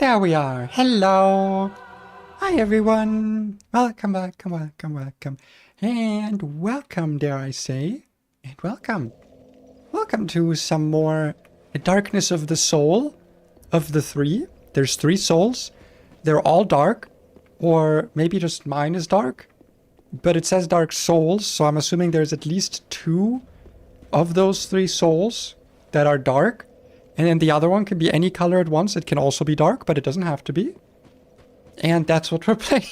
There we are. Hello. Hi, everyone. Welcome. And welcome, dare I say. And welcome. Welcome to some more Darkness of the Soul of the three. There's 3 souls. They're all dark. Or maybe just mine is dark. But it says Dark Souls, so I'm assuming there's at least 2 of those 3 souls that are dark. And then the other one can be any color at once. It can also be dark, but it doesn't have to be. And that's what we're playing.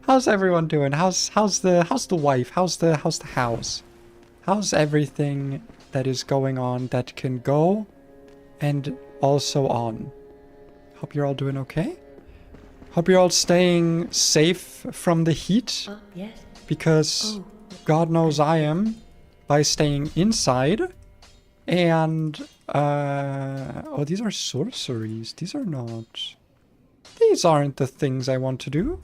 How's everyone doing? How's the wife? How's the house? How's everything that is going on that can go and also on? Hope you're all doing okay. Hope you're all staying safe from the heat. Yes. Because God knows I am by staying inside. And oh, these are sorceries. These are not. These aren't the things I want to do.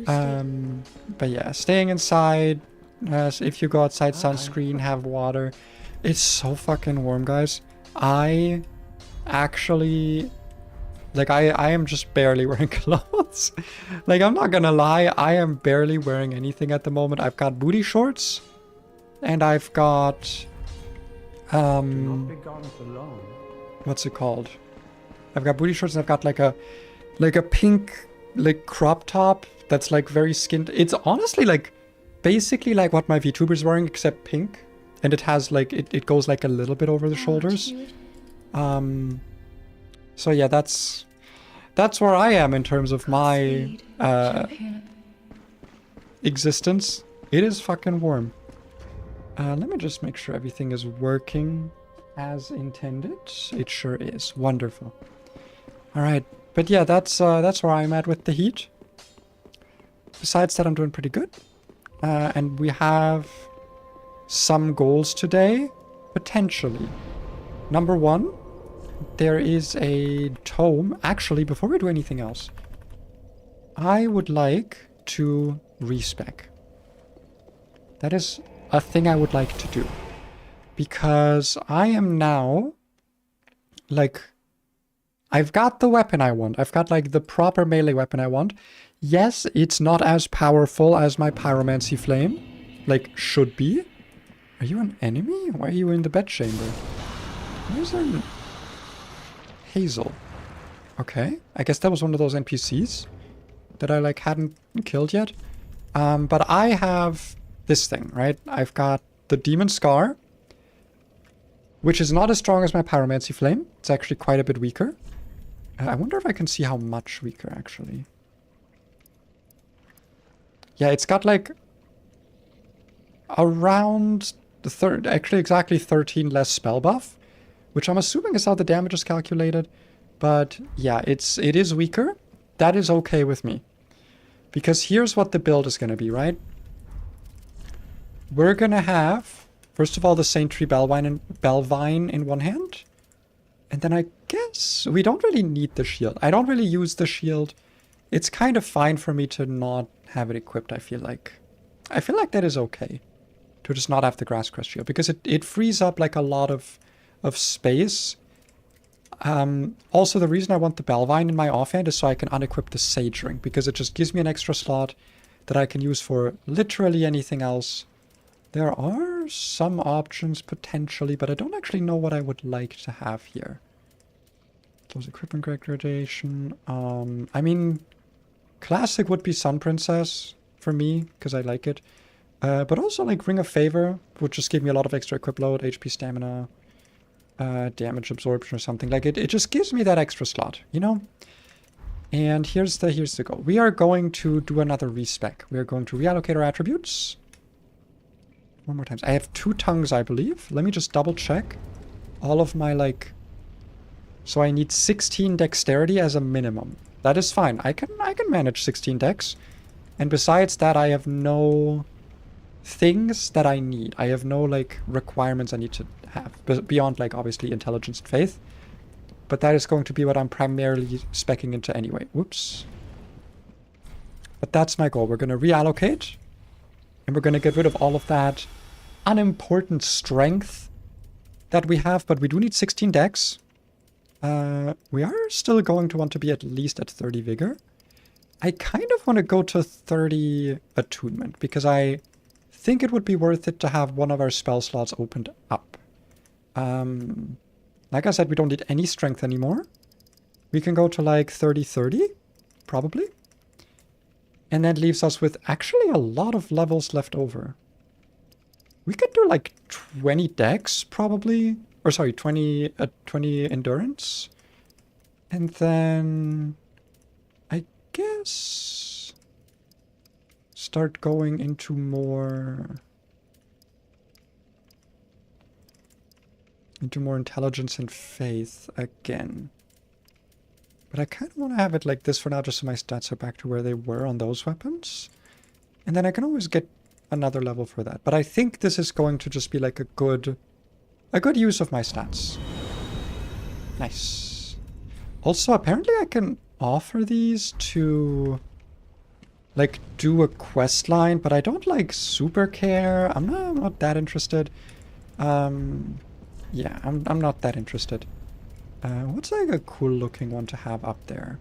But yeah, staying inside. If you go outside, sunscreen, have water. It's so fucking warm, guys. I actually, like, I am just barely wearing clothes. Like, I'm not gonna lie, I am barely wearing anything at the moment. I've got booty shorts, and I've got what's it called? I've got booty shorts and I've got like a pink like crop top that's like very skinned. It's honestly like basically like what my VTuber's wearing except pink, and it has like it goes like a little bit over the shoulders. So yeah, that's where I am in terms of my existence. It is fucking warm. Let me just make sure everything is working as intended. It sure is. Wonderful. All right. But yeah, that's where I'm at with the heat. Besides that, I'm doing pretty good. And we have some goals today, potentially. Number 1, there is a tome. Actually, before we do anything else, I would like to respec. That is a thing I would like to do, because I am now like, I've got the weapon I want. I've got like the proper melee weapon I want. Yes, it's not as powerful as my pyromancy flame, like should be. Are you an enemy? Why are you in the bed chamber? Where's an Hazel? Okay, I guess that was one of those NPCs that I like hadn't killed yet. But I have this thing, right? I've got the Demon Scar, which is not as strong as my Pyromancy Flame. It's actually quite a bit weaker. I wonder if I can see how much weaker, actually. Yeah, it's got like around the third, actually exactly 13 less spell buff, which I'm assuming is how the damage is calculated. But yeah, it is weaker. That is okay with me. Because here's what the build is going to be, right? We're going to have, first of all, the Saintry Bellvine in one hand. And then I guess we don't really need the shield. I don't really use the shield. It's kind of fine for me to not have it equipped, I feel like. I feel like that is okay. To just not have the Grass Crest shield. Because it frees up like a lot of space. Also, the reason I want the Bellvine in my offhand is so I can unequip the Sage Ring. Because it just gives me an extra slot that I can use for literally anything else. There are some options potentially, but I don't actually know what I would like to have here. Close equipment gradation. I mean, classic would be Sun Princess for me, because I like it. But also like Ring of Favor would just give me a lot of extra equip load, HP stamina, damage absorption or something. Like it just gives me that extra slot, you know? And here's the goal. We are going to do another respec. We are going to reallocate our attributes. One more time. I have 2 tongues, I believe. Let me just double check all of my, like... So I need 16 dexterity as a minimum. That is fine. I can manage 16 dex. And besides that, I have no things that I need. I have no, like, requirements I need to have. Beyond, like, obviously, intelligence and faith. But that is going to be what I'm primarily speccing into anyway. Whoops. But that's my goal. We're going to reallocate. And we're going to get rid of all of that unimportant strength that we have, but we do need 16 dex. We are still going to want to be at least at 30 vigor. I kind of want to go to 30 attunement, because I think it would be worth it to have one of our spell slots opened up. Like I said, we don't need any strength anymore. We can go to like 30-30, probably. And that leaves us with actually a lot of levels left over. We could do like 20 dex, probably. Or sorry, 20 endurance. And then I guess start going into more intelligence and faith again. But I kind of want to have it like this for now, just so my stats are back to where they were on those weapons. And then I can always get another level for that. But I think this is going to just be like a good use of my stats. Nice. Also, apparently I can offer these to like do a quest line, but I don't like super care. I'm not that interested. Yeah, I'm not that interested. What's like a cool looking one to have up there?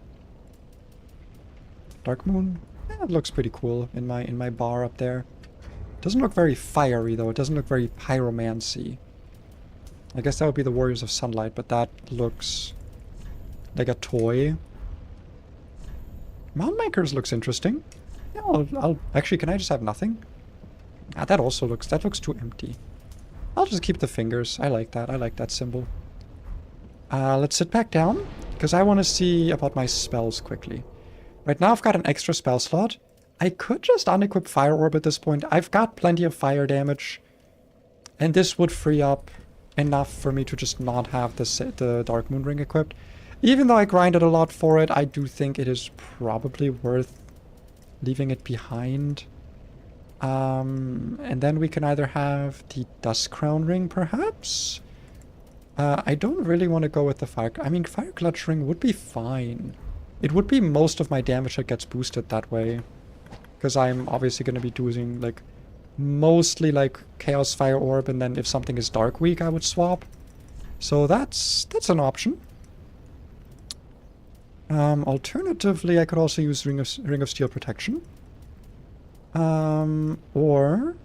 Dark Moon? Yeah, it looks pretty cool in my bar up there. Doesn't look very fiery though. It doesn't look very pyromancy. I guess that would be the Warriors of Sunlight, but that looks like a toy. Moundmakers looks interesting. Yeah, I'll actually, can I just have nothing? Ah, that looks too empty. I'll just keep the fingers. I like that. I like that symbol. Let's sit back down, because I want to see about my spells quickly. Right now I've got an extra spell slot. I could just unequip Fire Orb at this point. I've got plenty of fire damage. And this would free up enough for me to just not have the Dark Moon Ring equipped. Even though I grinded a lot for it, I do think it is probably worth leaving it behind. And then we can either have the Dusk Crown Ring, perhaps? I don't really want to go with the Fire... I mean, Fire Clutch Ring would be fine. It would be most of my damage that gets boosted that way. Because I'm obviously going to be doing, like, mostly, like, Chaos Fire Orb, and then if something is Dark Weak, I would swap. So that's an option. Alternatively, I could also use Ring of Steel Protection. Or...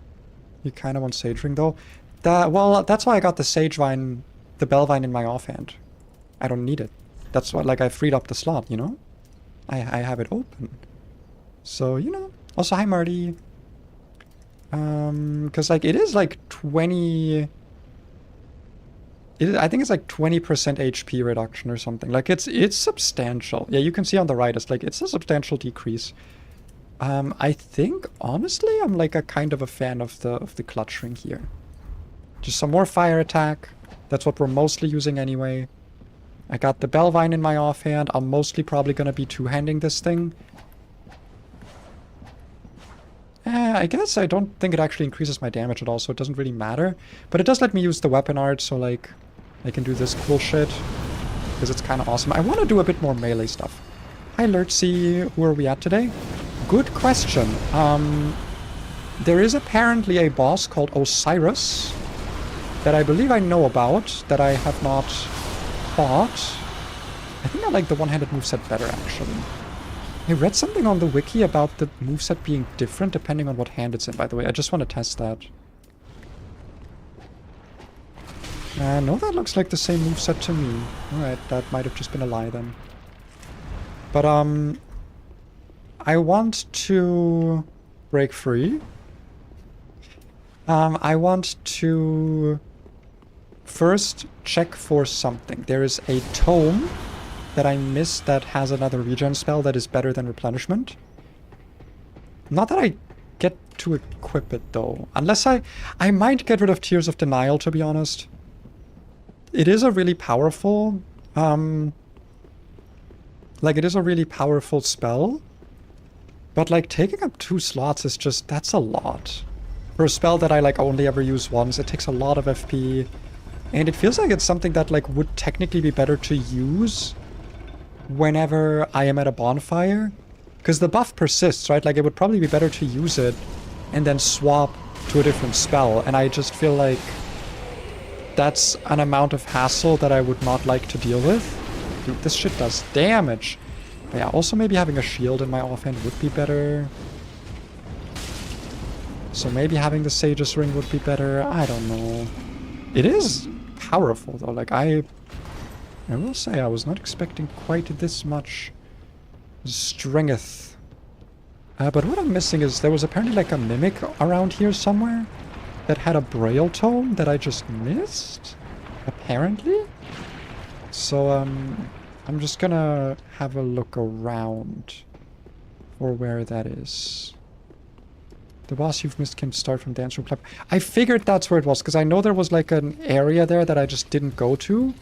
You kind of want Sage Ring, though. Well, that's why I got the Sage Vine... the Bellvine in my offhand. I don't need it. That's why, like, I freed up the slot, you know? I have it open. So, you know. Also, hi, Marty. Because, like, it is, like, 20... I think it's, like, 20% HP reduction or something. Like, it's substantial. Yeah, you can see on the right, it's a substantial decrease. I think, honestly, I'm, like, a kind of a fan of the Clutch Ring here. Just some more fire attack. That's what we're mostly using anyway. I got the Bellvine in my offhand. I'm mostly probably going to be two-handing this thing. I guess I don't think it actually increases my damage at all, so it doesn't really matter. But it does let me use the weapon art, so like, I can do this cool shit. Because it's kind of awesome. I want to do a bit more melee stuff. Hi, Lurtsy. Who are we at today? Good question. There is apparently a boss called Osiris that I believe I know about, that I have not fought. I think I like the one-handed moveset better, actually. I read something on the wiki about the moveset being different depending on what hand it's in, by the way. I just want to test that. No, that looks like the same moveset to me. Alright, that might have just been a lie then. But, I want to break free. I want to first check for something. There is a tome that I missed that has another regen spell that is better than replenishment. Not that I get to equip it though. Unless I might get rid of Tears of Denial, to be honest. It is a really powerful, it is a really powerful spell. But like taking up 2 slots is just, that's a lot. For a spell that I like only ever use once, it takes a lot of FP. And it feels like it's something that like would technically be better to use whenever I am at a bonfire. Because the buff persists, right? Like it would probably be better to use it and then swap to a different spell. And I just feel like that's an amount of hassle that I would not like to deal with. Dude, this shit does damage. But yeah, also maybe having a shield in my offhand would be better. So maybe having the Sage's Ring would be better. I don't know. It is powerful though. Like I will say I was not expecting quite this much strength. But what I'm missing is there was apparently like a mimic around here somewhere that had a Braille tome that I just missed, apparently. So I'm just gonna have a look around for where that is. The boss you've missed can start from dance room club. I figured that's where it was, because I know there was like an area there that I just didn't go to.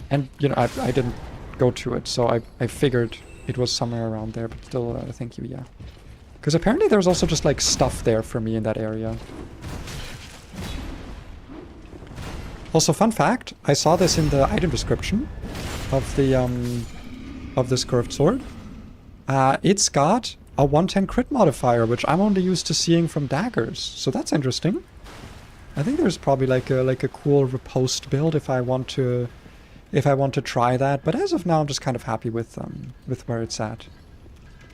And, you know, I didn't go to it, so I figured it was somewhere around there, but still, thank you, yeah. Because apparently there's also just like stuff there for me in that area. Also, fun fact, I saw this in the item description of the, of this curved sword. It's got a 110 crit modifier, which I'm only used to seeing from daggers, so that's interesting. I think there's probably like a cool riposte build if I want to try that, but as of now I'm just kind of happy with where it's at.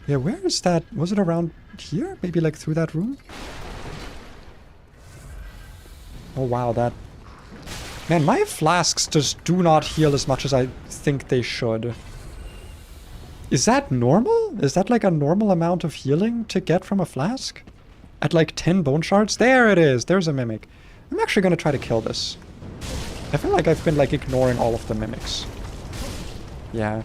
Yeah, where is that? Was it around here? Maybe like through that room? Oh wow, that... Man, my flasks just do not heal as much as I think they should. Is that normal? Is that like a normal amount of healing to get from a flask? At like 10 bone shards? There it is! There's a mimic. I'm actually gonna try to kill this. I feel like I've been like ignoring all of the mimics. Yeah.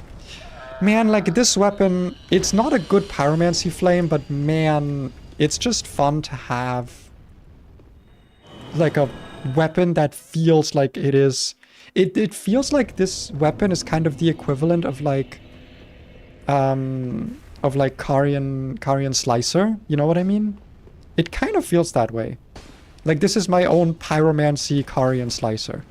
Man, like this weapon, it's not a good pyromancy flame, but man, it's just fun to have like a weapon that feels like it is... It feels like this weapon is kind of the equivalent of like Carian Slicer, you know what I mean? It kind of feels that way. Like this is my own pyromancy Carian Slicer.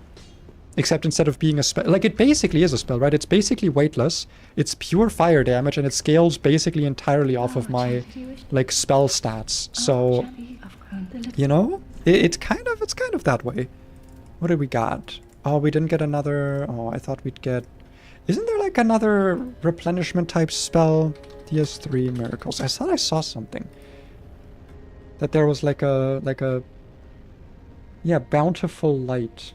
Except instead of being a spell, like it basically is a spell, right? It's basically weightless, it's pure fire damage, and it scales basically entirely off of my like spell stats. So, you know, it's kind of that way. What did we got? Oh, we didn't get another, oh, I thought we'd get... Isn't there like another replenishment type spell? DS3 miracles. I thought I saw something. That there was like a yeah, bountiful light.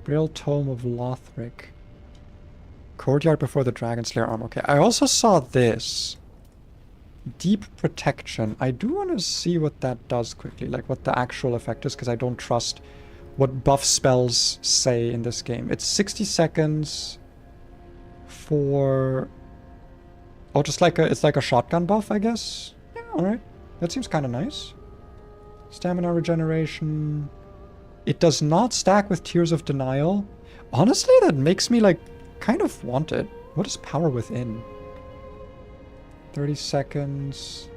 Braille Tome of Lothric. Courtyard before the Dragon Slayer arm. Okay, I also saw this. Deep Protection. I do want to see what that does quickly. Like what the actual effect is, because I don't trust what buff spells say in this game. It's 60 seconds... for... Oh, just like it's like a shotgun buff, I guess? Yeah, alright. That seems kind of nice. Stamina regeneration. It does not stack with Tears of Denial. Honestly, that makes me, like, kind of want it. What is Power Within? 30 seconds.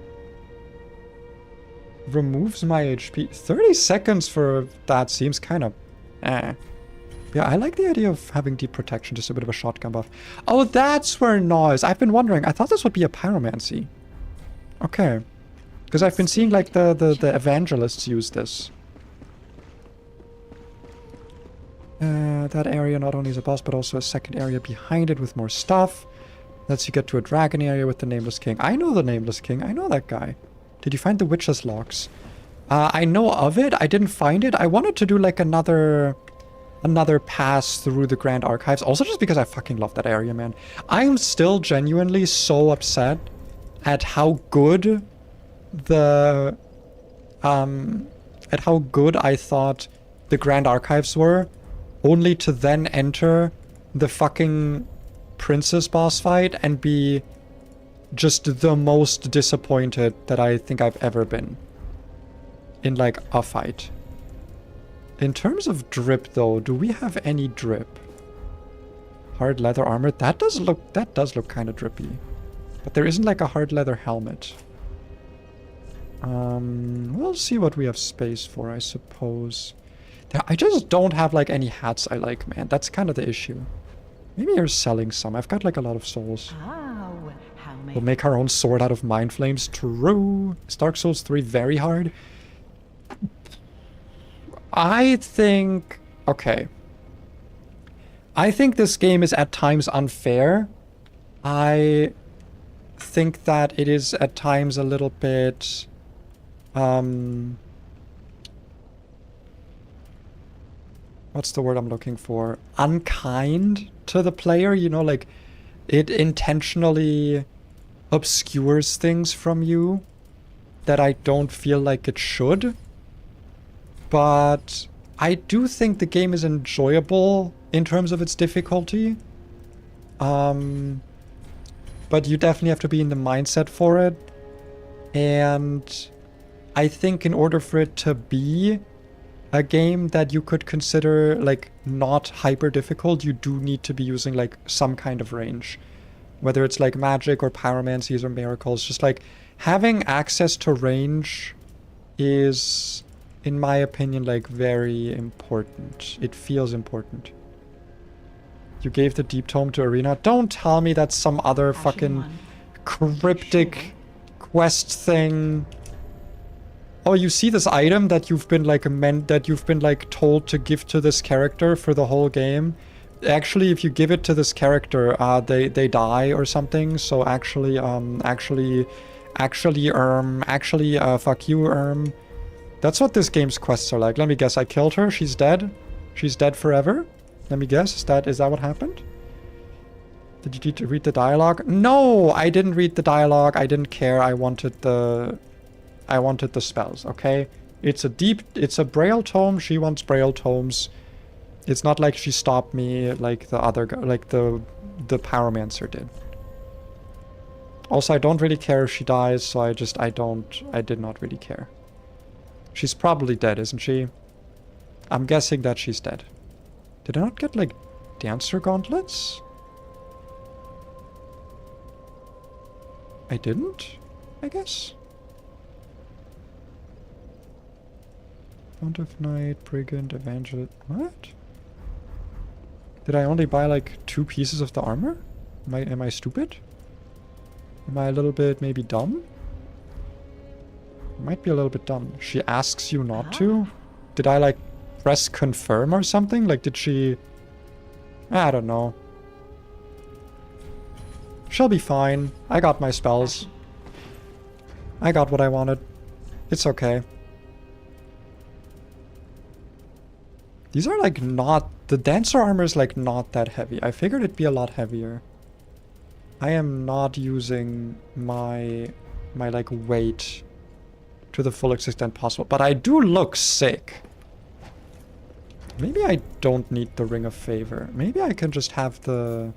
Removes my HP. 30 seconds for that seems kind of... eh. Yeah, I like the idea of having Deep Protection, just a bit of a shotgun buff. Oh, that's where Gnaw is. I've been wondering. I thought this would be a pyromancy. Okay. Because I've been seeing, like, the evangelists use this. That area not only is a boss, but also a second area behind it with more stuff. Lets you get to a dragon area with the Nameless King. I know the Nameless King. I know that guy. Did you find the Witch's Locks? I know of it. I didn't find it. I wanted to do, like, another pass through the Grand Archives. Also just because I fucking love that area, man. I'm still genuinely so upset at how good the... at how good I thought the Grand Archives were, only to then enter the fucking Princess boss fight and be just the most disappointed that I think I've ever been in, like, a fight. In terms of drip, though, do we have any drip? Hard leather armor? That does look kind of drippy. But there isn't, like, a hard leather helmet. We'll see what we have space for, I suppose. I just don't have, like, any hats I like, man. That's kind of the issue. Maybe you're selling some. I've got, like, a lot of souls. We'll make our own sword out of mind flames. True. Is Dark Souls 3 very hard? I think... Okay. I think this game is at times unfair. I think that it is at times a little bit what's the word I'm looking for? Unkind to the player, you know, like it intentionally obscures things from you that I don't feel like it should. But I do think the game is enjoyable in terms of its difficulty. But you definitely have to be in the mindset for it. And I think in order for it to be a game that you could consider like not hyper difficult, you do need to be using like some kind of range. Whether it's like magic or pyromancies or miracles, just like having access to range is, in my opinion, like very important. It feels important. You gave the deep tome to Arena. Don't tell me that's some other fucking cryptic quest thing. Oh, you see this item that you've been like told to give to this character for the whole game? Actually, if you give it to this character, they die or something. So actually, fuck you, That's what this game's quests are like. Let me guess, I killed her, she's dead? She's dead forever? Let me guess, is that what happened? Did you need to read the dialogue? No, I didn't read the dialogue, I didn't care, I wanted the spells, okay? It's a Braille tome, she wants Braille tomes. It's not like she stopped me like the other guy, like the Pyromancer did. Also, I don't really care if she dies, so I did not really care. She's probably dead, isn't she? I'm guessing that she's dead. Did I not get, like, Dancer Gauntlets? I didn't, I guess. Font of Night, Brigand, Evangelist... What? Did I only buy, like, 2 pieces of the armor? Am I stupid? Am I a little bit, maybe, dumb? Might be a little bit dumb. She asks you not to? Did I, like, press confirm or something? Like, did she... I don't know. She'll be fine. I got my spells. I got what I wanted. It's okay. These are, like, not... The Dancer armor is, like, not that heavy. I figured it'd be a lot heavier. I am not using my like, weight to the full extent possible. But I do look sick. Maybe I don't need the Ring of Favor. Maybe I can just have the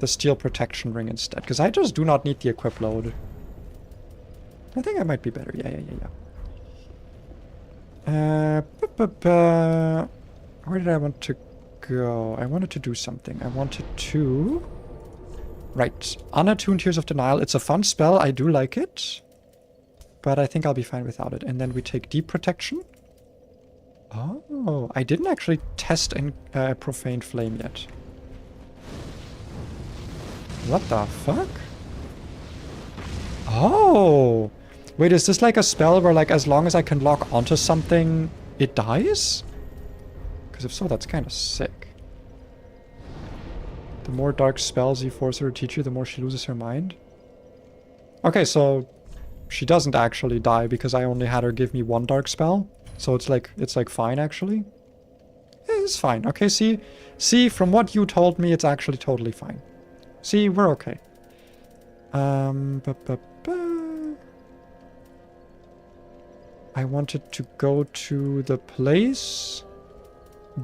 Steel Protection Ring instead. Because I just do not need the equip load. I think I might be better. Yeah. Where did I want to go? I wanted to do something. I wanted to... Right. Unattuned Tears of Denial. It's a fun spell. I do like it. But I think I'll be fine without it. And then we take Deep Protection. Oh, I didn't actually test Profane Flame yet. What the fuck? Oh! Wait, is this like a spell where, like, as long as I can lock onto something, it dies? Because if so, that's kind of sick. The more dark spells you force her to teach you, the more she loses her mind. Okay, so she doesn't actually die because I only had her give me 1 dark spell. So it's like fine, actually. It's fine. Okay, see, from what you told me, it's actually totally fine. See, we're okay. I wanted to go to the place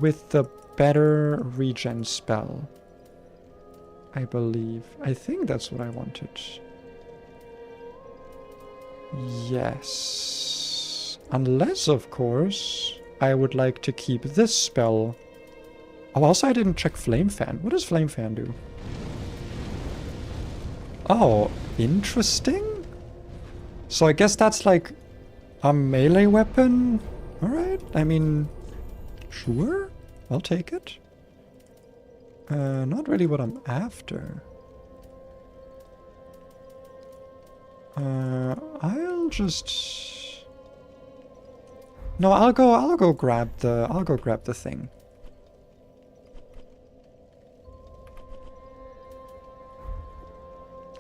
with the better regen spell. I believe. I think that's what I wanted. Yes. Unless, of course, I would like to keep this spell. Oh, also I didn't check Flame Fan. What does Flame Fan do? Oh, interesting. So I guess that's like a melee weapon? Alright, I mean, sure, I'll take it. Not really what I'm after. I'll just... No, I'll go grab the thing.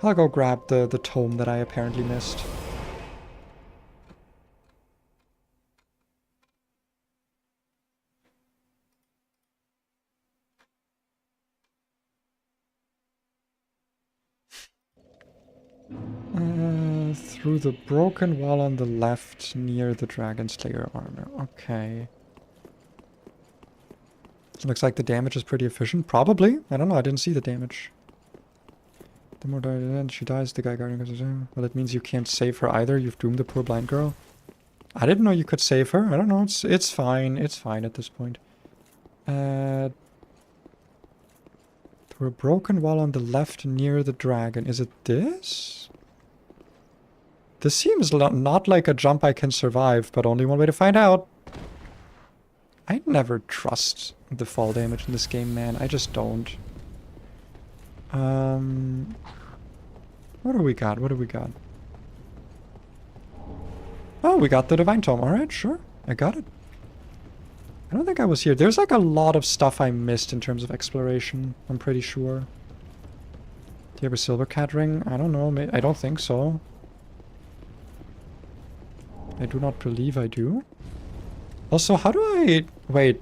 I'll go grab the tome that I apparently missed. Through the broken wall on the left near the Dragon Slayer armor. Okay. Looks like the damage is pretty efficient. Probably. I don't know. I didn't see the damage. The more she dies, the guy guarding goes, well, it means you can't save her either. You've doomed the poor blind girl. I didn't know you could save her. I don't know. It's fine. It's fine at this point. Through a broken wall on the left near the dragon. Is it this? This seems not like a jump I can survive, but only one way to find out. I never trust the fall damage in this game, man. I just don't. What do we got? What do we got? Oh, we got the Divine Tome. Alright, sure. I got it. I don't think I was here. There's like a lot of stuff I missed in terms of exploration. I'm pretty sure. Do you have a silver cat ring? I don't know. I don't think so. I do not believe I do. Also, how do I... Wait.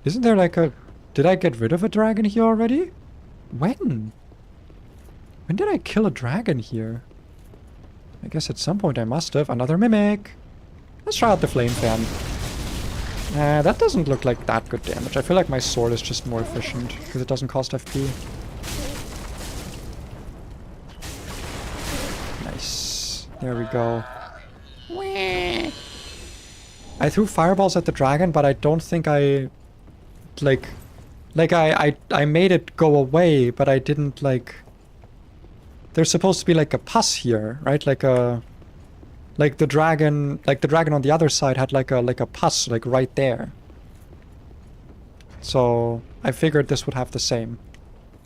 Isn't there like a... Did I get rid of a dragon here already? When? When did I kill a dragon here? I guess at some point I must have. Another mimic. Let's try out the flame fan. That doesn't look like that good damage. I feel like my sword is just more efficient because it doesn't cost FP. Nice. There we go. I threw fireballs at the dragon, but I don't think I... I made it go away, but I didn't, like... There's supposed to be, like, a pus here, right? Like the dragon on the other side had, like a pus, like, right there. So, I figured this would have the same.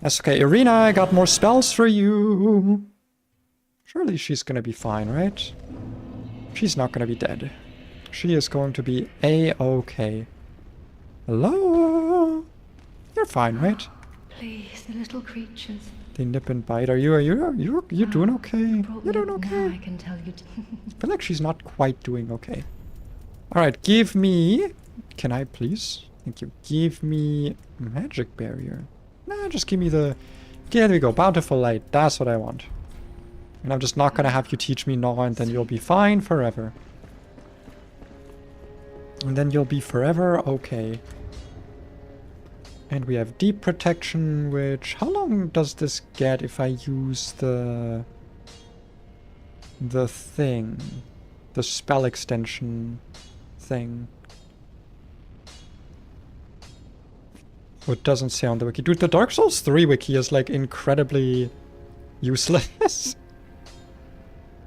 That's okay. Irina, I got more spells for you! Surely she's gonna be fine, right? She's not gonna be dead. She is going to be A-okay. Hello? You're fine, right? Please, the little creatures. They nip and bite. Are you doing okay? You're doing okay. Now I can tell you. I feel like she's not quite doing okay. Alright, give me... Can I please? Thank you. Give me magic barrier. Nah, just give me the... Yeah, there we go. Bountiful light. That's what I want. And I'm just not gonna have you teach me no, and then you'll be fine forever. And then you'll be forever okay. And we have deep protection, which... How long does this get if I use the thing? The spell extension thing. Oh, it doesn't say on the wiki. Dude, the Dark Souls 3 wiki is like incredibly useless.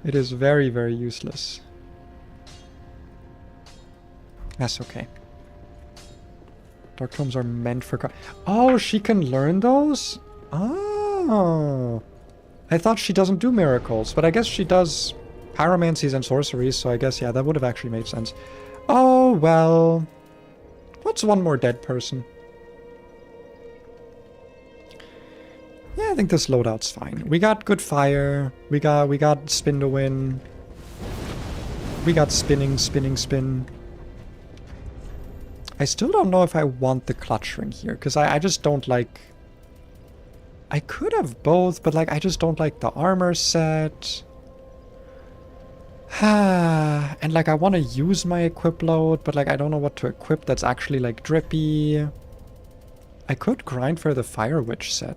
It is very, very useless. That's okay. Dark tomes are meant for... Oh, she can learn those? Oh. I thought she doesn't do miracles, but I guess she does pyromancies and sorceries, so I guess, yeah, that would have actually made sense. Oh, well. What's one more dead person? Yeah, I think this loadout's fine. We got good fire. We got spin to win. We got spinning, spinning, spin. I still don't know if I want the clutch ring here, because I just don't like... I could have both, but like I just don't like the armor set. And like I want to use my equip load, but like I don't know what to equip that's actually like drippy. I could grind for the Fire Witch set.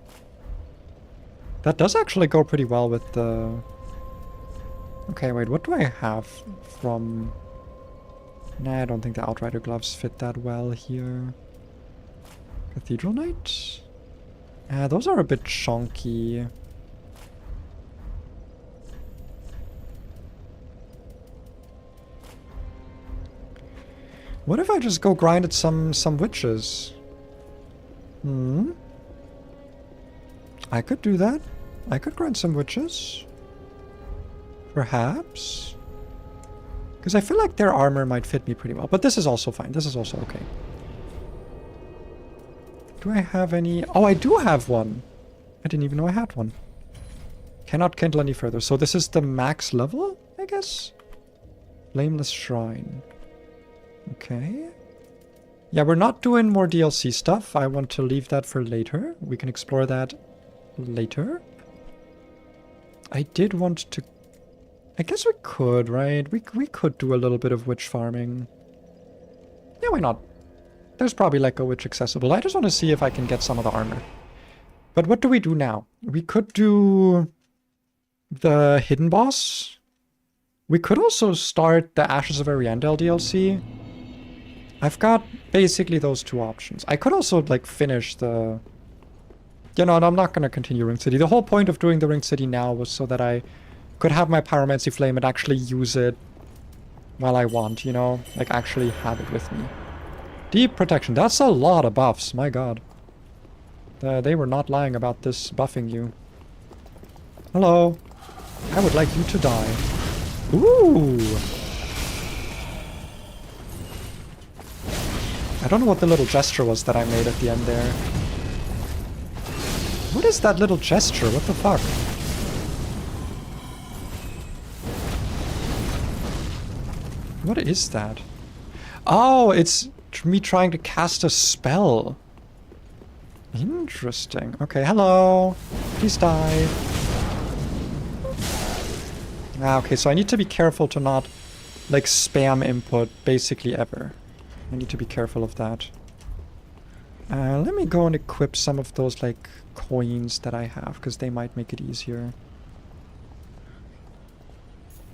That does actually go pretty well with the... Okay, wait, what do I have from... Nah, I don't think the Outrider gloves fit that well here. Cathedral Knight? Those are a bit chunky. What if I just go grind at some witches? I could do that. I could grind some witches. Perhaps. Because I feel like their armor might fit me pretty well. But this is also fine. This is also okay. Do I have any... Oh, I do have one. I didn't even know I had one. Cannot kindle any further. So this is the max level, I guess? Flameless Shrine. Okay. Yeah, we're not doing more DLC stuff. I want to leave that for later. We can explore that later. I did want to... I guess we could, right? We could do a little bit of witch farming. Yeah, why not? There's probably like a witch accessible. I just want to see if I can get some of the armor. But what do we do now? We could do the hidden boss. We could also start the Ashes of Ariandel DLC. I've got basically those two options. I could also like finish the... You know, I'm not going to continue Ring City. The whole point of doing the Ring City now was so that I could have my Pyromancy Flame and actually use it while I want, you know? Like actually have it with me. Deep Protection. That's a lot of buffs, my god. They were not lying about this buffing you. Hello. I would like you to die. Ooh. I don't know what the little gesture was that I made at the end there. What is that little gesture? What the fuck? What is that? Oh, it's me trying to cast a spell. Interesting. Okay, hello. Please die. Ah, okay, so I need to be careful to not, like, spam input basically ever. I need to be careful of that. Let me go and equip some of those, like, coins that I have, because they might make it easier.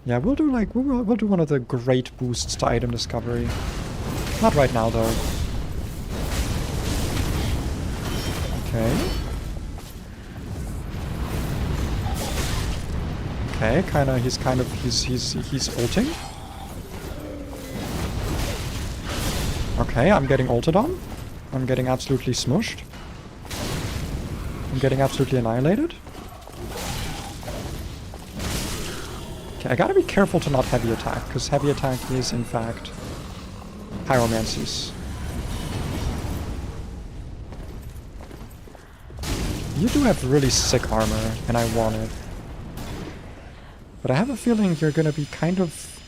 Yeah, we'll do, like, we'll do one of the great boosts to item discovery. Not right now, though. Okay. Okay, he's ulting. Okay, I'm getting ulted on. I'm getting absolutely smushed. I'm getting absolutely annihilated. Okay, I gotta be careful to not heavy attack, because heavy attack is, in fact, pyromancies. You do have really sick armor, and I want it. But I have a feeling you're gonna be kind of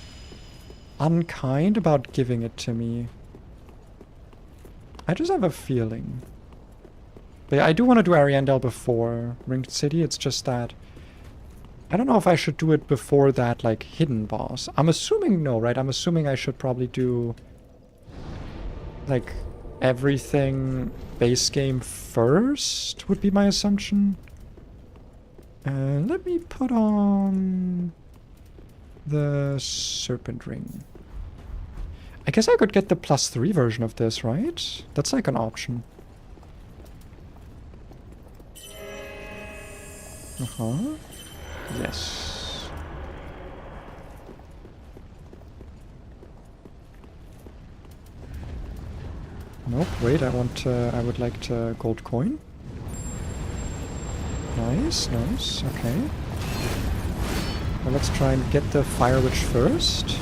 unkind about giving it to me. I just have a feeling. But yeah, I do want to do Ariandel before Ringed City. It's just that I don't know if I should do it before that, like, hidden boss. I'm assuming no, right? I'm assuming I should probably do, like, everything base game first, would be my assumption. Let me put on the Serpent Ring. I guess I could get the +3 version of this, right? That's like an option. Uh-huh. Yes. Nope, wait, I would like to gold coin. Nice, nice, okay. Well, let's try and get the Fire Witch first.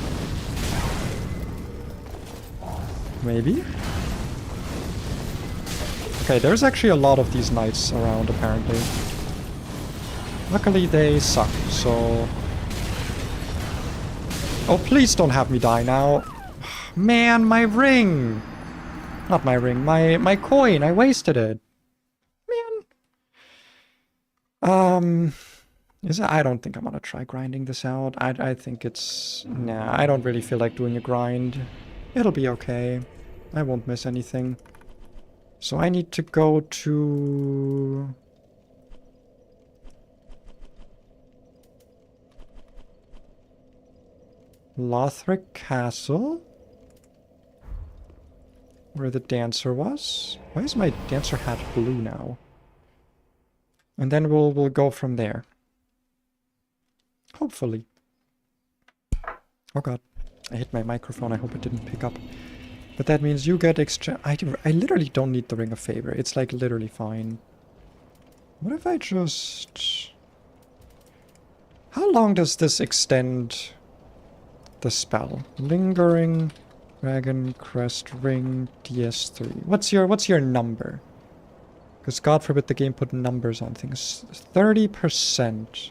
Maybe. Okay, there's actually a lot of these knights around, apparently. Luckily, they suck, so... Oh, please don't have me die now. Man, my ring! Not my ring, my coin, I wasted it. Man. I don't think I'm gonna try grinding this out. I think it's... Nah, I don't really feel like doing a grind. It'll be okay. I won't miss anything. So I need to go to... Lothric Castle? Where the dancer was? Why is my dancer hat blue now? And then we'll go from there. Hopefully. Oh god. I hit my microphone. I hope it didn't pick up. But that means you get extra... I literally don't need the Ring of Favor. It's like literally fine. What if I just... How long does this extend the spell? Lingering Dragon Crest Ring DS3. What's your number? Because God forbid the game put numbers on things. 30%.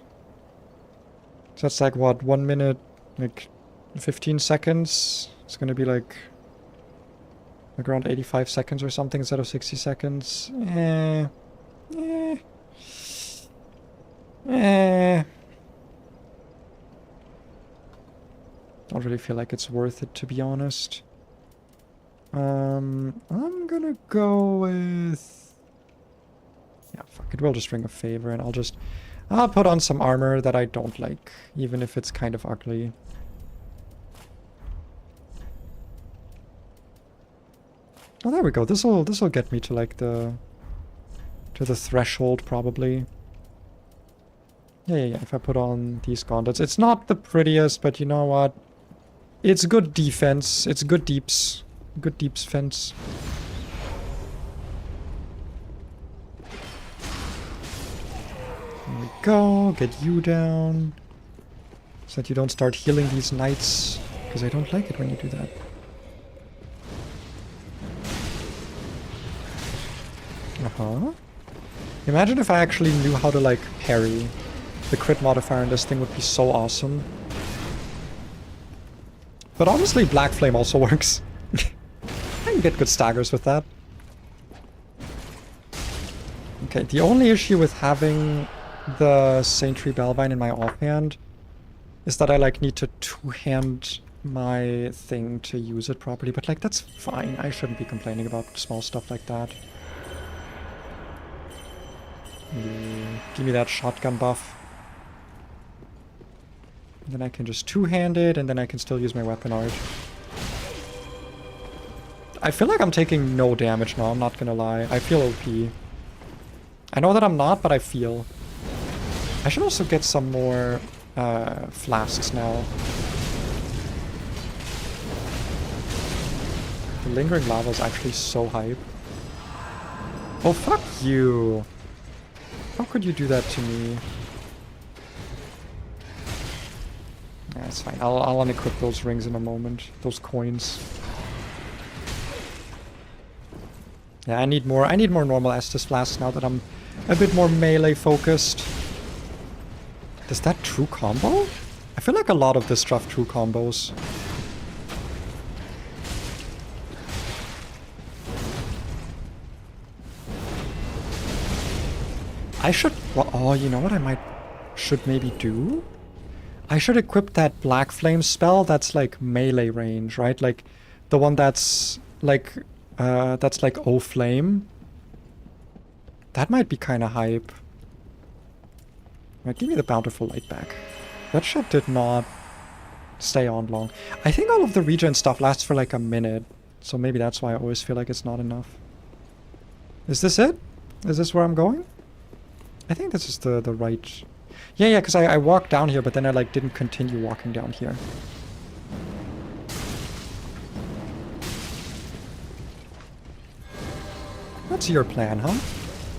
So that's like what, 1 minute, like 15 seconds. It's gonna be like around 85 seconds or something instead of 60 seconds. Don't really feel like it's worth it, to be honest. I'm gonna go with... Yeah, fuck it, we'll just ring a favor and I'll put on some armor that I don't like, even if it's kind of ugly. Oh, there we go. This'll get me to like the threshold probably. Yeah. If I put on these gauntlets, it's not the prettiest, but you know what? It's good defense. It's good deeps. Good deeps fence. There we go. Get you down. So that you don't start healing these knights. Because I don't like it when you do that. Uh-huh. Imagine if I actually knew how to, like, parry. The crit modifier in this thing would be so awesome. But honestly, Black Flame also works. I can get good staggers with that. Okay, the only issue with having the Saintry Bellvine in my offhand is that I, like, need to two-hand my thing to use it properly. But, like, that's fine. I shouldn't be complaining about small stuff like that. Give me that shotgun buff. And then I can just two-hand it, and then I can still use my weapon art. I feel like I'm taking no damage now, I'm not gonna lie. I feel OP. I know that I'm not, but I feel. I should also get some more flasks now. The Lingering Lava is actually so hype. Oh, fuck you! How could you do that to me? Yeah, it's fine. I'll unequip those rings in a moment. Those coins. Yeah, I need more normal Estus flasks now that I'm a bit more melee focused. Is that true combo? I feel like a lot of this stuff true combos. I should... Well, oh, you know what I should maybe do? I should equip that Black Flame spell that's like melee range, right? Like the one that's like O Flame. That might be kind of hype. Right, give me the Bountiful Light back. That shit did not stay on long. I think all of the regen stuff lasts for like a minute. So maybe that's why I always feel like it's not enough. Is this it? Is this where I'm going? I think this is the right... Yeah, because I walked down here, but then I like didn't continue walking down here. What's your plan, huh?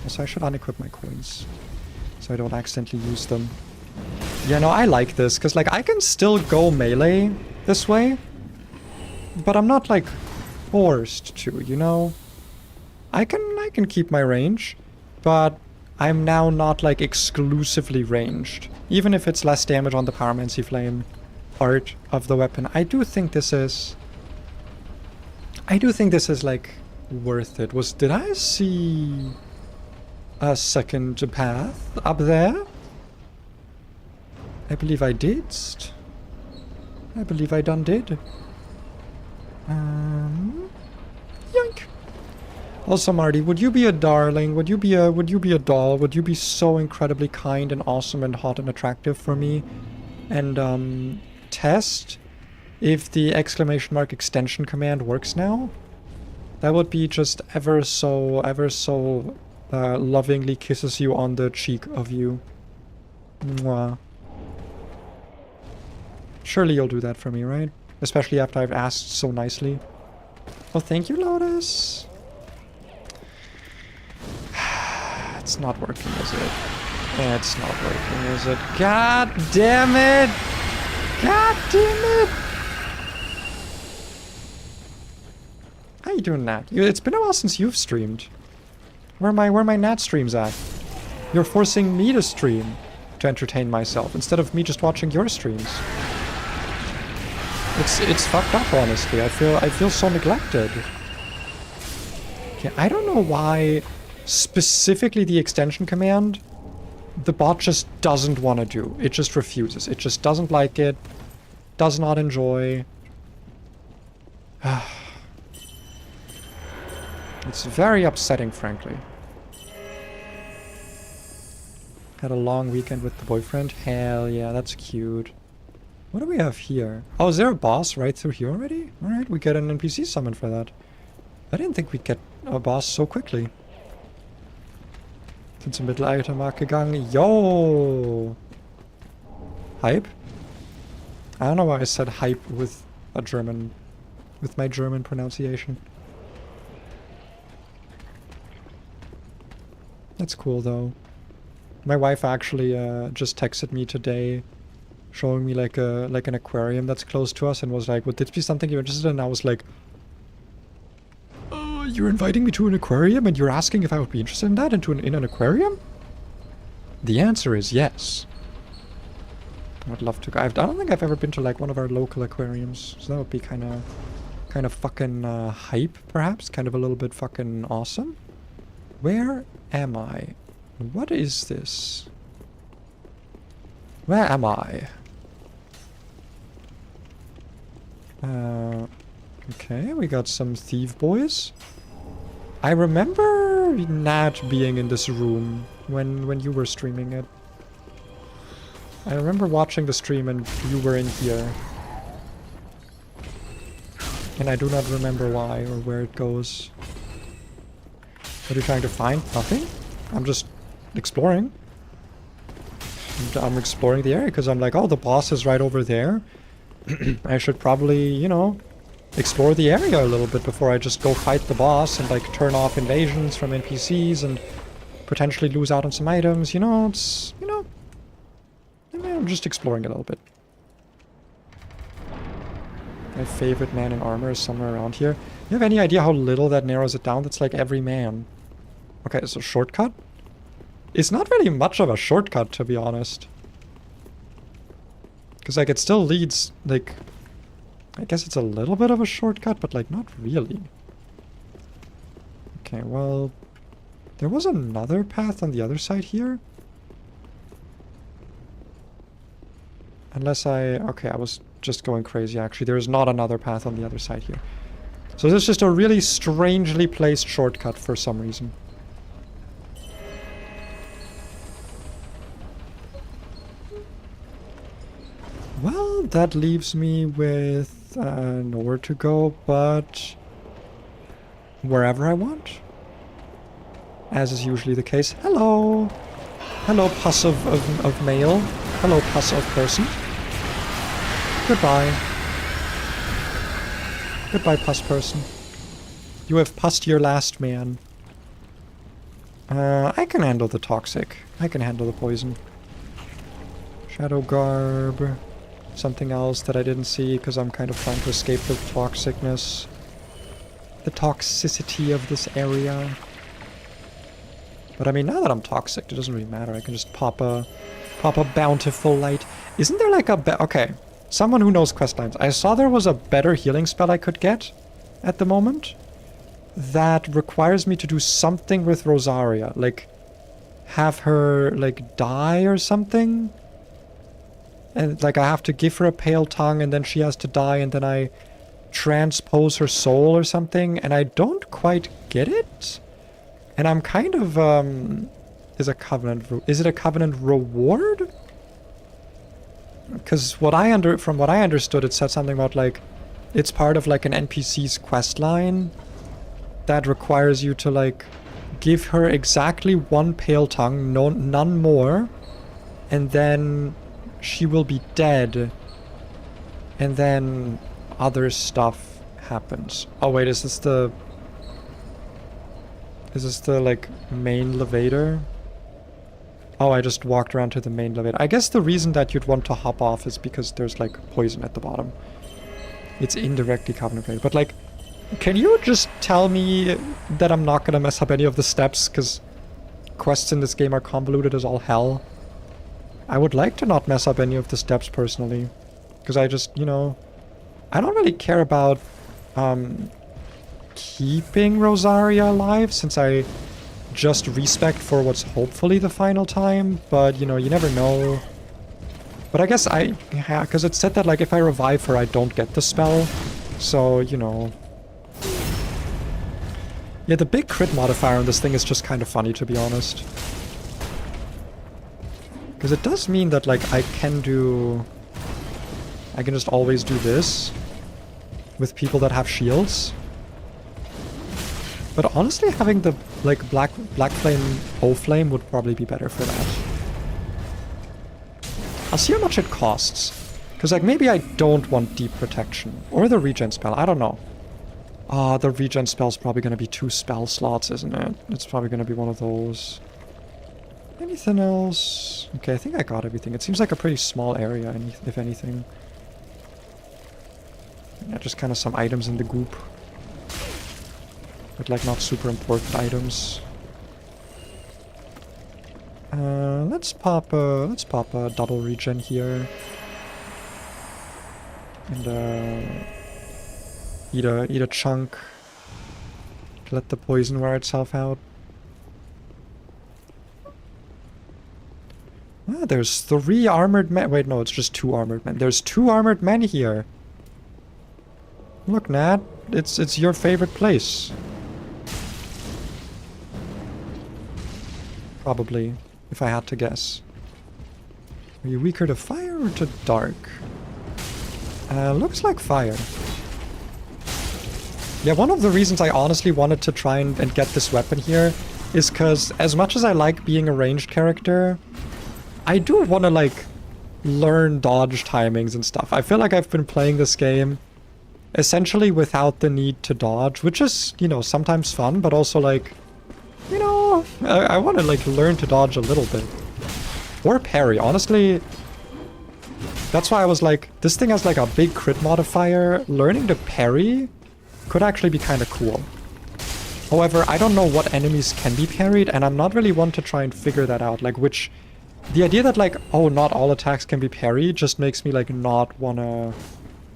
So I should unequip my coins, so I don't accidentally use them. Yeah, no, I like this, because like I can still go melee this way, but I'm not like forced to, you know? I can keep my range, but I'm now not like exclusively ranged. Even if it's less damage on the Pyromancy Flame art of the weapon. I do think this is like worth it. Did I see a second path up there? I believe I did. I believe I done did. Yoink. Also, Marty, would you be a darling? Would you be a doll? Would you be so incredibly kind and awesome and hot and attractive for me? And test if the exclamation mark extension command works now? That would be just ever so lovingly kisses you on the cheek of you. Mwah. Surely you'll do that for me, right? Especially after I've asked so nicely. Oh, thank you, Lotus. It's not working, is it? It's not working, is it? God damn it! God damn it! How you doing, Nat? It's been a while since you've streamed. Where are my Nat streams at? You're forcing me to stream. to entertain myself instead of me just watching your streams. It's fucked up, honestly. I feel so neglected. Okay, I don't know why specifically the extension command the bot just doesn't want to do. It just refuses. It just doesn't like it. Does not enjoy. It's very upsetting, frankly. Had a long weekend with the boyfriend. Hell yeah, that's cute. What do we have here? Oh, is there a boss right through here already? Alright, we get an NPC summon for that. I didn't think we'd get a boss so quickly. Sind zum Mittelaltermarkt gegangen. Yo! Hype? I don't know why I said hype with a German... with my German pronunciation. That's cool though. My wife actually just texted me today showing me like an aquarium that's close to us and was like, would this be something you're interested in? And I was like, you're inviting me to an aquarium and you're asking if I would be interested in that, in an aquarium? The answer is yes. I would love to go. I don't think I've ever been to like one of our local aquariums, so that would be kind of fucking hype, perhaps, kind of a little bit fucking awesome. Where am I? What is this? Where am I? Okay, we got some thief boys. I remember Nat being in this room when you were streaming it. I remember watching the stream and you were in here. And I do not remember why or where it goes. What are you trying to find? Nothing? I'm just exploring. I'm exploring the area because I'm like, oh, the boss is right over there. I should probably, you know, explore the area a little bit before I just go fight the boss and like turn off invasions from NPCs and potentially lose out on some items. You know, it's, you know, I'm just exploring a little bit. My favorite man in armor is somewhere around here. You have any idea how little that narrows it down? That's like every man. Okay, so shortcut? It's not really much of a shortcut, to be honest. Because, like, it still leads, like... I guess it's a little bit of a shortcut, but, like, not really. Okay, well... There was another path on the other side here? Unless okay, I was just going crazy, actually. There is not another path on the other side here. So this is just a really strangely placed shortcut for some reason. Well, that leaves me with nowhere to go but wherever I want. As is usually the case. Hello! Hello, pus of male. Hello, pus of person. Goodbye. Goodbye, pus person. You have pussed your last man. I can handle the toxic. I can handle the poison. Shadow garb. Something else that I didn't see because I'm kind of trying to escape the toxicness. The toxicity of this area. But I mean, now that I'm toxic, it doesn't really matter. I can just pop a bountiful light. Isn't there like a okay, someone who knows questlines. I saw there was a better healing spell I could get at the moment that requires me to do something with Rosaria, like have her like die or something. And like I have to give her a pale tongue and then she has to die and then I transpose her soul or something and I don't quite get it. And I'm kind of is it a covenant reward? Because from what I understood, it said something about like it's part of like an NPC's quest line that requires you to like give her exactly one pale tongue, none more, and then she will be dead, and then other stuff happens. Oh wait, is this the like main levator? Oh, I just walked around to the main levator. I guess the reason that you'd want to hop off is because there's like poison at the bottom. It's indirectly covenant related, but like, can you just tell me that I'm not gonna mess up any of the steps? Because quests in this game are convoluted as all hell. I would like to not mess up any of the steps personally. Because I just, you know... I don't really care about keeping Rosaria alive, since I just respect for what's hopefully the final time. But, you know, you never know. But I guess yeah, because it said that, like, if I revive her, I don't get the spell. So, you know... Yeah, the big crit modifier on this thing is just kind of funny, to be honest. Because it does mean that, like, I can just always do this with people that have shields. But honestly, having the, like, black flame, O flame would probably be better for that. I'll see how much it costs. Because, like, maybe I don't want deep protection. Or the regen spell, I don't know. Ah, the regen spell's probably going to be 2 spell slots, isn't it? It's probably going to be one of those. Anything else? Okay, I think I got everything. It seems like a pretty small area, if anything. Yeah, just kind of some items in the goop. But, like, not super important items. Let's pop a double regen here. And, eat a chunk to let the poison wear itself out. Ah, there's 3 armored men. Wait, no, it's just 2 armored men. There's 2 armored men here. Look, Nat, it's your favorite place. Probably, if I had to guess. Are you weaker to fire or to dark? Looks like fire. Yeah, one of the reasons I honestly wanted to try and get this weapon here is because as much as I like being a ranged character, I do want to, like, learn dodge timings and stuff. I feel like I've been playing this game essentially without the need to dodge, which is, you know, sometimes fun, but also, like, you know, I want to, like, learn to dodge a little bit. Or parry, honestly. That's why I was like, this thing has, like, a big crit modifier. Learning to parry could actually be kind of cool. However, I don't know what enemies can be parried, and I'm not really one to try and figure that out. Like, which... The idea that, like, oh, not all attacks can be parried just makes me, like, not wanna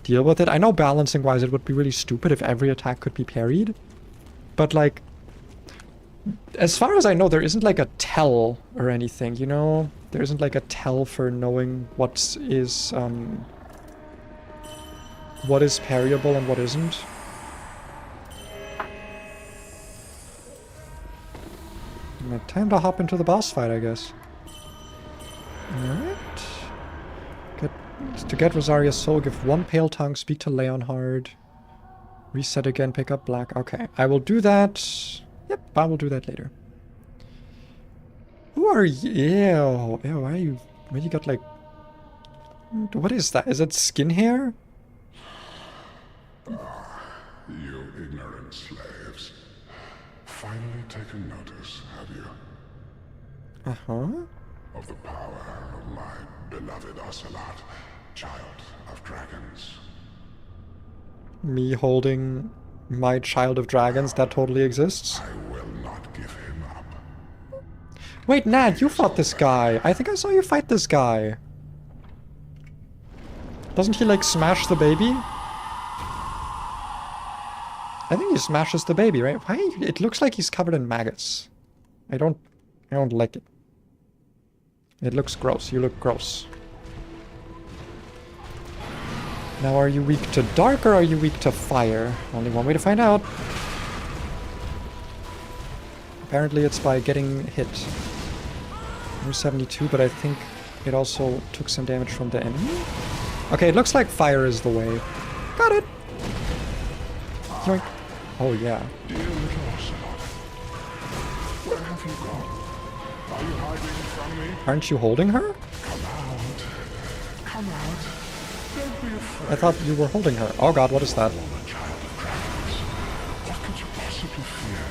deal with it. I know balancing-wise it would be really stupid if every attack could be parried. But, like... As far as I know, there isn't, like, a tell or anything, you know? There isn't, like, a tell for knowing what is parryable and what isn't. Time to hop into the boss fight, I guess. Alright. To get Rosaria's soul, give 1 pale tongue, speak to Leonhard. Reset again, pick up black. Okay, I will do that. Yep, I will do that later. Who are you? Ew, why are you... Why you got, like... What is that? Is it skin hair? You ignorant slaves. Finally taken notice, have you? Uh-huh. Of the power of my beloved Ocelot, child of dragons. Me holding my child of dragons, that totally exists. I will not give him up. Wait, Nad, you fought this guy. I think I saw you fight this guy. Doesn't he, like, smash the baby? I think he smashes the baby, right? Why? It looks like he's covered in maggots. I don't like it. It looks gross. You look gross. Now, are you weak to dark or are you weak to fire? Only one way to find out. Apparently it's by getting hit. We're 72, but I think it also took some damage from the enemy. Okay, it looks like fire is the way. Got it! Yoink. Oh, yeah. Dear little Ocelot, where have you gone? Are you hiding from me? Aren't you holding her? Come out. Come out. Don't be afraid. I thought you were holding her. Oh god, what is that? I'm a child of dragons. What could you possibly fear?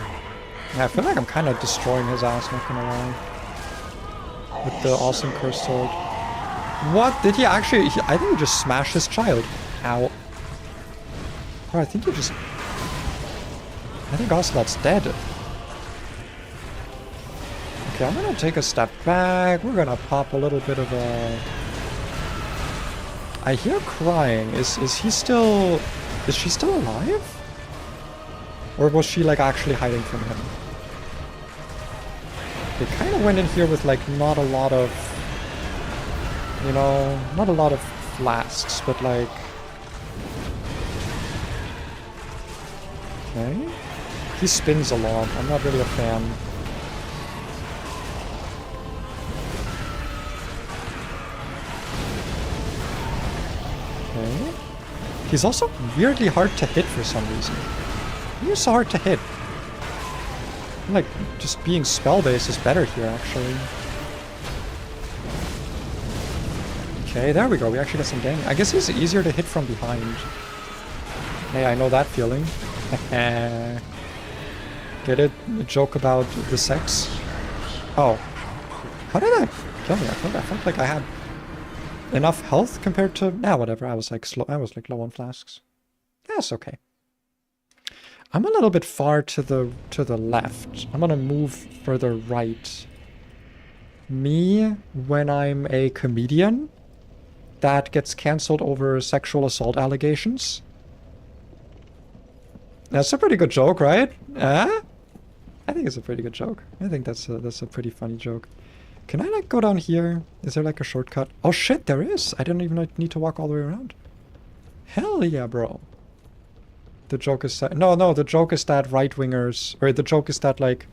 No. Yeah, I feel like I'm kind of destroying his ass, not gonna lie. With the awesome cursed sword. What? Did he actually... I think he just smashed his child. Ow. Oh, I think he just... I think Ocelot's dead. Okay, I'm gonna take a step back. We're gonna pop a little bit of a... I hear crying. Is he still... Is she still alive? Or was she, like, actually hiding from him? They kind of went in here with, like, not a lot of... You know, not a lot of flasks, but, like... Okay. He spins a lot. I'm not really a fan. Okay. He's also weirdly hard to hit for some reason. He's so hard to hit. Like, just being spell-based is better here, actually. Okay, there we go. We actually got some damage. I guess he's easier to hit from behind. Hey, I know that feeling. Get it? A joke about the sex? Oh. How did that kill me? I felt like I had enough health compared to... whatever. I was like slow. I was like low on flasks. That's okay. I'm a little bit far to the left. I'm gonna move further right. Me, when I'm a comedian that gets cancelled over sexual assault allegations. That's a pretty good joke, right? I think it's a pretty good joke. I think that's a pretty funny joke. Can I, like, go down here? Is there, like, a shortcut? Oh, shit, there is! I didn't even need to walk all the way around. Hell yeah, bro. The joke is that... No, the joke is that right-wingers... Or the joke is that, like...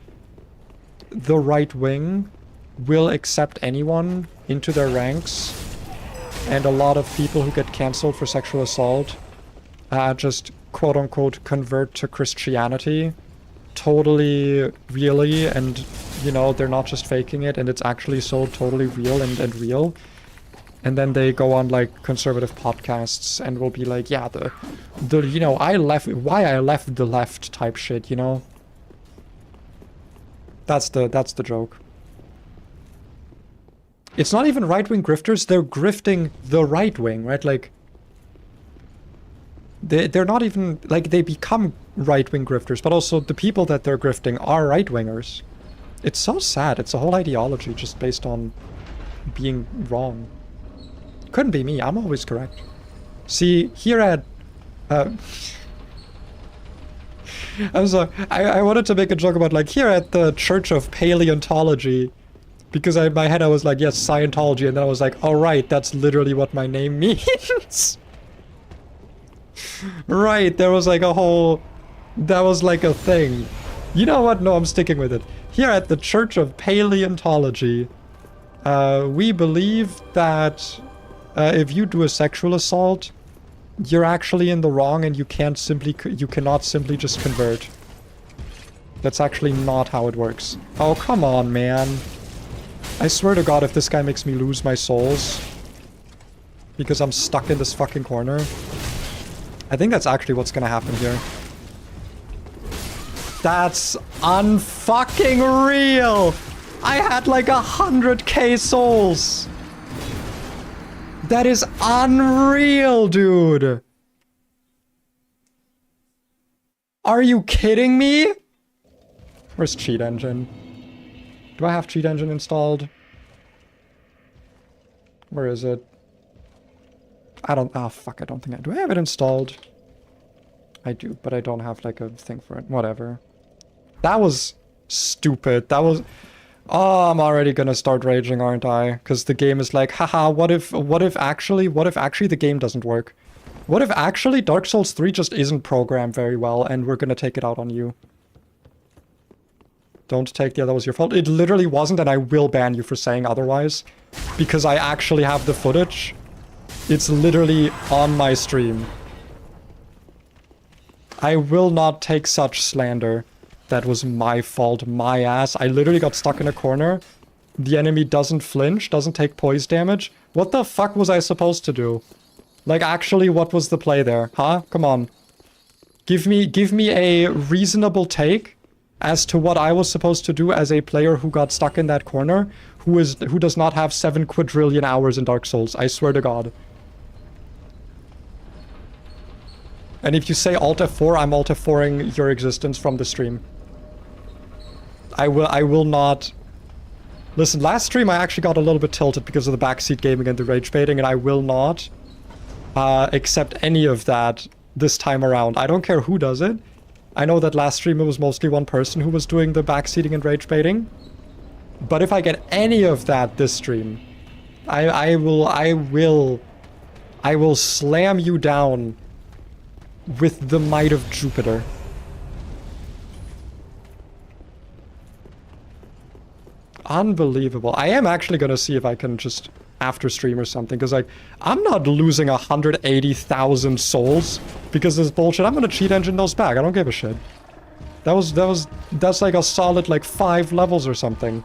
The right wing will accept anyone into their ranks. And a lot of people who get cancelled for sexual assault... just, quote-unquote, convert to Christianity. Totally, really, and... You know, they're not just faking it, and it's actually so totally real and real. And then they go on, like, conservative podcasts and will be like, yeah, the you know, why I left the left type shit, you know? That's the joke. It's not even right-wing grifters, they're grifting the right wing, right? Like, they're not even, like, they become right-wing grifters, but also the people that they're grifting are right-wingers. It's so sad. It's a whole ideology just based on being wrong. Couldn't be me. I'm always correct. See, here at... I'm sorry. I wanted to make a joke about, like, here at the Church of Paleontology. Because in my head I was like, yes, Scientology. And then I was like, oh, right, that's literally what my name means. Right, there was like a whole... That was like a thing. You know what? No, I'm sticking with it. Here at the Church of Paleontology, we believe that if you do a sexual assault, you're actually in the wrong and you cannot simply just convert. That's actually not how it works. Oh, come on, man. I swear to God, if this guy makes me lose my souls because I'm stuck in this fucking corner, I think that's actually what's gonna happen here. That's unfucking real! I had like 100k souls! That is unreal, dude! Are you kidding me? Where's Cheat Engine? Do I have Cheat Engine installed? Where is it? Oh fuck, I don't think I do. I have it installed? I do, but I don't have like a thing for it. Whatever. That was stupid. That was... Oh, I'm already gonna start raging, aren't I? Because the game is like, haha, what if actually the game doesn't work? What if actually Dark Souls 3 just isn't programmed very well and we're gonna take it out on you? Don't take the other was your fault. It literally wasn't, and I will ban you for saying otherwise. Because I actually have the footage. It's literally on my stream. I will not take such slander. That was my fault, my ass. I literally got stuck in a corner. The enemy doesn't flinch, doesn't take poise damage. What the fuck was I supposed to do? Like, actually, what was the play there? Huh? Come on. Give me a reasonable take as to what I was supposed to do as a player who got stuck in that corner, who does not have 7 quadrillion hours in Dark Souls. I swear to God. And if you say Alt F4, I'm Alt F4ing your existence from the stream. I will not Listen, last stream I actually got a little bit tilted because of the backseat gaming and the rage baiting, and I will not accept any of that this time around. I don't care who does it. I know that last stream it was mostly one person who was doing the backseating and rage baiting. But if I get any of that this stream, I will slam you down with the might of Jupiter. Unbelievable. I am actually gonna see if I can just after stream or something, because like I'm not losing 180,000 souls because of this bullshit. I'm gonna cheat engine those back. I don't give a shit. That's like a solid like 5 levels or something.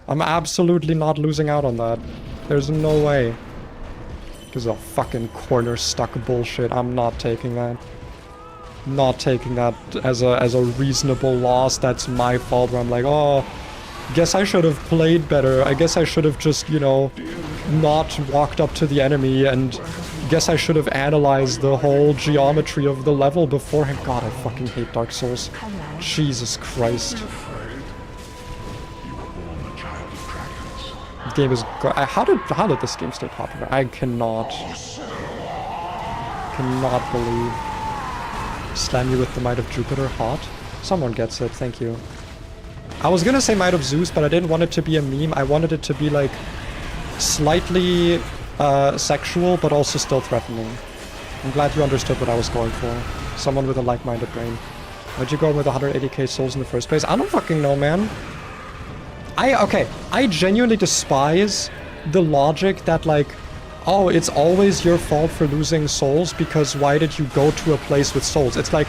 I'm absolutely not losing out on that. There's no way. Because of fucking corner stuck bullshit. I'm not taking that. Not taking that as a reasonable loss. That's my fault where I'm like, oh, guess I should have played better. I guess I should have just, you know, not walked up to the enemy, and guess I should have analyzed the whole geometry of the level beforehand. God, I fucking hate Dark Souls. Jesus Christ. The game is... How did this game stay popular? I cannot believe. Slam you with the might of Jupiter. Hot. Someone gets it. Thank you. I was gonna say Might of Zeus, but I didn't want it to be a meme. I wanted it to be like slightly sexual, but also still threatening. I'm glad you understood what I was going for. Someone with a like-minded brain. Why'd you go with 180k souls in the first place? I don't fucking know, man. I genuinely despise the logic that like, oh, it's always your fault for losing souls because why did you go to a place with souls? It's like,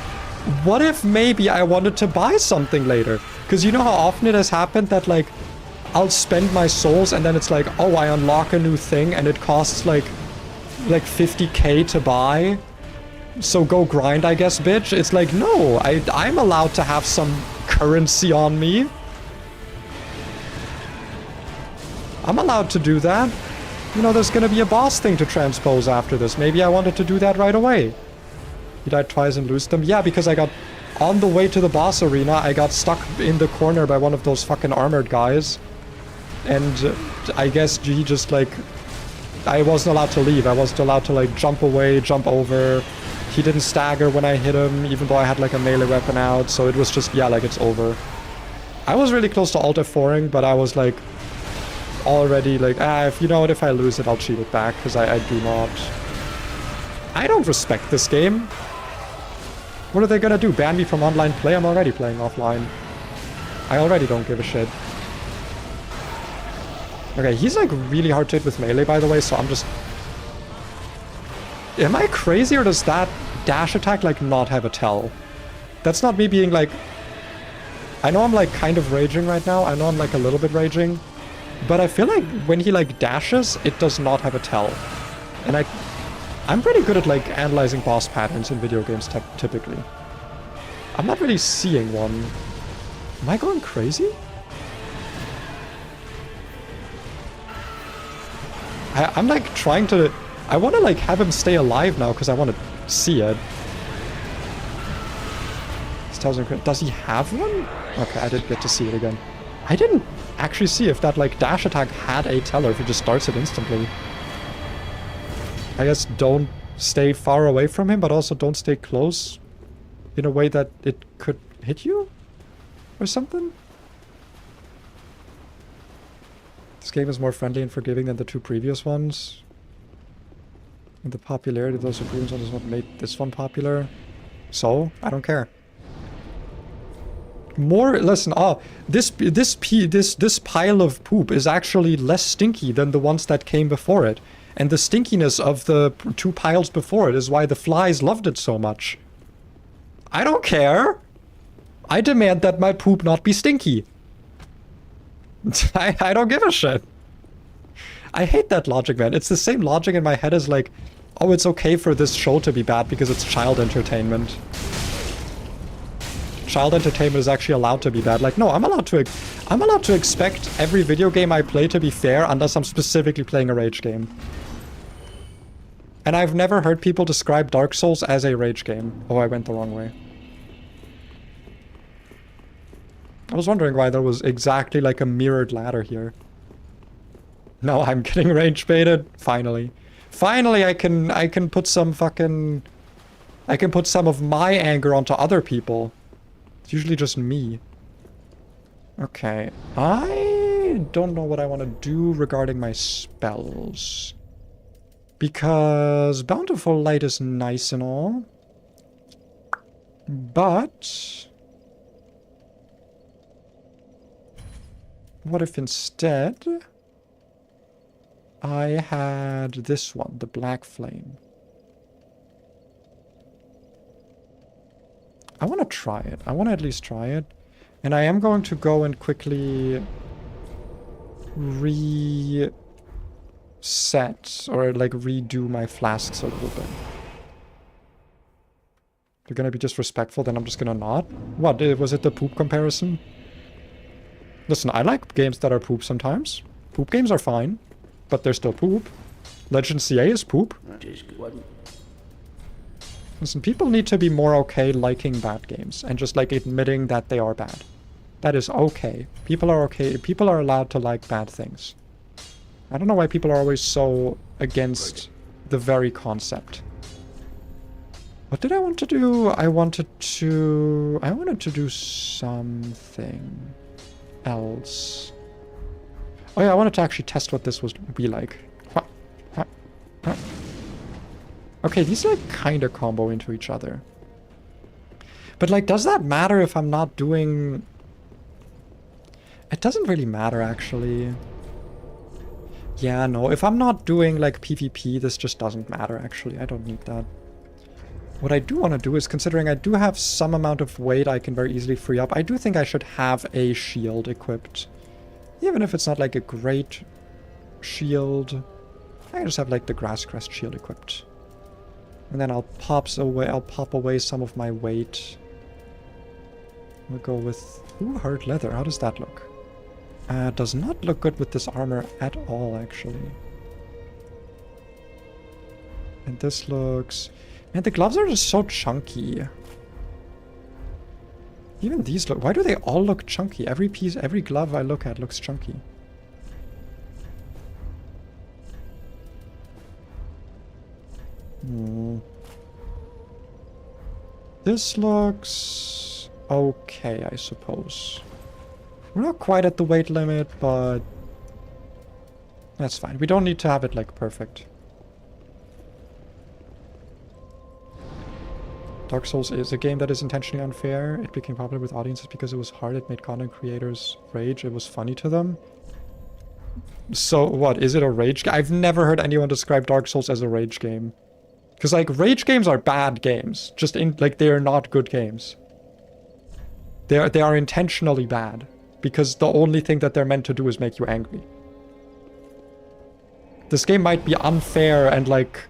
what if maybe I wanted to buy something later? Because you know how often it has happened that like I'll spend my souls and then it's like, oh, I unlock a new thing and it costs like 50k to buy. So go grind, I guess, bitch. It's like, no, I'm allowed to have some currency on me. I'm allowed to do that. You know, there's gonna be a boss thing to transpose after this. Maybe I wanted to do that right away. You died twice and lose them? Yeah, because I got... On the way to the boss arena, I got stuck in the corner by one of those fucking armored guys. And I guess he just, like... I wasn't allowed to leave. I wasn't allowed to, like, jump away, jump over. He didn't stagger when I hit him, even though I had, like, a melee weapon out. So it was just, yeah, like, it's over. I was really close to Alt F4ing, but I was, like... already, like, if you know what, if I lose it, I'll cheat it back, because I do not... I don't respect this game. What are they gonna do? Ban me from online play? I'm already playing offline. I already don't give a shit. Okay, he's like really hard to hit with melee, by the way, so I'm just... Am I crazy, or does that dash attack like not have a tell? That's not me being like... I know I'm like kind of raging right now. I know I'm like a little bit raging. But I feel like when he like dashes, it does not have a tell. And I'm pretty good at like analyzing boss patterns in video games typically. I'm not really seeing one. Am I going crazy? I'm like trying to... I want to like have him stay alive now because I want to see it. Does he have one? Okay, I didn't get to see it again. I didn't actually see if that like dash attack had a tell or if it just starts it instantly. I guess don't stay far away from him, but also don't stay close in a way that it could hit you or something. This game is more friendly and forgiving than the 2 previous ones. And the popularity of those previous ones is what made this one popular. So, I don't care. More, listen, this pile of poop is actually less stinky than the ones that came before it. And the stinkiness of the 2 piles before it is why the flies loved it so much. I don't care. I demand that my poop not be stinky. I don't give a shit. I hate that logic, man. It's the same logic in my head as like, oh, it's okay for this show to be bad because it's child entertainment. Child entertainment is actually allowed to be bad. Like, no, I'm allowed to expect every video game I play to be fair unless I'm specifically playing a rage game. And I've never heard people describe Dark Souls as a rage game. Oh, I went the wrong way. I was wondering why there was exactly like a mirrored ladder here. No, I'm getting rage baited. Finally. Finally, I can put some fucking... I can put some of my anger onto other people. It's usually just me. Okay. I don't know what I want to do regarding my spells. Because Bountiful Light is nice and all. But... what if instead... I had this one, the Black Flame. I want to try it. I want to at least try it. And I am going to go and quickly reset or like redo my flasks a little bit. You're gonna be disrespectful, then I'm just gonna not. What, was it the poop comparison? Listen, I like games that are poop sometimes. Poop games are fine, but they're still poop. Legend CA is poop. Listen, people need to be more okay liking bad games and just like admitting that they are bad. That is okay. People are okay. People are allowed to like bad things. I don't know why people are always so against the very concept. What did I want to do? I wanted to do something else. Oh yeah, I wanted to actually test what this would be like. Okay, these like kind of combo into each other. But like, does that matter if I'm not doing... It doesn't really matter, actually. Yeah, no, if I'm not doing like PvP, this just doesn't matter, actually. I don't need that. What I do want to do is, considering I do have some amount of weight I can very easily free up, I do think I should have a shield equipped. Even if it's not like a great shield, I can just have like the Grass Crest shield equipped. And then I'll pop away some of my weight. We'll go with... Ooh, hard leather. How does that look? Does not look good with this armor at all, actually. And this looks... Man, the gloves are just so chunky. Even these look... Why do they all look chunky? Every piece, every glove I look at looks chunky. This looks... okay, I suppose. We're not quite at the weight limit, but... that's fine. We don't need to have it, like, perfect. Dark Souls is a game that is intentionally unfair. It became popular with audiences because it was hard. It made content creators rage. It was funny to them. So, what? Is it a rage game? I've never heard anyone describe Dark Souls as a rage game. Because, like, rage games are bad games. Just, like, they are not good games. They are intentionally bad. Because the only thing that they're meant to do is make you angry. This game might be unfair and, like,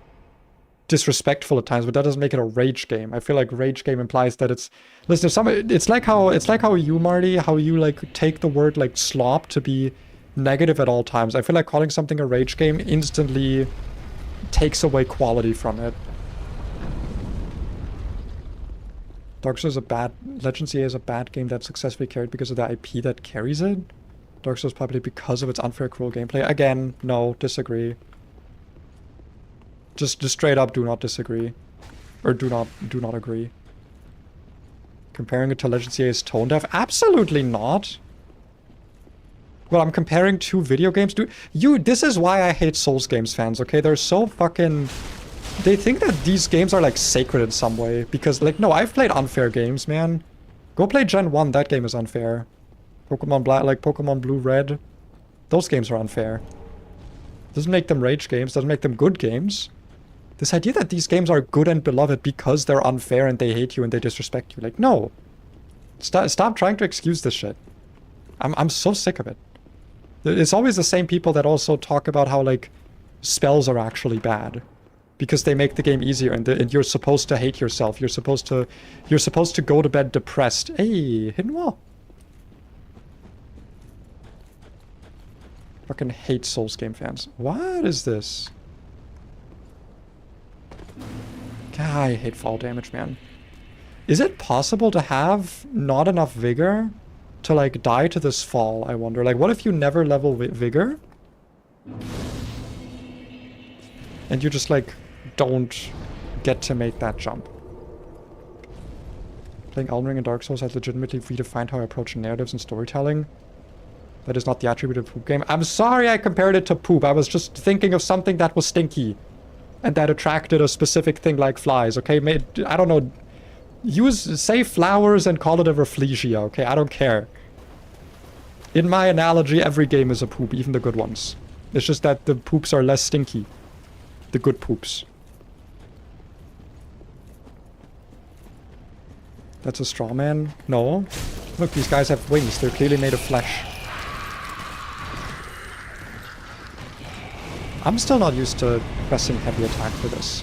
disrespectful at times, but that doesn't make it a rage game. I feel like rage game implies that it's... Listen, it's like how you, Marty, how you, like, take the word, like, slop to be negative at all times. I feel like calling something a rage game instantly takes away quality from it. Dark Souls is a bad... Legend CA is a bad game that's successfully carried because of the IP that carries it. Dark Souls probably because of its unfair, cruel gameplay. Again, no, disagree. Just straight up do not disagree. Or do not agree. Comparing it to Legend CA's tone deaf? Absolutely not. Well, I'm comparing two video games. This is why I hate Souls games fans, okay? They're so fucking... They think that these games are, like, sacred in some way. Because, like, no, I've played unfair games, man. Go play Gen 1, that game is unfair. Pokemon Black, like Pokemon Blue, Red. Those games are unfair. Doesn't make them rage games, doesn't make them good games. This idea that these games are good and beloved because they're unfair and they hate you and they disrespect you. Like, no. Stop trying to excuse this shit. I'm so sick of it. It's always the same people that also talk about how, like, spells are actually bad. Because they make the game easier and you're supposed to hate yourself. You're supposed to go to bed depressed. Hey, hidden wall. Fucking hate Souls game fans. What is this? God, I hate fall damage, man. Is it possible to have not enough vigor to like die to this fall, I wonder? Like, what if you never level Vigor? And you just like don't get to make that jump. Playing Elden Ring and Dark Souls has legitimately redefined how I approach narratives and storytelling. That is not the attribute of poop game. I'm sorry I compared it to poop. I was just thinking of something that was stinky. And that attracted a specific thing like flies, okay? I don't know. Say flowers and call it a rafflesia, okay? I don't care. In my analogy, every game is a poop, even the good ones. It's just that the poops are less stinky. The good poops. That's a straw man? No. Look, these guys have wings. They're clearly made of flesh. I'm still not used to pressing heavy attack for this.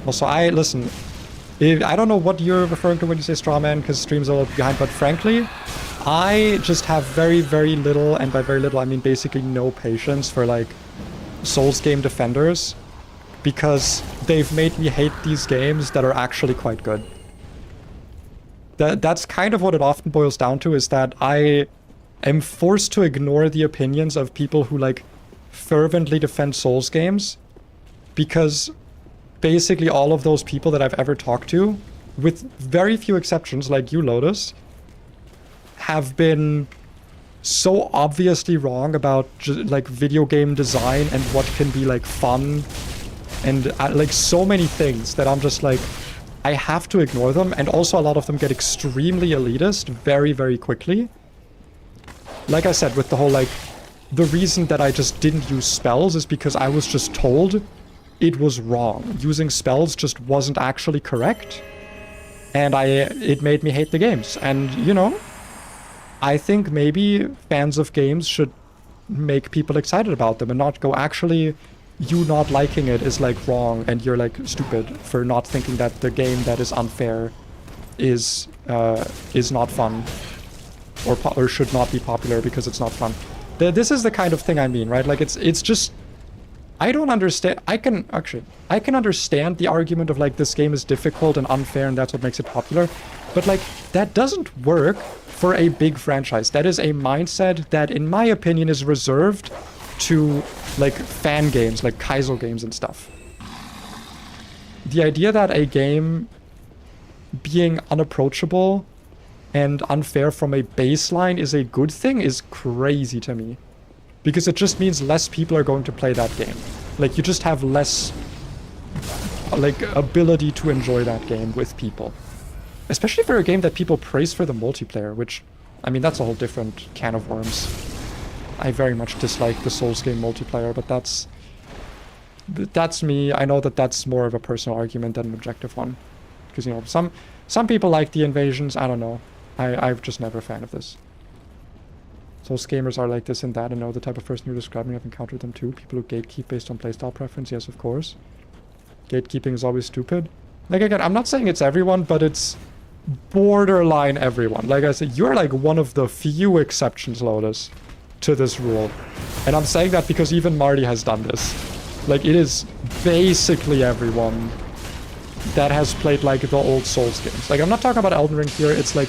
Also, listen, I don't know what you're referring to when you say straw man, because streams are a little behind, but frankly, I just have very, very little, and by very little I mean basically no patience for like Souls game defenders, because they've made me hate these games that are actually quite good. That's kind of what it often boils down to, is that I am forced to ignore the opinions of people who like fervently defend Souls games, because basically all of those people that I've ever talked to, with very few exceptions like you, Lotus, have been so obviously wrong about like video game design and what can be like fun and like so many things that I'm just like, I have to ignore them. And also a lot of them get extremely elitist very, very quickly. Like I said, with the whole like, the reason that I just didn't use spells is because I was just told it was wrong. Using spells just wasn't actually correct. And it made me hate the games. And, you know, I think maybe fans of games should make people excited about them and not go, actually, you not liking it is like wrong and you're like stupid for not thinking that the game that is unfair is not fun or should not be popular because it's not fun. This is the kind of thing I mean, right? Like it's just, I don't understand. I can understand the argument of like this game is difficult and unfair and that's what makes it popular. But like that doesn't work for a big franchise. That is a mindset that in my opinion is reserved to like fan games, like Kaizo games and stuff. The idea that a game being unapproachable and unfair from a baseline is a good thing is crazy to me. Because it just means less people are going to play that game. Like, you just have less, like, ability to enjoy that game with people. Especially for a game that people praise for the multiplayer, which, I mean, that's a whole different can of worms. I very much dislike the Souls game multiplayer, but that's me. I know that that's more of a personal argument than an objective one. Because, you know, some people like the invasions, I don't know. I'm just never a fan of this. Souls gamers are like this and that, and know the type of person you're describing. I've encountered them too. People who gatekeep based on playstyle preference, yes, of course. Gatekeeping is always stupid. Like, again, I'm not saying it's everyone, but it's borderline everyone. Like I said, you're like one of the few exceptions, Lotus, to this rule. And I'm saying that because even Marty has done this. Like, it is basically everyone that has played, like, the old Souls games. Like, I'm not talking about Elden Ring here. It's, like,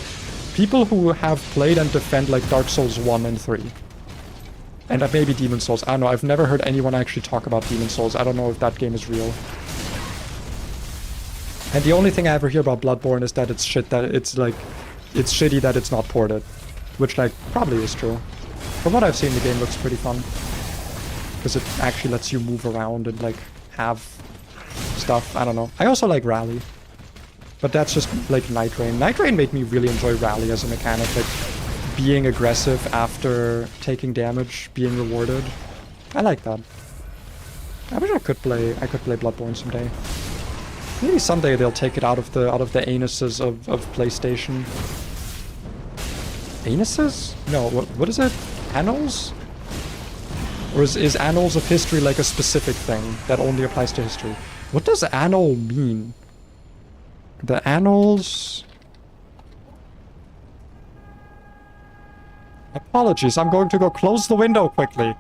people who have played and defend, like, Dark Souls 1 and 3. And maybe Demon Souls. I don't know. I've never heard anyone actually talk about Demon Souls. I don't know if that game is real. And the only thing I ever hear about Bloodborne is that it's shit, that it's, like, it's shitty that it's not ported. Which, like, probably is true. From what I've seen, the game looks pretty fun. Because it actually lets you move around and, like, have stuff. I don't know. I also like Rally. But that's just, like, Nightreign. Nightreign made me really enjoy Rally as a mechanic. Like, being aggressive after taking damage, being rewarded. I like that. I wish I could play Bloodborne someday. Maybe someday they'll take it out of the anuses of PlayStation. Anuses? No, what is it? Annals? Or is Annals of History like a specific thing that only applies to history? What does annal mean? The Annals... Apologies, I'm going to go close the window quickly.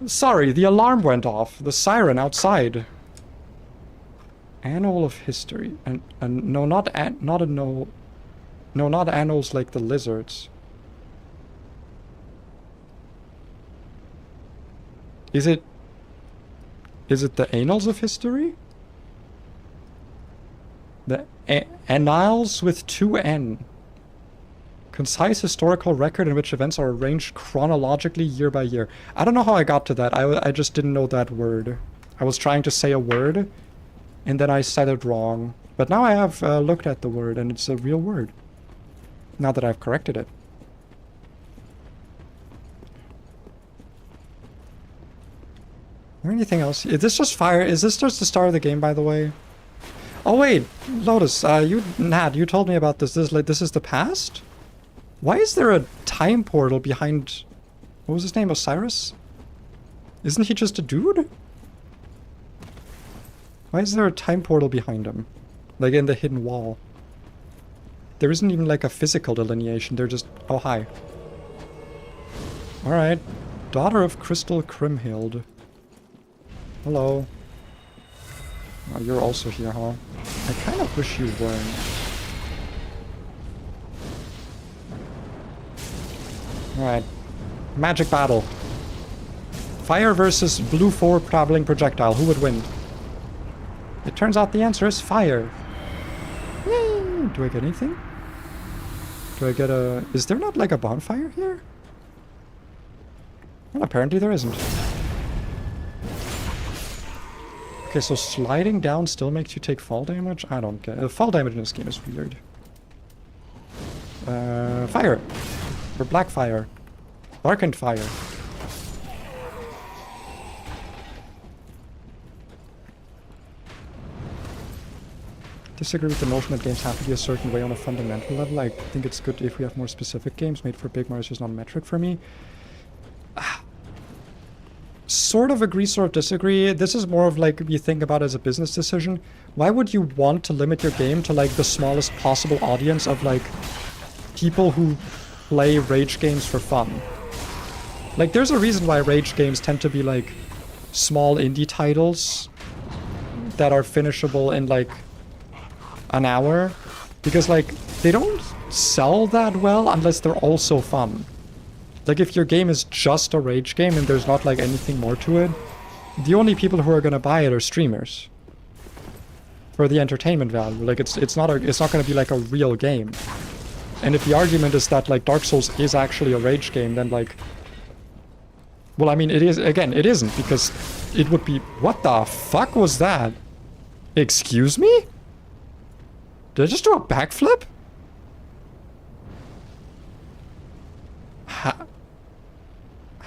Sorry, the alarm went off. The siren outside. Annal of history. And no, not annals like the lizards. Is it the annals of history? The annals with 2 N. Concise historical record in which events are arranged chronologically year by year. I don't know how I got to that. I just didn't know that word. I was trying to say a word, and then I said it wrong. But now I have looked at the word, and it's a real word. Now that I've corrected it. Is there anything else? Is this just fire? Is this just the start of the game, by the way? Oh wait, Lotus, Nat, you told me about this. This is the past? Why is there a time portal behind... What was his name? Osiris? Isn't he just a dude? Why is there a time portal behind him? Like in the hidden wall. There isn't even like a physical delineation. They're just... Oh, hi. Alright. Daughter of Crystal Crimhild. Hello. Oh, you're also here, huh? I kind of wish you weren't. Alright. Magic battle. Fire versus blue 4 traveling projectile. Who would win? It turns out the answer is fire. Yay! Do I get anything? Do I get a... Is there not like a bonfire here? Well, apparently there isn't. Okay, so sliding down still makes you take fall damage? I don't get it. Fall damage in this game is weird. Fire! Or black fire. Darkened fire. Disagree with the notion that games have to be a certain way on a fundamental level. I think it's good if we have more specific games made for big marks, just not a metric for me. Sort of agree, sort of disagree. This is more of like you think about as a business decision. Why would you want to limit your game to like the smallest possible audience of like people who play rage games for fun? Like there's a reason why rage games tend to be like small indie titles that are finishable in like an hour, because like they don't sell that well unless they're also fun. Like, if your game is just a rage game and there's not, like, anything more to it, the only people who are gonna buy it are streamers. For the entertainment value. Like, it's not gonna be, like, a real game. And if the argument is that, like, Dark Souls is actually a rage game, then, like... Well, I mean, it is... Again, it isn't, because it would be... What the fuck was that? Excuse me? Did I just do a backflip?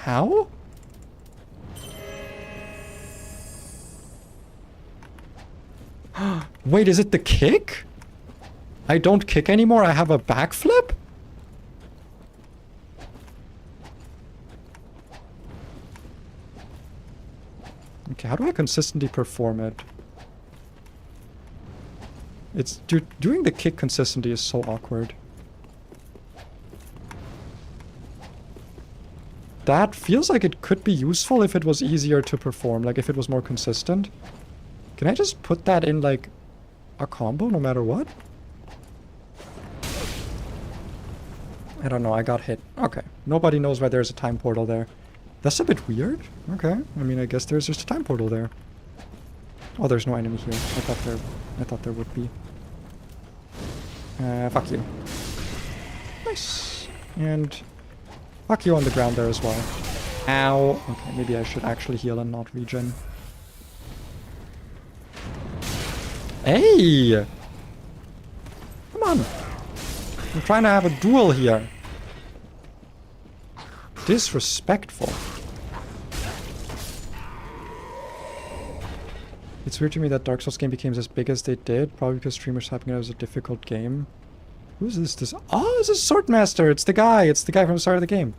How? Wait, is it the kick? I don't kick anymore, I have a backflip? Okay, how do I consistently perform it? It's... Dude, doing the kick consistently is so awkward. That feels like it could be useful if it was easier to perform, like if it was more consistent. Can I just put that in like a combo no matter what? I don't know, I got hit. Okay, nobody knows why there's a time portal there. That's a bit weird. Okay, I mean, I guess there's just a time portal there. Oh, there's no enemy here. I thought there would be. Fuck you. Nice. And... Fuck you on the ground there as well. Ow. Okay, maybe I should actually heal and not regen. Hey! Come on. I'm trying to have a duel here. Disrespectful. It's weird to me that Dark Souls game became as big as they did, probably because streamers hyping it as a difficult game. Who's this? Oh, this is Swordmaster! It's the guy from the start of the game.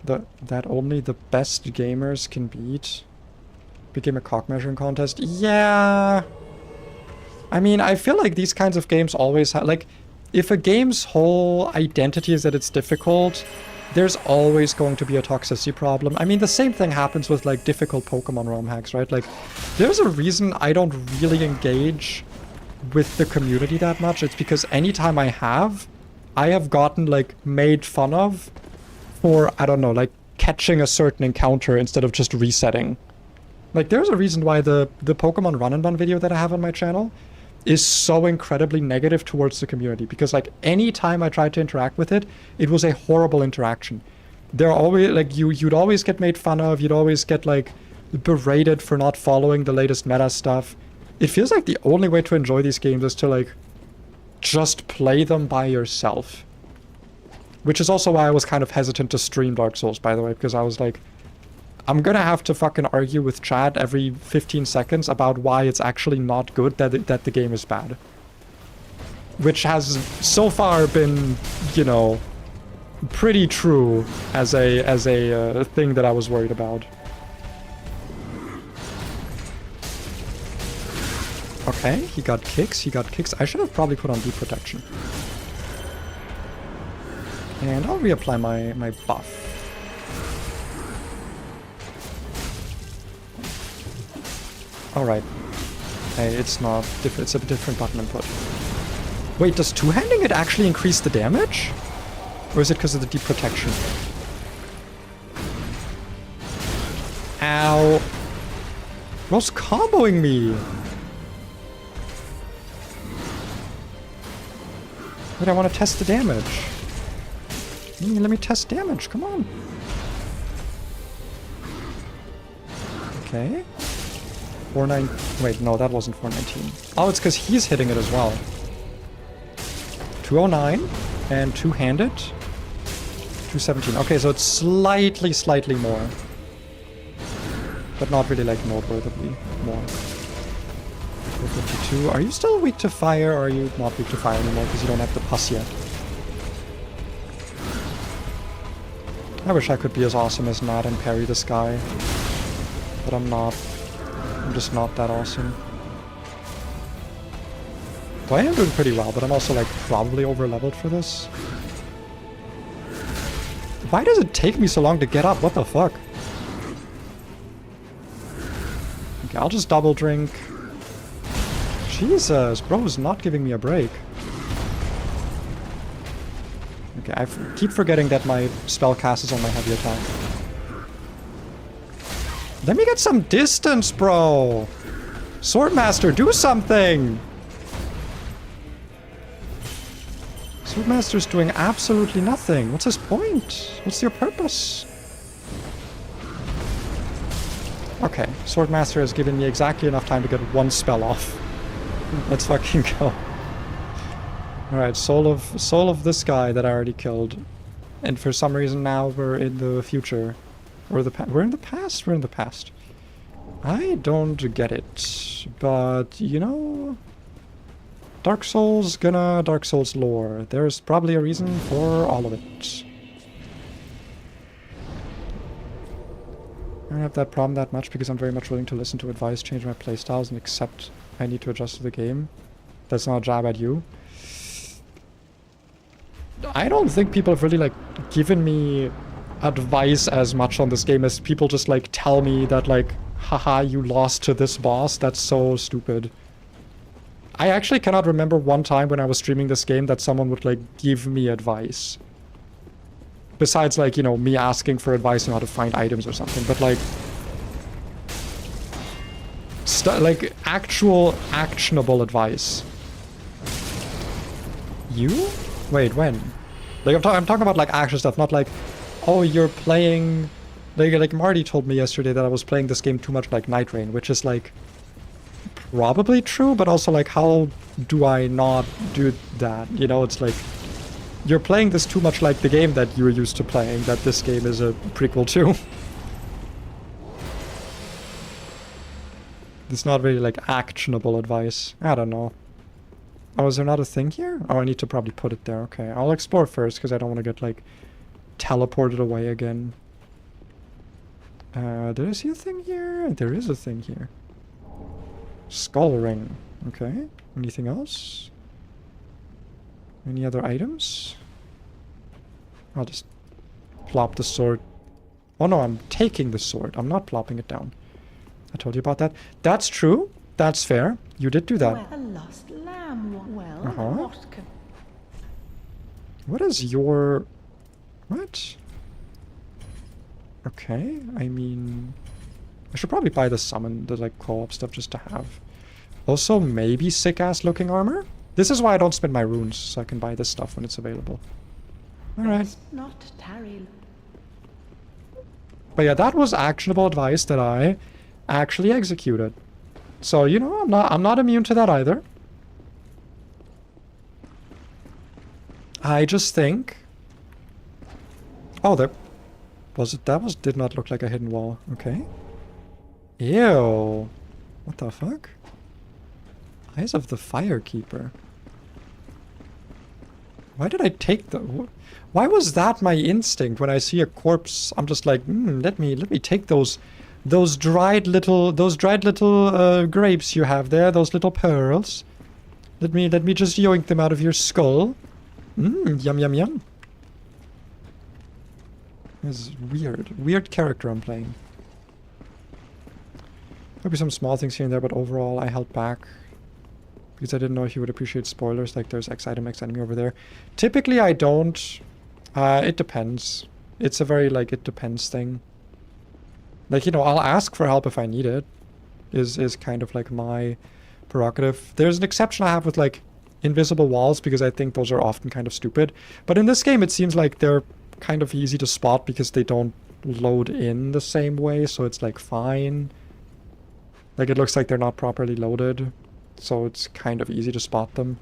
That only the best gamers can beat. Became a cock measuring contest. Yeah. I mean, I feel like these kinds of games always have, like, if a game's whole identity is that it's difficult, there's always going to be a toxicity problem. I mean, the same thing happens with like difficult Pokemon ROM hacks, right? Like, there's a reason I don't really engage with the community that much. It's because anytime I have gotten like made fun of for, I don't know, like catching a certain encounter instead of just resetting. Like, there's a reason why the Pokemon Run and Run video that I have on my channel is so incredibly negative towards the community, because like any time I tried to interact with it, it was a horrible interaction. They're always like, you'd always get made fun of, you'd always get like berated for not following the latest meta stuff. It feels like the only way to enjoy these games is to like just play them by yourself. Which is also why I was kind of hesitant to stream Dark Souls, by the way, because I was like, I'm gonna have to fucking argue with chat every 15 seconds about why it's actually not good that the game is bad. Which has so far been, you know, pretty true as a thing that I was worried about. Okay, he got kicks, I should have probably put on deep protection. And I'll reapply my buff. Alright. Hey, it's not it's a different button input. Wait, does two-handing it actually increase the damage? Or is it because of the deep protection? Ow. Bro's comboing me. Wait, I want to test the damage. Let me test damage, come on. Okay. 419. Wait, no, that wasn't 419. Oh, it's because he's hitting it as well. 209 and two-handed. 217. Okay, so it's slightly more. But not really like noteworthily more. 452. Are you still weak to fire, or are you not weak to fire anymore because you don't have the pus yet? I wish I could be as awesome as Nat and parry this guy. But I'm not. I'm just not that awesome. Well, I am doing pretty well, but I'm also like probably over-leveled for this. Why does it take me so long to get up? What the fuck? Okay, I'll just double drink. Jesus, bro is not giving me a break. Okay, I keep forgetting that my spell cast is on my heavy attack. Let me get some distance, bro! Swordmaster, do something! Swordmaster's doing absolutely nothing. What's his point? What's your purpose? Okay, Swordmaster has given me exactly enough time to get one spell off. Let's fucking go. Alright, soul of this guy that I already killed. And for some reason now we're in the future. Or we're in the past? We're in the past. I don't get it. But, you know... Dark Souls gonna Dark Souls lore. There's probably a reason for all of it. I don't have that problem that much because I'm very much willing to listen to advice, change my playstyles, and accept I need to adjust to the game. That's not a jab at you. I don't think people have really, like, given me advice as much on this game as people just, like, tell me that, like, haha, you lost to this boss. That's so stupid. I actually cannot remember one time when I was streaming this game that someone would, like, give me advice. Besides, like, you know, me asking for advice on how to find items or something. But, like... like, actual, actionable advice. You? Wait, when? Like, I'm talking about, like, actual stuff, not like, oh, you're playing... Like Marty told me yesterday that I was playing this game too much like Nightreign, which is, like, probably true, but also, like, how do I not do that? You know, it's like, you're playing this too much like the game that you were used to playing, that this game is a prequel to. It's not really, like, actionable advice. I don't know. Oh, is there not a thing here? Oh, I need to probably put it there. Okay, I'll explore first, because I don't want to get, like, teleported away again. There is a thing here? There is a thing here. Skull ring. Okay. Anything else? Any other items? I'll just plop the sword. Oh no, I'm taking the sword. I'm not plopping it down. I told you about that. That's true. That's fair. You did do that. Well, a lost lamb. Well, Uh-huh. what can... What is your... What? Okay, I mean... I should probably buy the summon, the like co-op stuff just to have. Also, maybe sick-ass looking armor? This is why I don't spend my runes, so I can buy this stuff when it's available. Alright. Best not tarry. But yeah, that was actionable advice that I actually executed. So, you know, I'm not immune to that either. I just think... Oh, there... Was it? That did not look like a hidden wall. Okay. Ew. What the fuck? Eyes of the Firekeeper. Why did I take the... Why was that my instinct when I see a corpse? I'm just like, let me take those dried little grapes you have there, those little pearls. Let me just yoink them out of your skull. Yum yum yum. This is weird character I'm playing. There'll be some small things here and there, but overall I held back because I didn't know if you would appreciate spoilers. Like there's X item, X enemy over there. Typically I don't. It depends. It's a very like it depends thing. Like, you know, I'll ask for help if I need it. Is kind of like my prerogative. There's an exception I have with like invisible walls because I think those are often kind of stupid. But in this game it seems like they're kind of easy to spot because they don't load in the same way, so it's like fine. Like it looks like they're not properly loaded, so it's kind of easy to spot them.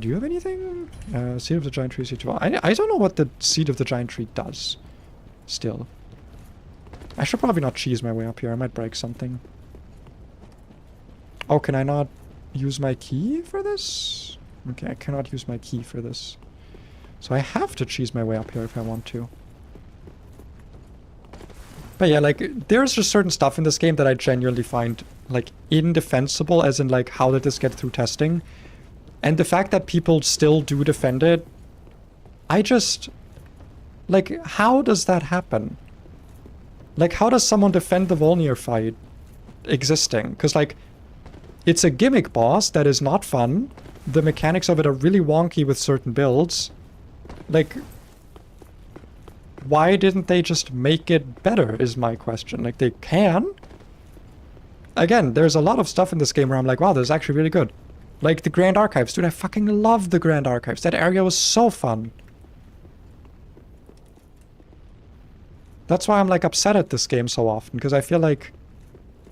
Do you have anything? Seed of the Giant Tree, Seed of... I don't know what the Seed of the Giant Tree does. Still. I should probably not cheese my way up here. I might break something. Oh, can I not use my key for this? Okay, I cannot use my key for this. So I have to cheese my way up here if I want to. But yeah, like, there's just certain stuff in this game that I genuinely find, like, indefensible, as in, like, how did this get through testing? And the fact that people still do defend it, I just... Like, how does that happen? Like, how does someone defend the Volnir fight existing? Because, like, it's a gimmick boss that is not fun. The mechanics of it are really wonky with certain builds. Like, why didn't they just make it better is my question. Like, they can. Again, there's a lot of stuff in this game where I'm like, wow, this is actually really good. Like the Grand Archives. Dude, I fucking love the Grand Archives. That area was so fun. That's why I'm like upset at this game so often, because I feel like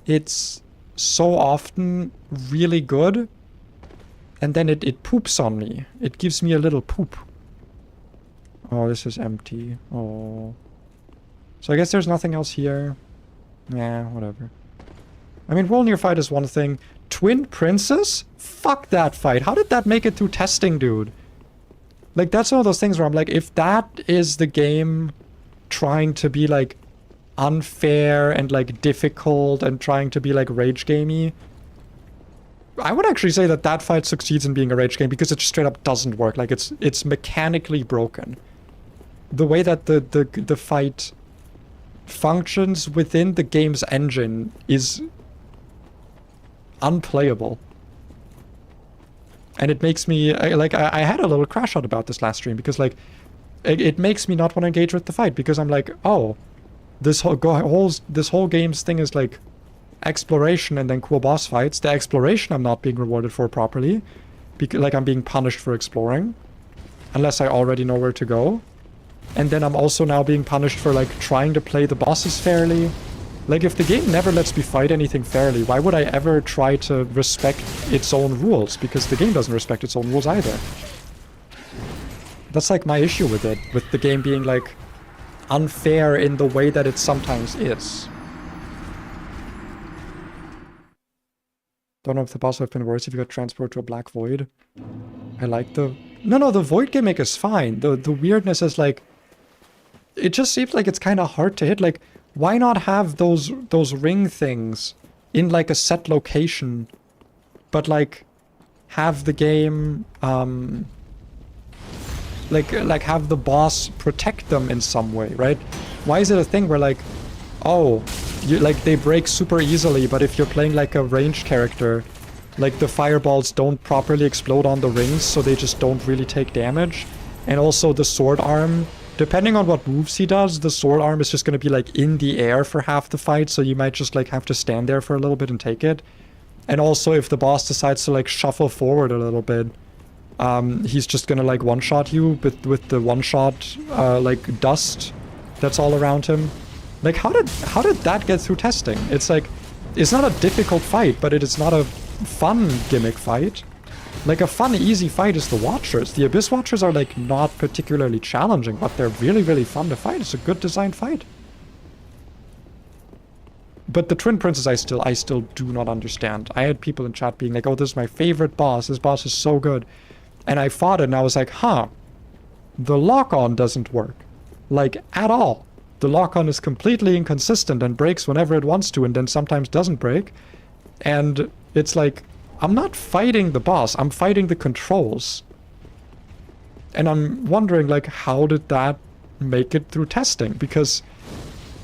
it's so often really good, and then it poops on me. It gives me a little poop. Oh, this is empty. Oh. So I guess there's nothing else here. Yeah, whatever. I mean, Volnir fight is one thing. Twin Princess? Fuck that fight. How did that make it through testing, dude? Like, that's one of those things where I'm like, if that is the game trying to be, like, unfair and, like, difficult and trying to be, like, rage gamey, I would actually say that that fight succeeds in being a rage game because it straight up doesn't work. Like, it's mechanically broken. The way that the fight functions within the game's engine is unplayable. And it makes me, I had a little crash out about this last stream because, like, it makes me not want to engage with the fight because I'm like, oh, this whole game's thing is, like, exploration and then cool boss fights. The exploration I'm not being rewarded for properly because, like, I'm being punished for exploring unless I already know where to go. And then I'm also now being punished for, like, trying to play the bosses fairly. Like, if the game never lets me fight anything fairly, why would I ever try to respect its own rules? Because the game doesn't respect its own rules either. That's, like, my issue with it. With the game being, like, unfair in the way that it sometimes is. Don't know if the boss would have been worse if you got transported to a black void. I like the... No, the void gimmick is fine. The weirdness is, like... It just seems like it's kind of hard to hit. Like, why not have those ring things in, like, a set location, but, like, have the game, like have the boss protect them in some way, right? Why is it a thing where like, oh, like they break super easily, but if you're playing like a ranged character, like the fireballs don't properly explode on the rings, so they just don't really take damage. And also the sword arm, depending on what moves he does, the sword arm is just going to be like in the air for half the fight, so you might just like have to stand there for a little bit and take it. And also if the boss decides to like shuffle forward a little bit, he's just gonna like one-shot you with the one-shot like dust that's all around him. Like how did that get through testing? It's like, it's not a difficult fight, but it is not a fun gimmick fight. Like a fun, easy fight is the Watchers. The Abyss Watchers are like not particularly challenging, but they're really, really fun to fight. It's a good designed fight. But the Twin Princes I still do not understand. I had people in chat being like, oh, this is my favorite boss. This boss is so good. And I fought it and I was like, huh, the lock-on doesn't work. Like, at all. The lock-on is completely inconsistent and breaks whenever it wants to and then sometimes doesn't break. And it's like, I'm not fighting the boss, I'm fighting the controls. And I'm wondering, like, how did that make it through testing? Because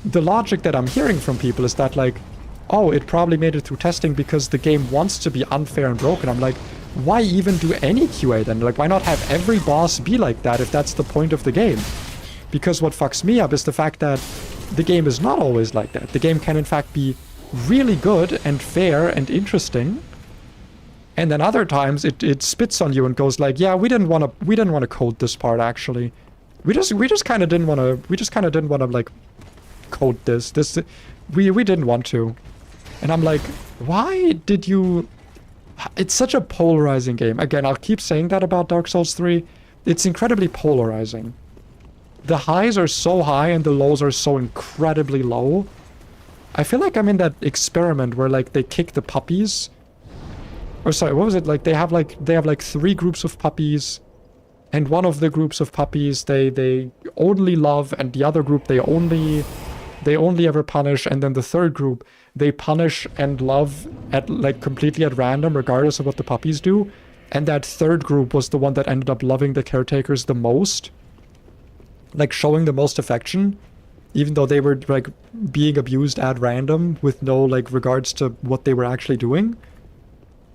the logic that I'm hearing from people is that, like, oh, it probably made it through testing because the game wants to be unfair and broken. I'm like, why even do any QA then? Like, why not have every boss be like that if that's the point of the game? Because what fucks me up is the fact that the game is not always like that. The game can in fact be really good and fair and interesting. And then other times it spits on you and goes like, yeah, we didn't want to code this part actually. We just kind of didn't want to like code this. We didn't want to. And I'm like, why did you... It's such a polarizing game. Again, I'll keep saying that about Dark Souls 3. It's incredibly polarizing. The highs are so high and the lows are so incredibly low. I feel like I'm in that experiment where like they kick the puppies. Or sorry, what was it? Like they have like 3 groups of puppies. And one of the groups of puppies they only love and the other group they only ever punish, and then the third group they punish and love at like completely at random regardless of what the puppies do. And that third group was the one that ended up loving the caretakers the most, like showing the most affection, even though they were like being abused at random with no like regards to what they were actually doing,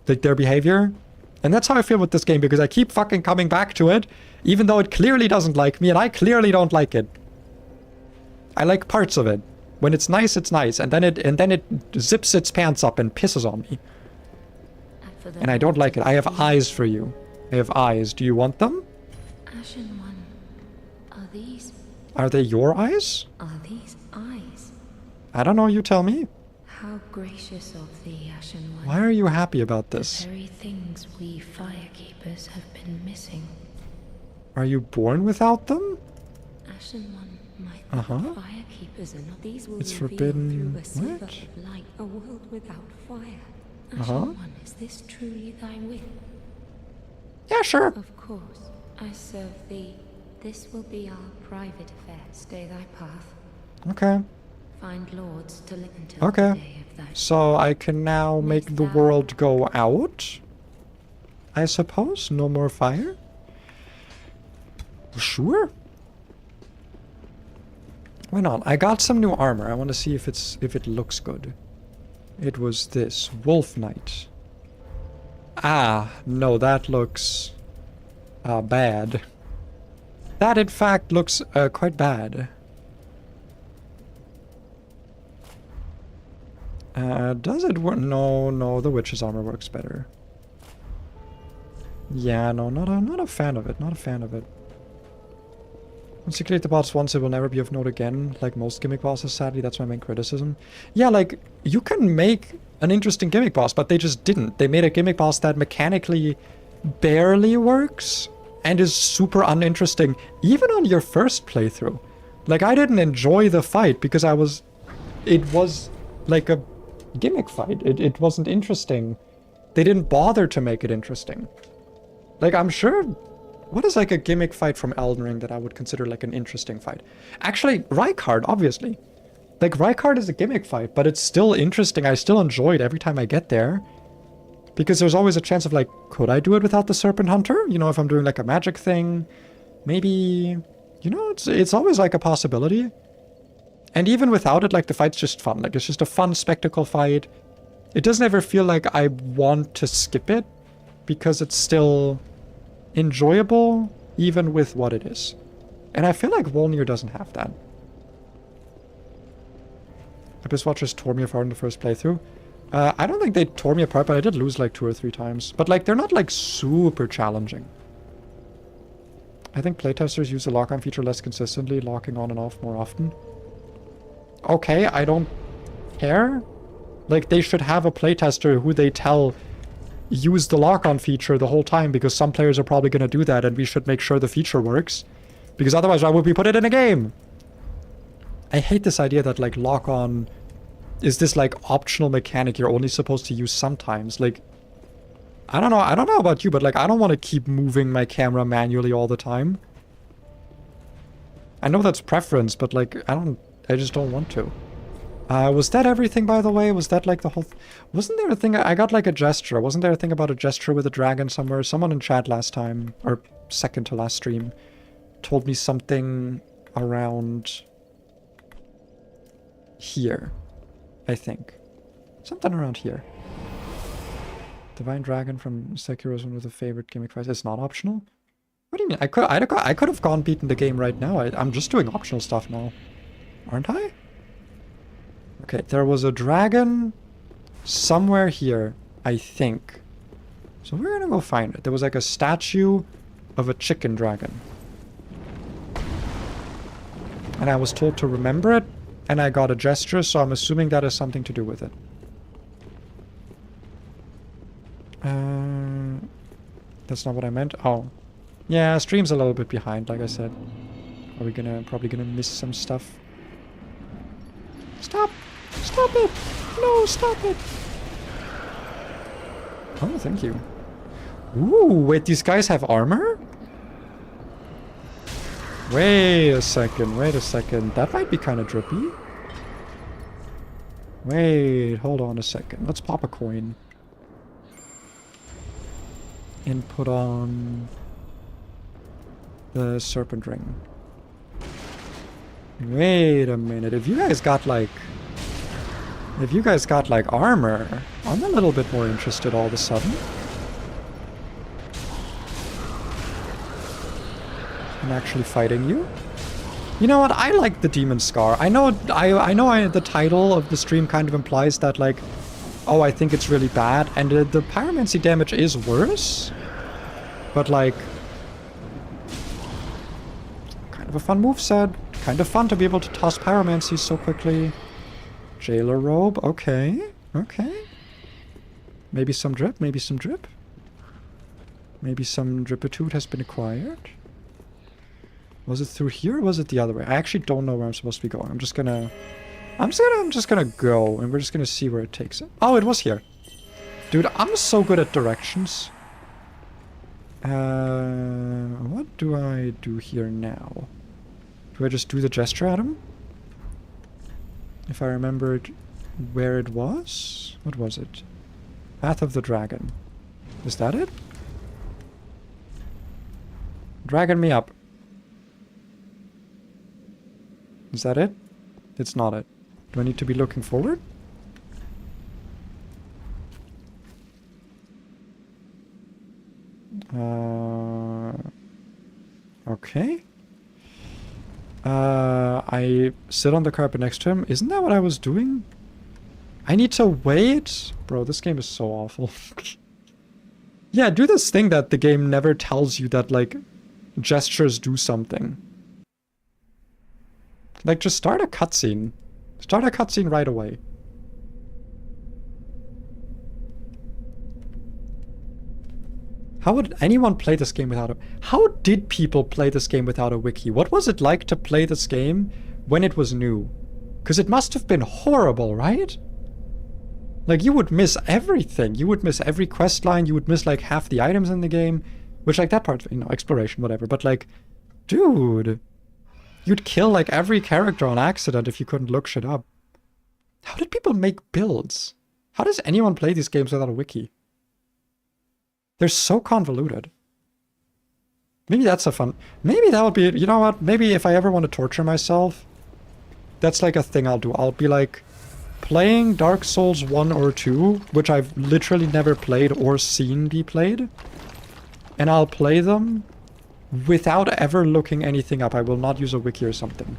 like their behavior. And that's how I feel with this game, because I keep fucking coming back to it even though it clearly doesn't like me and I clearly don't like it. I like parts of it. When it's nice, and then it zips its pants up and pisses on me. And I don't like it. I have eyes for you. I have eyes. Do you want them? Ashen One, are these... Are they your eyes? Are these eyes? I don't know, you tell me. How gracious of thee, Ashen One. Why are you happy about this? The very things we firekeepers have been missing. Are you born without them? Ashen One, my firekeepers are not... These will It's reveal forbidden... through a silver What? of light, a world without fire. Ashen One, is this truly thy will? Yeah, sure. Of course, I serve thee. This will be our private affair. Stay thy path. Okay. Find lords to live until the Okay. day of thy... So I can now make the world go out? I suppose? No more fire? Sure. Why not? I got some new armor. I want to see if it looks good. It was this. Wolf Knight. Ah, no, that looks... bad. That, in fact, looks quite bad. Does it work? No, the Witch's armor works better. Yeah, no, not a fan of it. Not a fan of it. Once you complete the boss once, it will never be of note again, like most gimmick bosses, sadly. That's my main criticism. Yeah, like, you can make an interesting gimmick boss, but they just didn't. They made a gimmick boss that mechanically barely works and is super uninteresting, even on your first playthrough. Like, I didn't enjoy the fight because it was like a gimmick fight. It wasn't interesting. They didn't bother to make it interesting. Like, I'm sure... What is like a gimmick fight from Elden Ring that I would consider like an interesting fight? Actually, Rykard, obviously. Like, Rykard is a gimmick fight, but it's still interesting. I still enjoy it every time I get there. Because there's always a chance of like, could I do it without the Serpent Hunter? You know, if I'm doing like a magic thing. Maybe, you know, it's always like a possibility. And even without it, like, the fight's just fun. Like, it's just a fun spectacle fight. It doesn't ever feel like I want to skip it, because it's still enjoyable, even with what it is. And I feel like Volnir doesn't have that. Abyss Watchers tore me apart in the first playthrough. I don't think they tore me apart, but I did lose like 2 or 3 times. But like, they're not like super challenging. I think playtesters use the lock-on feature less consistently, locking on and off more often. Okay, I don't care. Like, they should have a playtester who they tell use the lock-on feature the whole time, because some players are probably going to do that, and we should make sure the feature works. Because otherwise, why would we put it in a game? I hate this idea that, like, lock-on is this, like, optional mechanic you're only supposed to use sometimes. Like, I don't know about you, but, like, I don't want to keep moving my camera manually all the time. I know that's preference, but, like, I just don't want to. Was that everything, by the way? Was that, like, the whole... Wasn't there a thing... I got, like, a gesture. Wasn't there a thing about a gesture with a dragon somewhere? Someone in chat last time, or second to last stream, told me something around... here, I think. Something around here. Divine Dragon from Sekiro is one of the favorite gimmick fights. It's not optional? What do you mean? I could have gone beaten the game right now. I'm just doing optional stuff now. Aren't I? Okay, there was a dragon somewhere here, I think. So we're gonna go find it. There was like a statue of a chicken dragon. And I was told to remember it, and I got a gesture, so I'm assuming that has something to do with it. That's not what I meant. Oh. Yeah, stream's a little bit behind, like I said. Are we probably gonna miss some stuff? Stop! Stop it! No, stop it! Oh, thank you. Ooh, wait, these guys have armor? Wait a second, wait a second. That might be kind of drippy. Wait, hold on a second. Let's pop a coin. And put on the serpent ring. Wait a minute. If you guys got like armor, I'm a little bit more interested all of a sudden. I'm actually fighting you. You know what? I like the Demon Scar. I know the title of the stream kind of implies that, like, oh, I think it's really bad, and the pyromancy damage is worse. But, like, kind of a fun moveset. Kind of fun to be able to toss pyromancy so quickly. Jailer robe, okay. Okay. Maybe some drip, maybe some drip. Maybe some dripitude has been acquired. Was it through here or was it the other way? I actually don't know where I'm supposed to be going. I'm just gonna go, and we're just gonna see where it takes it. Oh, it was here. Dude, I'm so good at directions. What do I do here now? Do I just do the gesture at him? If I remembered where it was? What was it? Path of the Dragon. Is that it? Dragon me up. Is that it? It's not it. Do I need to be looking forward? Okay. I sit on the carpet next to him. Isn't that what I was doing? I need to wait? Bro, this game is so awful. Yeah, do this thing that the game never tells you that, like, gestures do something. Like, just start a cutscene. Start a cutscene right away. How would anyone play this game without a... How did people play this game without a wiki? What was it like to play this game when it was new? Because it must have been horrible, right? Like, you would miss everything. You would miss every quest line. You would miss, like, half the items in the game. Which, like, that part, you know, exploration, whatever. But, like, dude... You'd kill, like, every character on accident if you couldn't look shit up. How did people make builds? How does anyone play these games without a wiki? They're so convoluted. Maybe that's a fun... Maybe that would be... You know what? Maybe if I ever want to torture myself, that's like a thing I'll do. I'll be like playing Dark Souls 1 or 2, which I've literally never played or seen be played. And I'll play them without ever looking anything up. I will not use a wiki or something.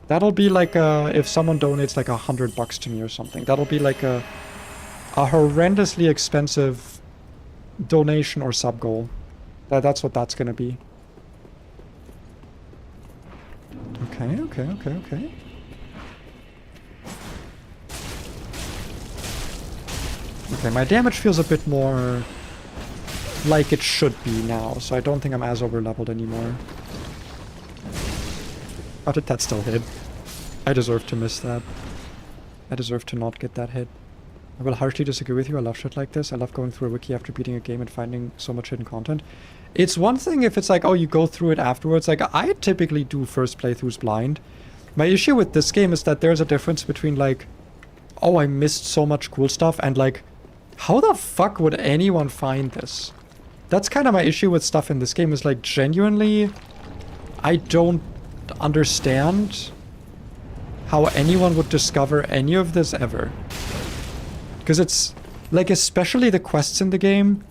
That'll be like if someone donates like $100 to me or something. That'll be like a horrendously expensive donation or sub goal. That's what that's gonna be. Okay. Okay, my damage feels a bit more like it should be now, so I don't think I'm as over-leveled anymore. How did that still hit? I deserve to miss that. I deserve to not get that hit. I will harshly disagree with you. I love shit like this. I love going through a wiki after beating a game and finding so much hidden content. It's one thing if it's like, oh, you go through it afterwards. Like, I typically do first playthroughs blind. My issue with this game is that there's a difference between like, oh, I missed so much cool stuff, and like, how the fuck would anyone find this? That's kind of my issue with stuff in this game, is like, genuinely, I don't understand how anyone would discover any of this ever. Because it's, like, especially the quests in the game.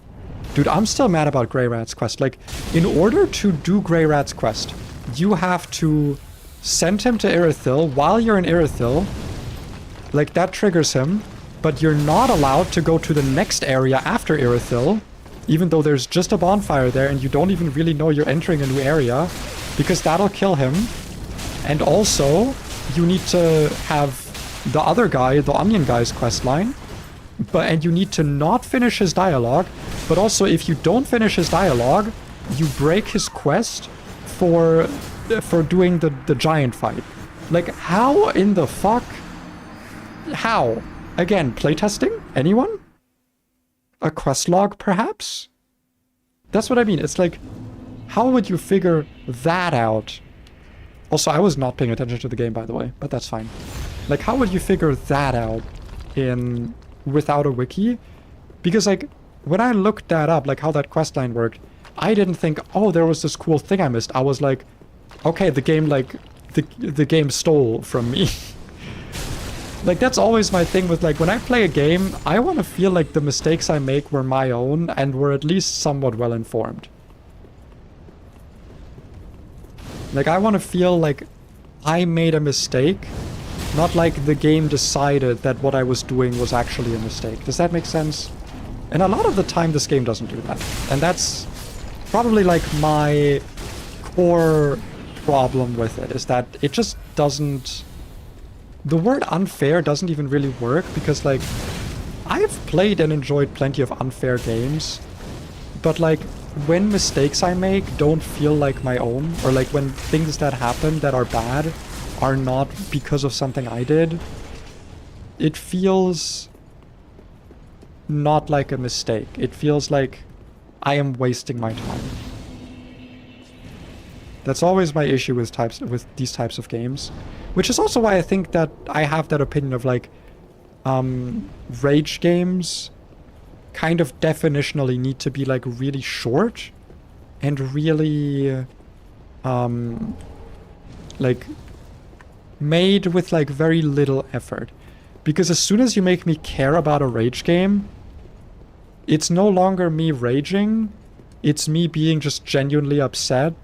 Dude, I'm still mad about Grey Rat's quest. Like, in order to do Grey Rat's quest, you have to send him to Irithyll while you're in Irithyll. Like, that triggers him. But you're not allowed to go to the next area after Irithyll, even though there's just a bonfire there and you don't even really know you're entering a new area, because that'll kill him. And also, you need to have the other guy, the Onion guy's questline, and you need to not finish his dialogue, but also if you don't finish his dialogue, you break his quest for doing the giant fight. Like, how in the fuck? How? Again, playtesting? Anyone? A quest log, perhaps? That's what I mean. It's like, how would you figure that out? Also, I was not paying attention to the game, by the way, but that's fine. Like, how would you figure that out without a wiki? Because, like, when I looked that up, like how that questline worked, I didn't think, oh, there was this cool thing I missed. I was like, okay, the game, like, the game stole from me. Like, that's always my thing with, like, when I play a game, I want to feel like the mistakes I make were my own and were at least somewhat well informed. Like, I want to feel like I made a mistake, not like the game decided that what I was doing was actually a mistake. Does that make sense? And a lot of the time, this game doesn't do that. And that's probably, like, my core problem with it, is that it just doesn't... The word unfair doesn't even really work, because, like, I've played and enjoyed plenty of unfair games, but, like, when mistakes I make don't feel like my own, or, like, when things that happen that are bad are not because of something I did, it feels not like a mistake. It feels like I am wasting my time. That's always my issue with these types of games. Which is also why I think that I have that opinion of, like, rage games kind of definitionally need to be, like, really short and really, like, made with, like, very little effort. Because as soon as you make me care about a rage game, it's no longer me raging, it's me being just genuinely upset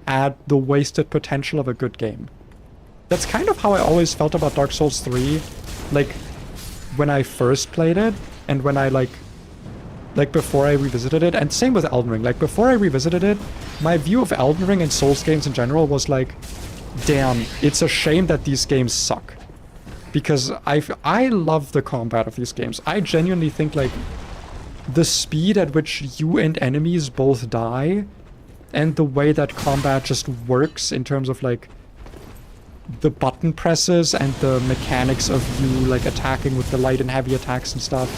at the wasted potential of a good game. That's kind of how I always felt about Dark Souls 3, like, when I first played it, and when I, like, before I revisited it, and same with Elden Ring. Like, before I revisited it, my view of Elden Ring and Souls games in general was like, damn, it's a shame that these games suck. Because I love the combat of these games. I genuinely think, like, the speed at which you and enemies both die, and the way that combat just works in terms of, like, the button presses and the mechanics of you, like, attacking with the light and heavy attacks and stuff,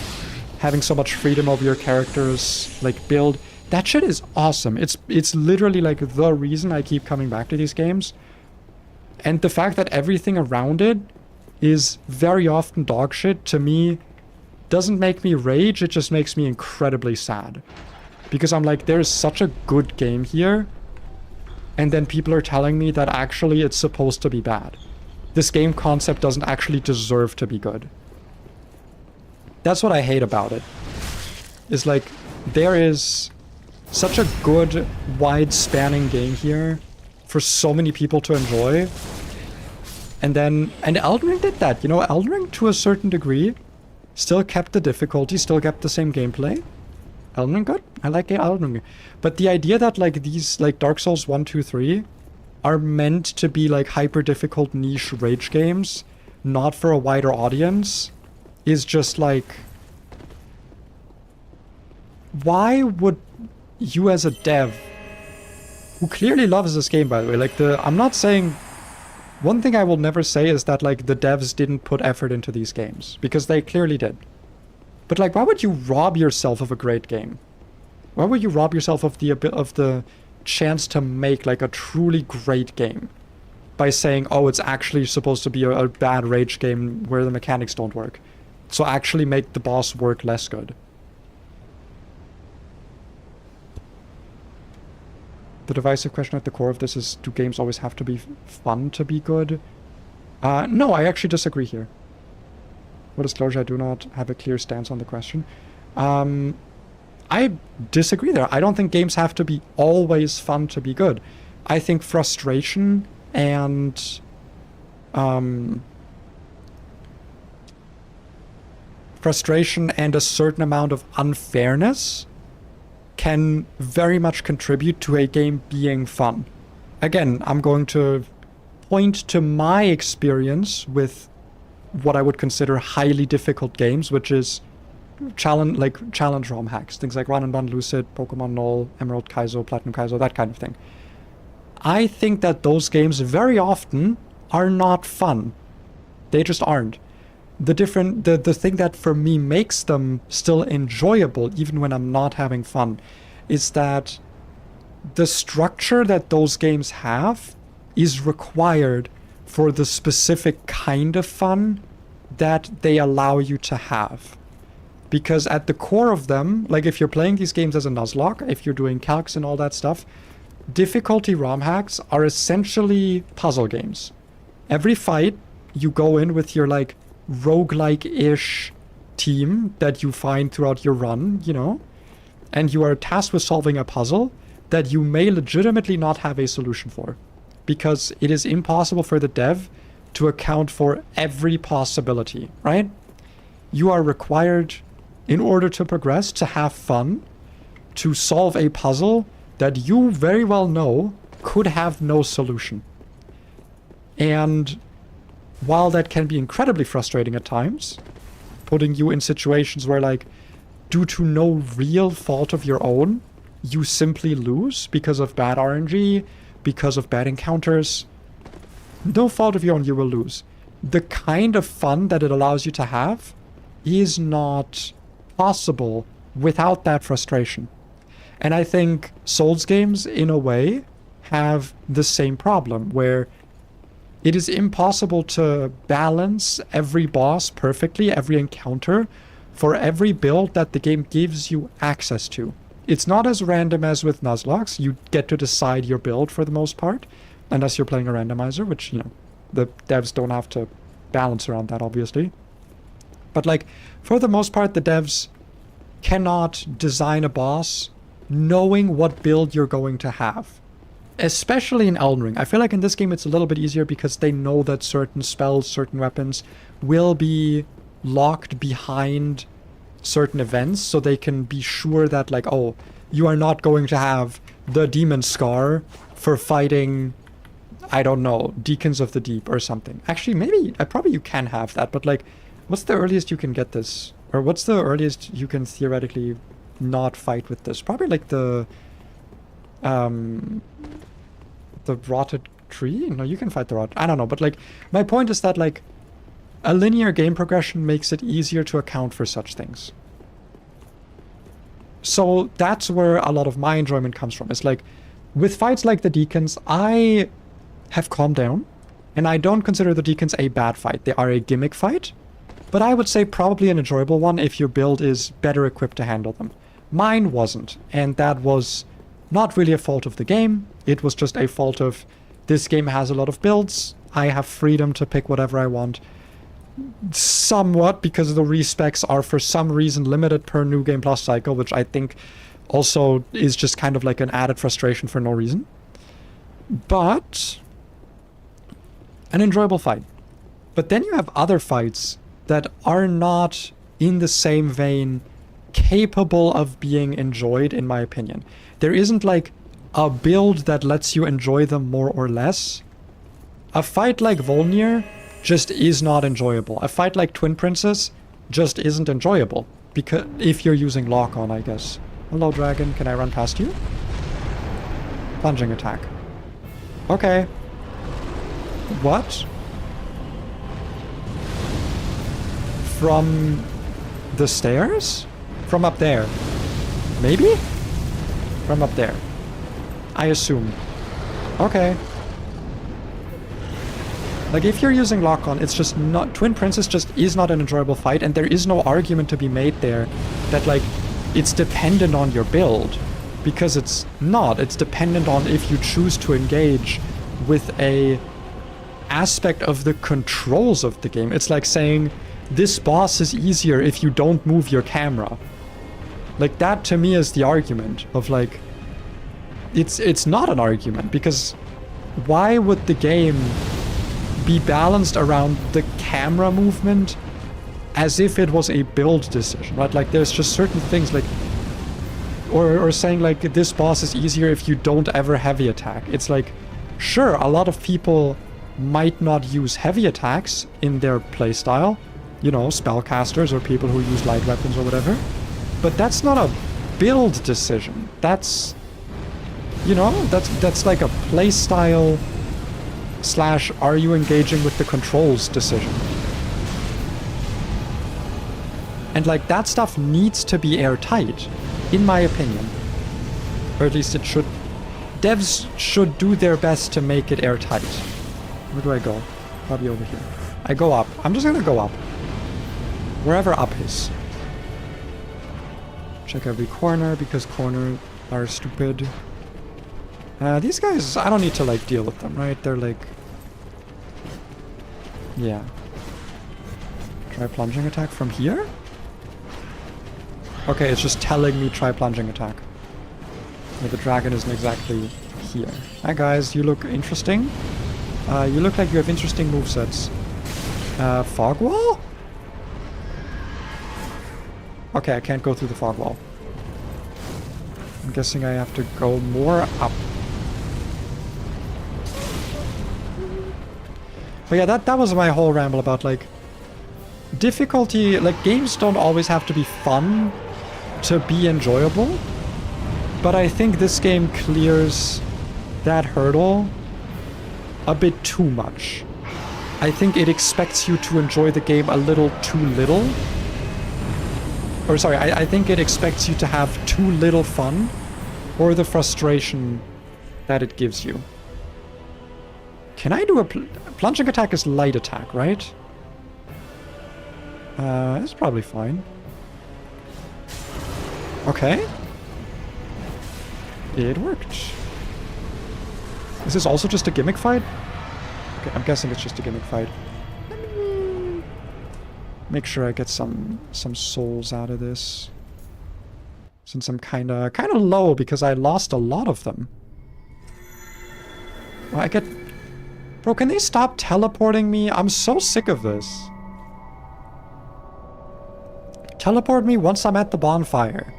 having so much freedom over your character's, like, build, that shit is awesome. It's literally, like, the reason I keep coming back to these games. And the fact that everything around it is very often dog shit, to me, doesn't make me rage, it just makes me incredibly sad. Because I'm like, there's such a good game here, and then people are telling me that actually it's supposed to be bad. This game concept doesn't actually deserve to be good. That's what I hate about it. Is like, there is such a good, wide-spanning game here for so many people to enjoy. And Elden Ring did that, you know, Elden Ring to a certain degree still kept the difficulty, still kept the same gameplay. Elden Ring good. I like Elden Ring. But the idea that like these like Dark Souls 1, 2, 3 are meant to be like hyper difficult niche rage games, not for a wider audience, is just like, why would you as a dev who clearly loves this game, by the way, like I'm not saying, one thing I will never say is that like the devs didn't put effort into these games, because they clearly did. But like, why would you rob yourself of a great game? Why would you rob yourself of the chance to make like a truly great game by saying, oh, it's actually supposed to be a bad rage game where the mechanics don't work, so actually make the boss work less good? The divisive question at the core of this is, do games always have to be fun to be good? No, I actually disagree here. Full disclosure, I do not have a clear stance on the question. I disagree there. I don't think games have to be always fun to be good. I think frustration and a certain amount of unfairness can very much contribute to a game being fun. Again, I'm going to point to my experience with what I would consider highly difficult games, which is challenge ROM hacks, things like Run and Bun Lucid, Pokemon Null, Emerald Kaizo, Platinum Kaizo, that kind of thing. I think that those games very often are not fun. They just aren't. The thing that for me makes them still enjoyable, even when I'm not having fun, is that the structure that those games have is required for the specific kind of fun that they allow you to have. Because at the core of them, like if you're playing these games as a Nuzlocke, if you're doing calcs and all that stuff, difficulty ROM hacks are essentially puzzle games. Every fight, you go in with your like roguelike-ish team that you find throughout your run, you know, and you are tasked with solving a puzzle that you may legitimately not have a solution for, because it is impossible for the dev to account for every possibility, right? You are required, in order to progress, to have fun, to solve a puzzle that you very well know could have no solution. And while that can be incredibly frustrating at times, putting you in situations where, like, due to no real fault of your own, you simply lose because of bad RNG, because of bad encounters, no fault of your own, you will lose. The kind of fun that it allows you to have is not possible without that frustration. And I think Souls games, in a way, have the same problem, where it is impossible to balance every boss perfectly, every encounter, for every build that the game gives you access to. It's not as random as with Nuzlocke. You get to decide your build for the most part, unless you're playing a randomizer, which, you know, the devs don't have to balance around that, obviously. But, like, for the most part, the devs cannot design a boss knowing what build you're going to have. Especially in Elden Ring. I feel like in this game it's a little bit easier because they know that certain spells, certain weapons will be locked behind certain events, so they can be sure that, like, oh, you are not going to have the demon scar for fighting, I don't know, Deacons of the Deep or something. Actually, maybe, probably you can have that, but, like, what's the earliest you can get this? Or what's the earliest you can theoretically not fight with this? Probably, like, the rotted tree? No, you can fight the rot. I don't know, but, like, my point is that, like, a linear game progression makes it easier to account for such things. So that's where a lot of my enjoyment comes from. It's like, with fights like the Deacons, I have calmed down, and I don't consider the Deacons a bad fight. They are a gimmick fight, but I would say probably an enjoyable one if your build is better equipped to handle them. Mine wasn't, and that was not really a fault of the game. It was just a fault of this game has a lot of builds. I have freedom to pick whatever I want. Somewhat, because the respecs are for some reason limited per New Game Plus cycle, which I think also is just kind of like an added frustration for no reason. But an enjoyable fight. But then you have other fights that are not in the same vein capable of being enjoyed, in my opinion. There isn't like a build that lets you enjoy them more or less. A fight like Volnir just is not enjoyable. A fight like Twin Princess just isn't enjoyable. Because if you're using lock on, I guess. Hello, dragon. Can I run past you? Plunging attack. Okay. What? From the stairs? From up there. Maybe? From up there. I assume. Okay. Like, if you're using lock-on, it's just not... Twin Princess just is not an enjoyable fight, and there is no argument to be made there that, like, it's dependent on your build. Because it's not. It's dependent on if you choose to engage with a aspect of the controls of the game. It's like saying, this boss is easier if you don't move your camera. Like, that to me is the argument of, like... It's not an argument, because why would the game be balanced around the camera movement as if it was a build decision, right? Like, there's just certain things, like... Or saying, like, this boss is easier if you don't ever heavy attack. It's like, sure, a lot of people might not use heavy attacks in their playstyle. You know, spellcasters or people who use light weapons or whatever. But that's not a build decision. That's... You know, that's like a playstyle / are you engaging with the controls decision. And like, that stuff needs to be airtight, in my opinion. Or at least it should. Devs should do their best to make it airtight. Where do I go? Probably over here. I go up. I'm just gonna go up. Wherever up is. Check every corner, because corners are stupid. These guys, I don't need to, like, deal with them, right? They're, like... Yeah. Try plunging attack from here? Okay, it's just telling me try plunging attack. But the dragon isn't exactly here. Hi, guys. You look interesting. You look like you have interesting movesets. Fog wall? Okay, I can't go through the fog wall. I'm guessing I have to go more up. But yeah, that was my whole ramble about, like, difficulty. Like, games don't always have to be fun to be enjoyable. But I think this game clears that hurdle a bit too much. I think it expects you to enjoy the game a little too little. Or sorry, I think it expects you to have too little fun, or the frustration that it gives you. Can I do a... plunging attack is light attack, right? It's probably fine. Okay. It worked. Is this also just a gimmick fight? Okay, I'm guessing it's just a gimmick fight. Let me make sure I get some souls out of this. Since I'm kinda low because I lost a lot of them. Well, I get... Bro, can they stop teleporting me? I'm so sick of this. Teleport me once I'm at the bonfire.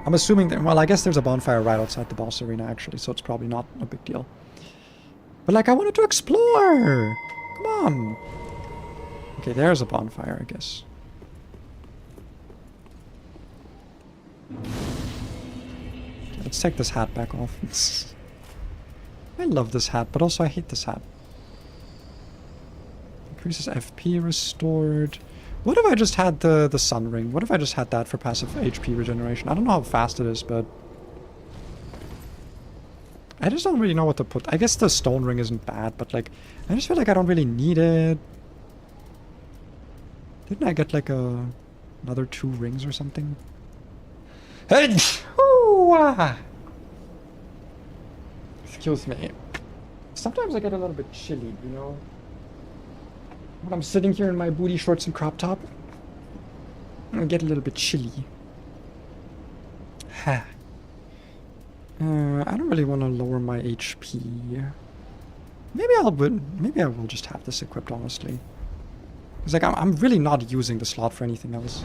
I'm assuming that... Well, I guess there's a bonfire right outside the boss arena, actually, so it's probably not a big deal. But, like, I wanted to explore! Come on! Okay, there's a bonfire, I guess. Okay, let's take this hat back off. I love this hat, but also I hate this hat. Increases FP restored. What if I just had the sun ring? What if I just had that for passive HP regeneration? I don't know how fast it is, but... I just don't really know what to put. I guess the stone ring isn't bad, but like... I just feel like I don't really need it. Didn't I get like another 2 rings or something? Hey! Ooh, ah. Excuse me. Sometimes I get a little bit chilly, you know? When I'm sitting here in my booty shorts and crop top, I get a little bit chilly. Ha. I don't really want to lower my HP. Maybe I will just have this equipped, honestly. It's like, I'm really not using the slot for anything else.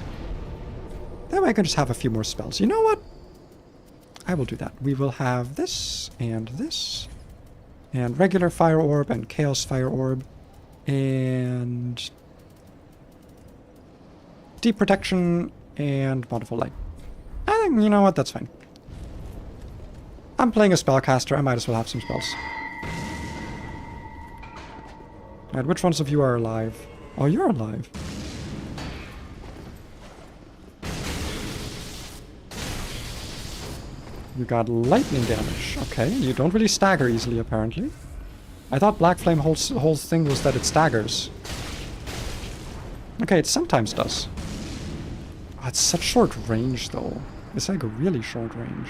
That way I can just have a few more spells. You know what? I will do that. We will have this, and regular fire orb, and chaos fire orb, and deep protection, and bountiful light. I think, you know what, that's fine. I'm playing a spellcaster, I might as well have some spells. Alright, which ones of you are alive? Oh, you're alive. You got lightning damage. Okay, you don't really stagger easily, apparently. I thought Black Flame whole thing was that it staggers. Okay, it sometimes does. Oh, it's such short range, though. It's like a really short range.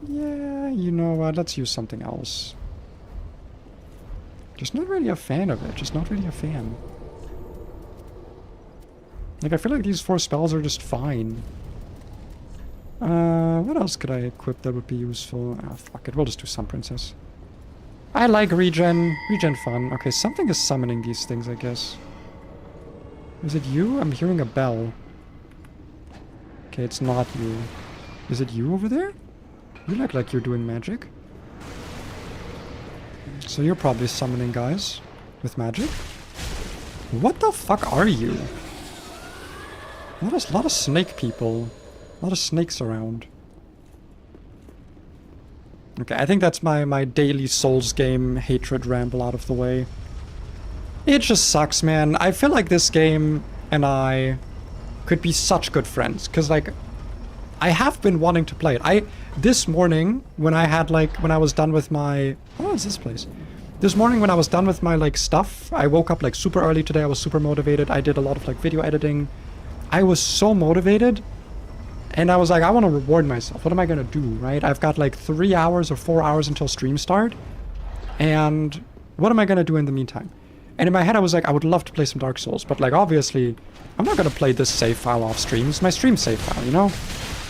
Yeah, you know what? Let's use something else. Just not really a fan of it. Just not really a fan. Like, I feel like these 4 spells are just fine. What else could I equip that would be useful? Ah, fuck it. We'll just do Sun Princess. I like regen. Regen fun. Okay, something is summoning these things, I guess. Is it you? I'm hearing a bell. Okay, it's not you. Is it you over there? You look like you're doing magic. So you're probably summoning guys with magic. What the fuck are you? A lot of snake people. A lot of snakes around. Okay, I think that's my daily Souls game hatred ramble out of the way. It just sucks, man. I feel like this game and I could be such good friends. Because, like, I have been wanting to play it. This morning, when I was done with my... Oh, it's this place. This morning, when I was done with my, like, stuff, I woke up, like, super early today. I was super motivated. I did a lot of, like, video editing. I was so motivated. And I was like, I want to reward myself. What am I going to do, right? I've got, like, 3 hours or 4 hours until stream start. And what am I going to do in the meantime? And in my head, I was like, I would love to play some Dark Souls. But, like, obviously, I'm not going to play this save file off stream. It's my stream save file, you know?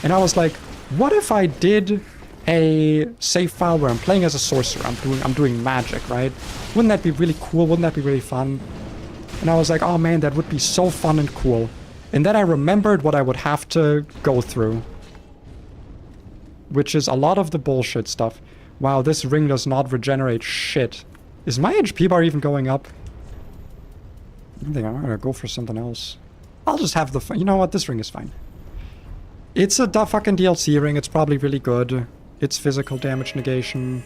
And I was like, what if I did a save file where I'm playing as a sorcerer? I'm doing magic, right? Wouldn't that be really cool? Wouldn't that be really fun? And I was like, oh man, that would be so fun and cool. And then I remembered what I would have to go through. Which is a lot of the bullshit stuff. Wow, this ring does not regenerate shit. Is my HP bar even going up? I think I'm gonna go for something else. I'll just have the... You know what? This ring is fine. It's a fucking DLC ring. It's probably really good. It's physical damage negation.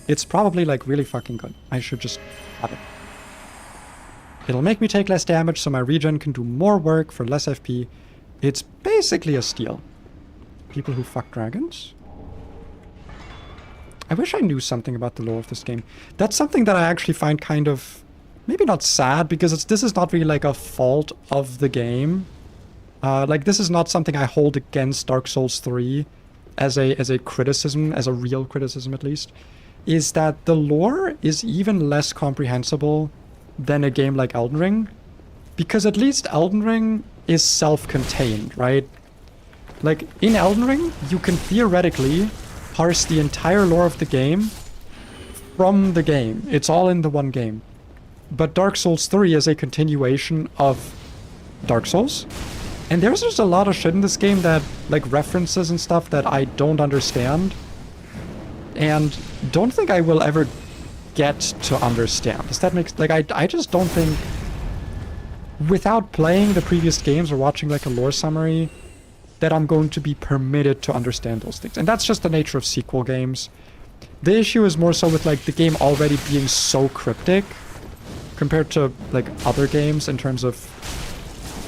It's probably, like, really fucking good. I should just have it. It'll make me take less damage so my regen can do more work for less FP. It's basically a steal. People who fuck dragons? I wish I knew something about the lore of this game. That's something that I actually find kind of... Maybe not sad, because this is not really, like, a fault of the game. Like, this is not something I hold against Dark Souls 3 as a criticism, as a real criticism at least, is that the lore is even less comprehensible than a game like Elden Ring, because at least Elden Ring is self-contained, right? Like, in Elden Ring, you can theoretically parse the entire lore of the game from the game. It's all in the one game. But Dark Souls 3 is a continuation of Dark Souls. And there's just a lot of shit in this game that, like, references and stuff that I don't understand. And don't think I will ever get to understand. Does that make... Like, I just don't think... Without playing the previous games or watching, like, a lore summary, that I'm going to be permitted to understand those things. And that's just the nature of sequel games. The issue is more so with, like, the game already being so cryptic compared to, like, other games in terms of...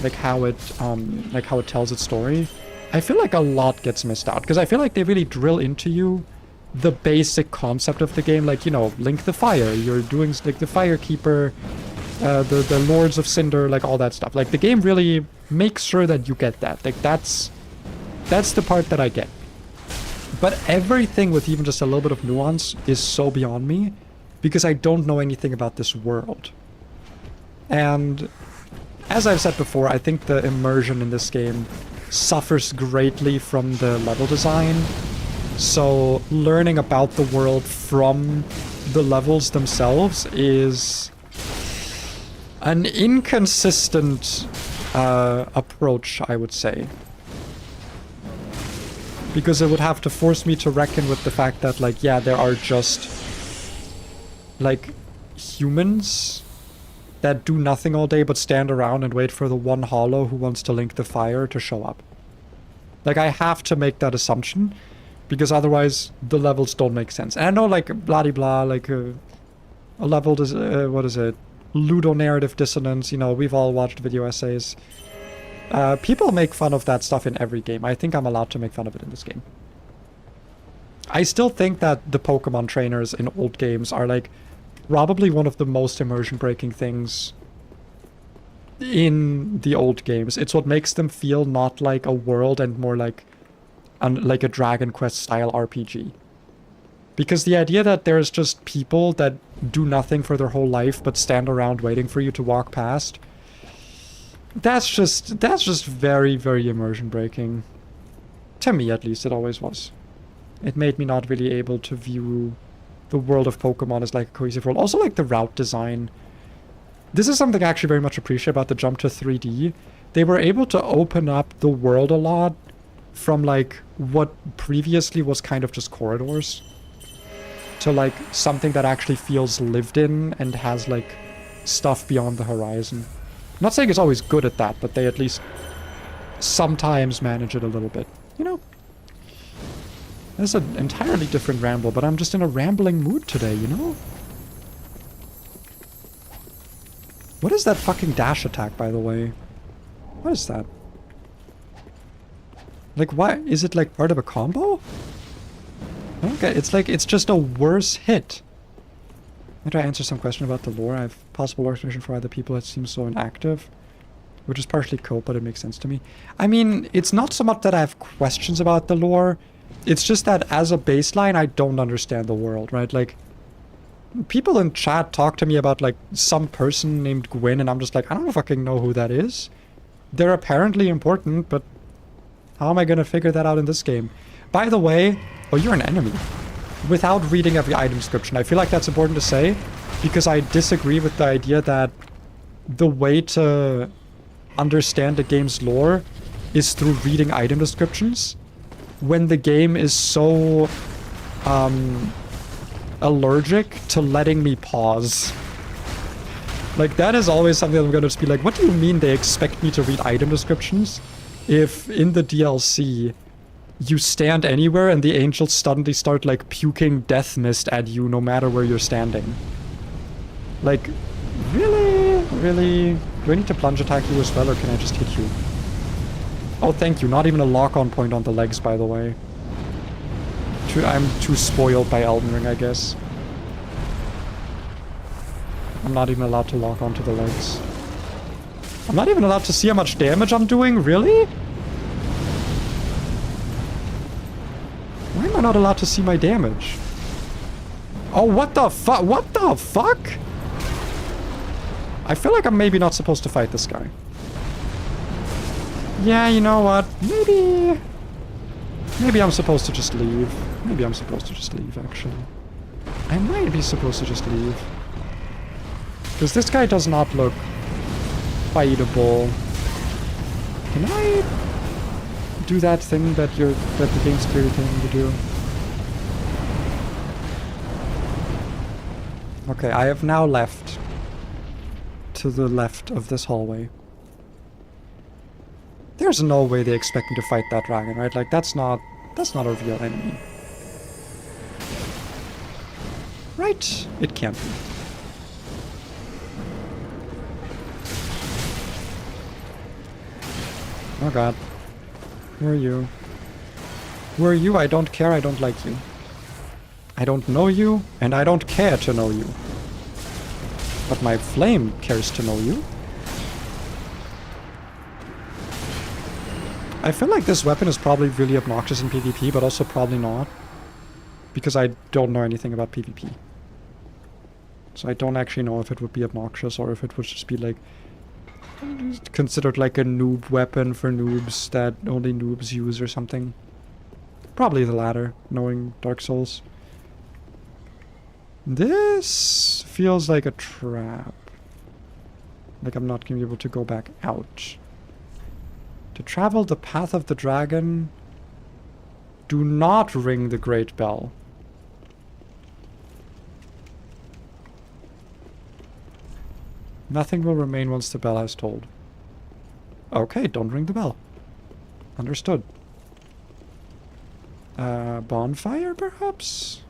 like how it tells its story. I feel like a lot gets missed out, because I feel like they really drill into you the basic concept of the game, like, you know, Link the Fire, you're doing like the Firekeeper, the Lords of Cinder, like all that stuff. Like the game really makes sure that you get that. Like that's the part that I get. But everything with even just a little bit of nuance is so beyond me because I don't know anything about this world. And as I've said before, I think the immersion in this game suffers greatly from the level design. So learning about the world from the levels themselves is an inconsistent approach, I would say. Because it would have to force me to reckon with the fact that, like, yeah, there are just, like, humans that do nothing all day but stand around and wait for the one hollow who wants to link the fire to show up. Like, I have to make that assumption, because otherwise the levels don't make sense. And I know, like, blah-de-blah, like, a level, what is it? Ludonarrative dissonance, you know, we've all watched video essays. People make fun of that stuff in every game. I think I'm allowed to make fun of it in this game. I still think that the Pokemon trainers in old games are, like, probably one of the most immersion-breaking things in the old games. It's what makes them feel not like a world and more like a Dragon Quest-style RPG. Because the idea that there's just people that do nothing for their whole life but stand around waiting for you to walk past... That's just very, very immersion-breaking. To me, at least, it always was. It made me not really able to view the world of Pokemon as, like, a cohesive world. Also, like, the route design. This is something I actually very much appreciate about the jump to 3D. They were able to open up the world a lot from, like, what previously was kind of just corridors to, like, something that actually feels lived in and has, like, stuff beyond the horizon. I'm not saying it's always good at that, but they at least sometimes manage it a little bit. You know? That's an entirely different ramble, but I'm just in a rambling mood today, you know? What is that fucking dash attack, by the way? What is that? Like, why? Is it, like, part of a combo? Okay, it's like, it's just a worse hit. How do I answer some question about the lore? I have possible lore explanation for why the people that seem so inactive. Which is partially cope, but it makes sense to me. I mean, it's not so much that I have questions about the lore. It's just that as a baseline, I don't understand the world, right? Like, people in chat talk to me about, like, some person named Gwyn, and I'm just like, I don't fucking know who that is. They're apparently important, but how am I gonna figure that out in this game? By the way, oh, you're an enemy. Without reading every item description. I feel like that's important to say, because I disagree with the idea that the way to understand a game's lore is through reading item descriptions, when the game is so allergic to letting me pause. Like, that is always something I'm gonna just be like, what do you mean they expect me to read item descriptions if in the DLC you stand anywhere and the angels suddenly start, like, puking death mist at you no matter where you're standing? Like, really? Really? Do I need to plunge attack you as well, or can I just hit you? Oh, thank you. Not even a lock-on point on the legs, by the way. I'm too spoiled by Elden Ring, I guess. I'm not even allowed to lock onto the legs. I'm not even allowed to see how much damage I'm doing? Really? Why am I not allowed to see my damage? Oh, what the fuck? What the fuck? I feel like I'm maybe not supposed to fight this guy. Yeah, you know what? Maybe I'm supposed to just leave. Maybe I'm supposed to just leave, actually. I might be supposed to just leave. Because this guy does not look fightable. Can I do that thing that the game's clearly telling me to do? Okay, I have now left to the left of this hallway. There's no way they expect me to fight that dragon, right? Like, that's not a real enemy. Right? It can't be. Oh god. Who are you? Who are you? I don't care, I don't like you. I don't know you, and I don't care to know you. But my flame cares to know you. I feel like this weapon is probably really obnoxious in PvP, but also probably not. Because I don't know anything about PvP. So I don't actually know if it would be obnoxious or if it would just be like considered like a noob weapon for noobs that only noobs use or something. Probably the latter, knowing Dark Souls. This feels like a trap. Like I'm not going to be able to go back out. To travel the path of the dragon, do not ring the great bell. Nothing will remain once the bell has tolled. Okay, don't ring the bell. Understood. Bonfire, perhaps?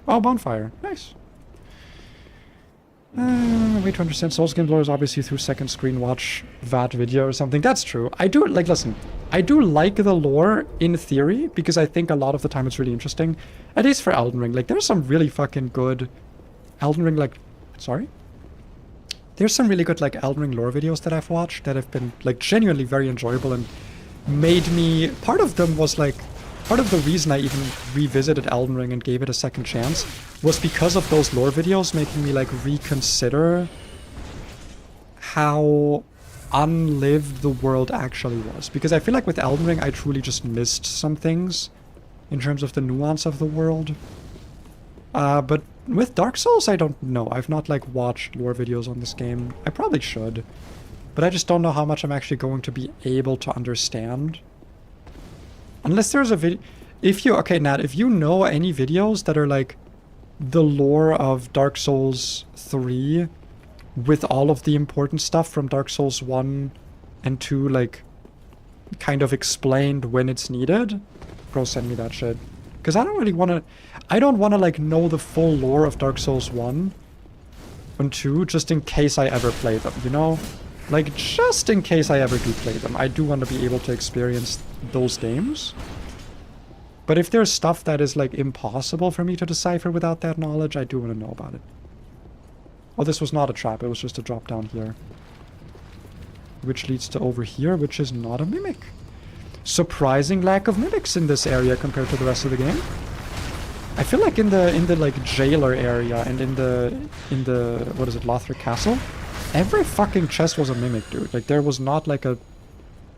Oh, bonfire. Nice. Way to understand Souls game lore is obviously through second screen watch that video or something. That's true. I do, like, listen. I do like the lore in theory, because I think a lot of the time it's really interesting. At least for Elden Ring. Like, there's some really fucking good Elden Ring, like... Sorry? There's some really good, like, Elden Ring lore videos that I've watched that have been, like, genuinely very enjoyable and made me... Part of them was, like... Part of the reason I even revisited Elden Ring and gave it a second chance was because of those lore videos making me, like, reconsider how unlived the world actually was. Because I feel like with Elden Ring, I truly just missed some things in terms of the nuance of the world. But with Dark Souls, I don't know. I've not, like, watched lore videos on this game. I probably should. But I just don't know how much I'm actually going to be able to understand. Unless there's a video... If you... Okay, Nat, if you know any videos that are, like, the lore of Dark Souls 3 with all of the important stuff from Dark Souls 1 and 2, like, kind of explained when it's needed, bro, send me that shit. Because I don't really want to... I don't want to, like, know the full lore of Dark Souls 1 and 2 just in case I ever play them, you know? Like, just in case I ever do play them. I do want to be able to experience those games. But if there's stuff that is, like, impossible for me to decipher without that knowledge, I do want to know about it. Oh, this was not a trap. It was just a drop down here. Which leads to over here, which is not a mimic. Surprising lack of mimics in this area compared to the rest of the game. I feel like in the like jailer area and in the what is it, Lothric Castle, every fucking chest was a mimic, dude. Like, there was not, like, a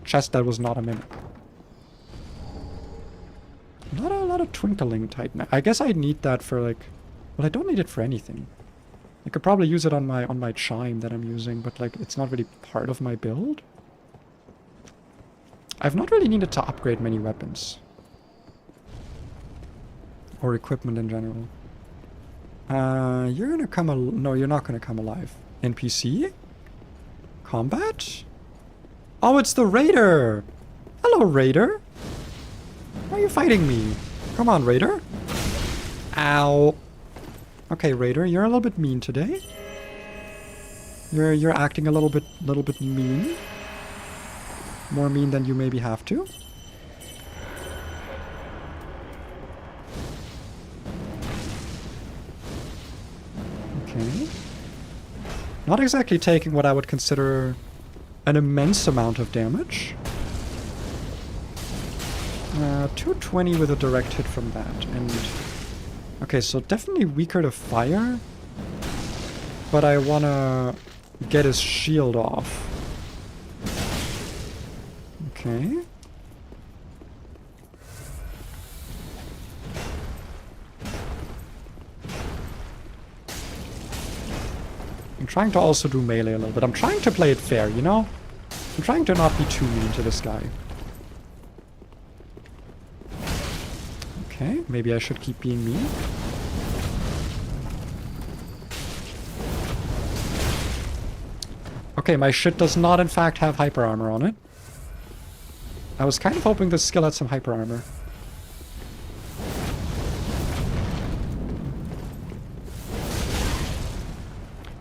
chest that was not a mimic. Not a lot of twinkling type. I guess I need that for, like... Well, I don't need it for anything. I could probably use it on my chime that I'm using, but, like, it's not really part of my build. I've not really needed to upgrade many weapons. Or equipment in general. You're gonna come no, you're not gonna come alive. NPC? Combat? Oh, it's the Raider! Hello, Raider! Why are you fighting me? Come on, Raider. Ow. Okay, Raider, you're a little bit mean today. You're acting a little bit mean. More mean than you maybe have to. Okay. Not exactly taking what I would consider an immense amount of damage. 220 with a direct hit from that. And okay, so definitely weaker to fire. But I want to get his shield off. Okay. I'm trying to also do melee a little bit. I'm trying to play it fair, you know? I'm trying to not be too mean to this guy. Okay, maybe I should keep being mean. Okay, my shit does not in fact have hyper armor on it. I was kind of hoping this skill had some hyper armor.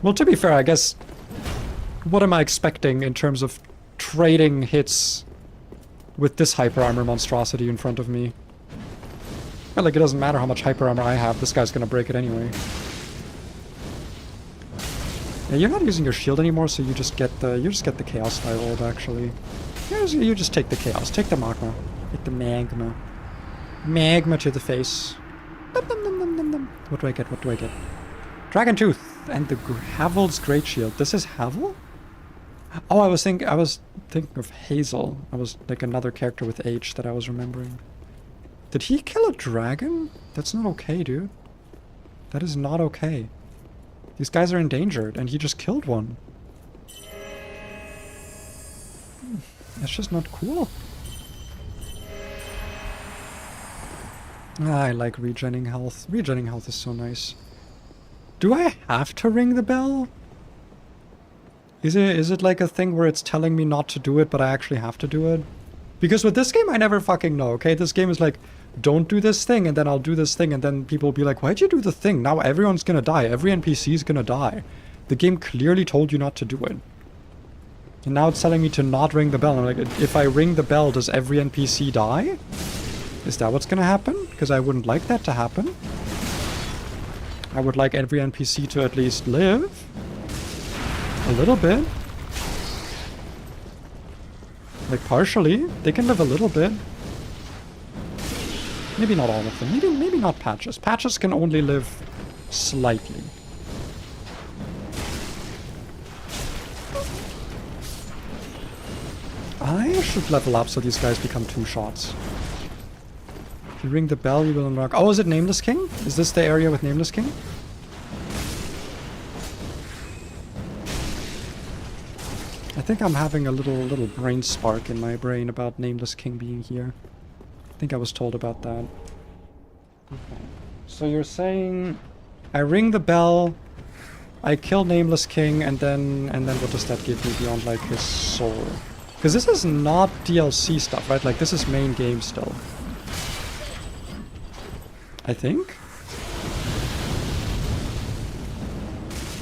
Well, to be fair, I guess... What am I expecting in terms of trading hits with this hyper armor monstrosity in front of me? Well, like, it doesn't matter how much hyper armor I have, this guy's gonna break it anyway. Yeah, you're not using your shield anymore, so you just get the chaos style ult, actually. You just take the chaos, take the magma. Take the magma. Magma to the face. Dum, dum, dum, dum, dum, dum. What do I get? What do I get? Dragon Tooth and the Havel's Great Shield. This is Havel? Oh, I was thinking of Hazel. I was like another character with H that I was remembering. Did he kill a dragon? That's not okay, dude. That is not okay. These guys are endangered, and he just killed one. That's just not cool. I like regenning health. Regenning health is so nice. Do I have to ring the bell? Is it like a thing where it's telling me not to do it, but I actually have to do it? Because with this game, I never fucking know, okay? This game is like, don't do this thing, and then I'll do this thing, and then people will be like, why'd you do the thing? Now everyone's gonna die. Every NPC is gonna die. The game clearly told you not to do it. And now it's telling me to not ring the bell. I'm like, if I ring the bell, does every NPC die? Is that what's gonna happen? Because I wouldn't like that to happen. I would like every NPC to at least live. A little bit. Like, partially. They can live a little bit. Maybe not all of them. Maybe not Patches. Patches can only live slightly. I should level up so these guys become 2 shots. If you ring the bell, you will unlock... Oh, is it Nameless King? Is this the area with Nameless King? I think I'm having a little brain spark in my brain about Nameless King being here. I think I was told about that. Okay. So you're saying I ring the bell, I kill Nameless King, and then what does that give me beyond like his soul? Because this is not DLC stuff, right? Like this is main game still. I think.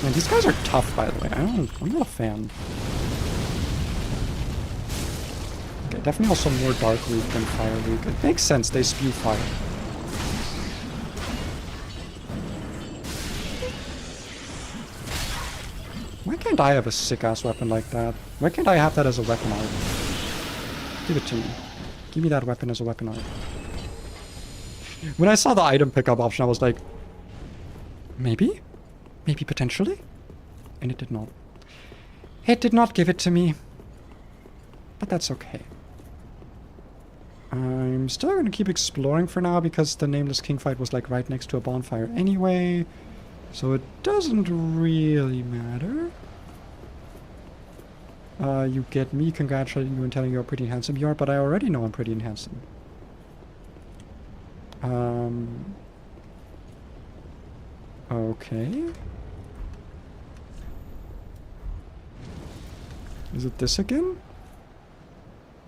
Man, these guys are tough, by the way. I'm not a fan. Okay, definitely also more Dark Weak than Fire Weak. It makes sense, they spew fire. Why can't I have a sick-ass weapon like that? Why can't I have that as a weapon art? Give it to me. Give me that weapon as a weapon art. When I saw the item pickup option, I was like, maybe? Maybe potentially? And it did not. It did not give it to me. But that's okay. I'm still going to keep exploring for now because the Nameless King fight was like right next to a bonfire anyway. So it doesn't really matter. You get me congratulating you and telling you how pretty handsome you are, but I already know I'm pretty and handsome. Okay. Is it this again?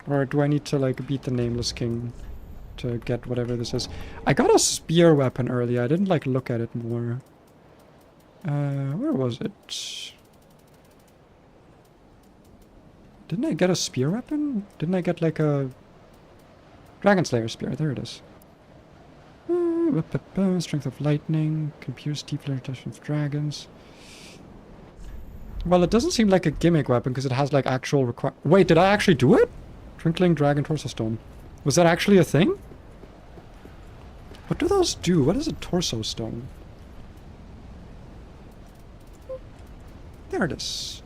Or do I need to like beat the Nameless King to get whatever this is? I got a spear weapon earlier. I didn't like look at it more. Where was it? Didn't I get a spear weapon? Didn't I get like a Dragon Slayer spear? There it is. Strength of lightning, can pierce deep penetration of dragons. Well, it doesn't seem like a gimmick weapon because it has like actual Wait, did I actually do it? Twinkling Dragon Torso Stone. Was that actually a thing? What do those do? What is a Torso Stone? There it is.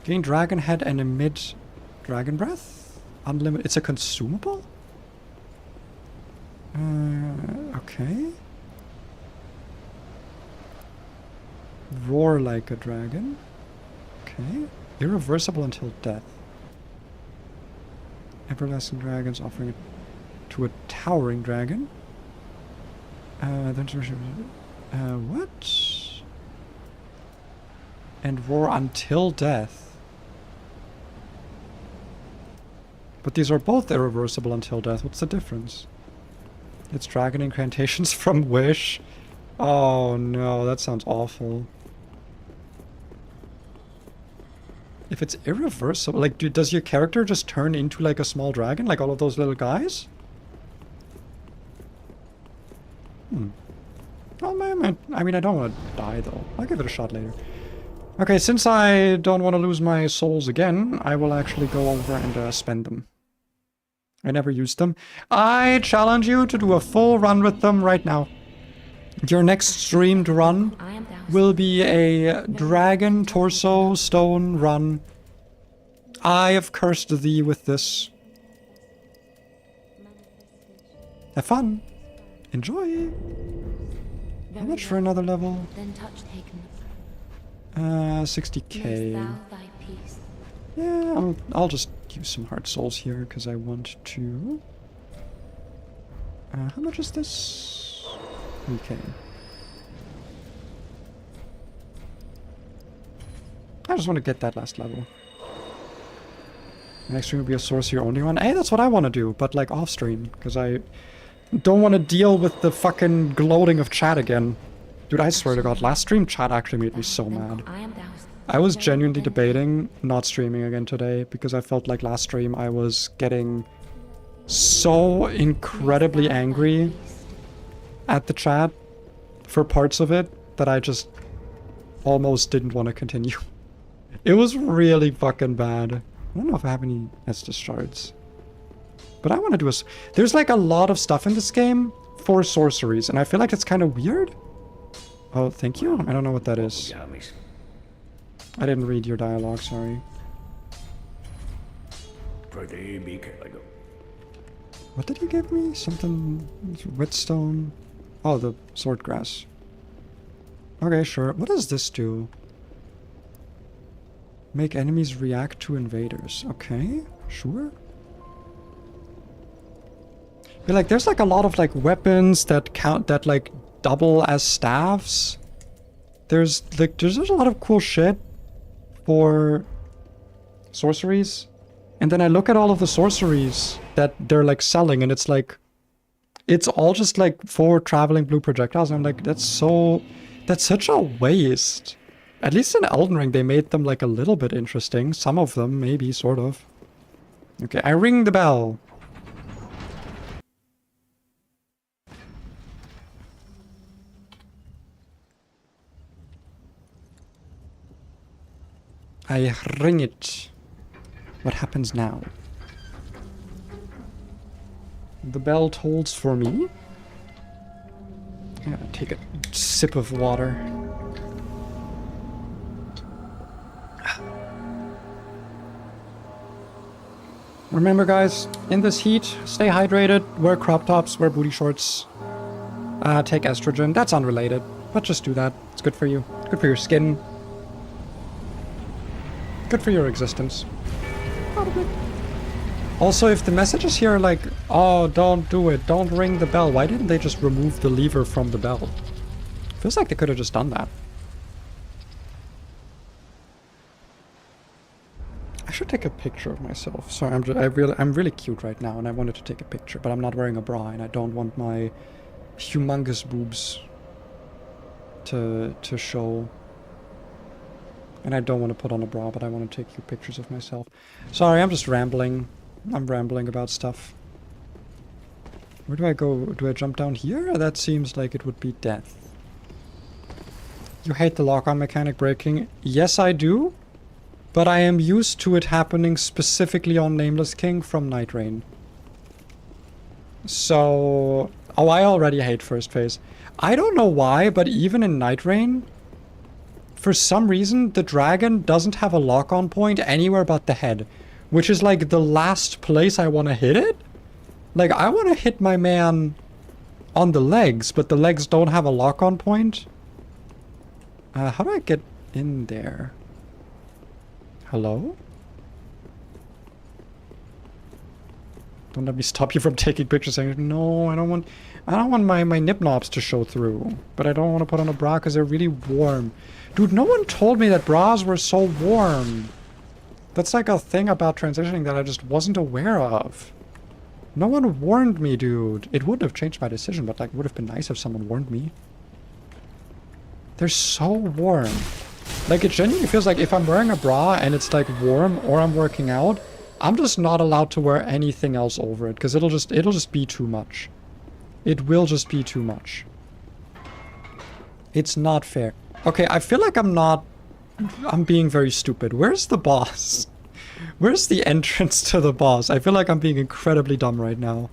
Gain Dragon Head and emit Dragon Breath? Unlimited. It's a consumable? Okay. Roar like a dragon. Okay. Irreversible until death. Everlasting dragons offering it to a towering dragon. What? And roar until death. But these are both irreversible until death. What's the difference? It's dragon incantations from Wish. Oh no, that sounds awful. If it's irreversible, like, does your character just turn into like a small dragon, like all of those little guys? I mean, I don't want to die, though. I'll give it a shot later. Okay, since I don't want to lose my souls again, I will actually go over and spend them. I never used them. I challenge you to do a full run with them right now. Your next streamed run will be a dragon torso stone run. I have cursed thee with this. Have fun. Enjoy. How much for another level? Then touch taken. 60k. Thou thy peace. Yeah, I'll just use some heart souls here because I want to. How much is this? 3k. I just want to get that last level. Next stream will be a sorcerer only one. Hey, that's what I want to do, but like off stream, because I don't want to deal with the fucking gloating of chat again. Dude, I swear to God, last stream chat actually made me so mad. I was genuinely debating not streaming again today because I felt like last stream I was getting so incredibly angry at the chat for parts of it that I just almost didn't want to continue. It was really fucking bad. I don't know if I have any Estus shards. But I want to do a... There's like a lot of stuff in this game for sorceries, and I feel like it's kind of weird. Oh, thank you? I don't know what that is. I didn't read your dialogue, sorry. What did you give me? Something... whetstone? Oh, the swordgrass. Okay, sure. What does this do? Make enemies react to invaders. Okay, sure. But like, there's like a lot of like weapons that count, that like double as staffs. There's a lot of cool shit for sorceries. And then I look at all of the sorceries that they're like selling, and it's like, it's all just like for traveling blue projectiles. And I'm like, that's such a waste. At least in Elden Ring, they made them like a little bit interesting. Some of them, maybe, sort of. Okay, I ring the bell. I ring it. What happens now? The bell tolls for me. I'm gonna take a sip of water. Remember guys, in this heat, stay hydrated, wear crop tops, wear booty shorts, take estrogen. That's unrelated, but just do that. It's good for you. Good for your skin. Good for your existence. Probably. Also, if the messages here are like, oh, don't do it, don't ring the bell, why didn't they just remove the lever from the bell? Feels like they could have just done that. I should take a picture of myself. Sorry, I'm really cute right now, and I wanted to take a picture, but I'm not wearing a bra, and I don't want my humongous boobs to show. And I don't want to put on a bra, but I want to take a few pictures of myself. Sorry, I'm just rambling. I'm rambling about stuff. Where do I go? Do I jump down here? That seems like it would be death. You hate the lock-on mechanic breaking? Yes, I do. But I am used to it happening specifically on Nameless King from Nightreign. So... Oh, I already hate first phase. I don't know why, but even in Nightreign, for some reason, the dragon doesn't have a lock-on point anywhere but the head. Which is like the last place I want to hit it. Like, I want to hit my man on the legs, but the legs don't have a lock-on point. How do I get in there? Hello? Don't let me stop you from taking pictures saying, no, I don't want my nip knobs to show through. But I don't want to put on a bra because they're really warm. Dude, no one told me that bras were so warm. That's like a thing about transitioning that I just wasn't aware of. No one warned me, dude. It would have changed my decision, but like, it would have been nice if someone warned me. They're so warm. Like, it genuinely feels like if I'm wearing a bra and it's like warm or I'm working out, I'm just not allowed to wear anything else over it because it'll just be too much. It will just be too much. It's not fair. Okay, I feel like I'm being very stupid. Where's the boss? Where's the entrance to the boss? I feel like I'm being incredibly dumb right now.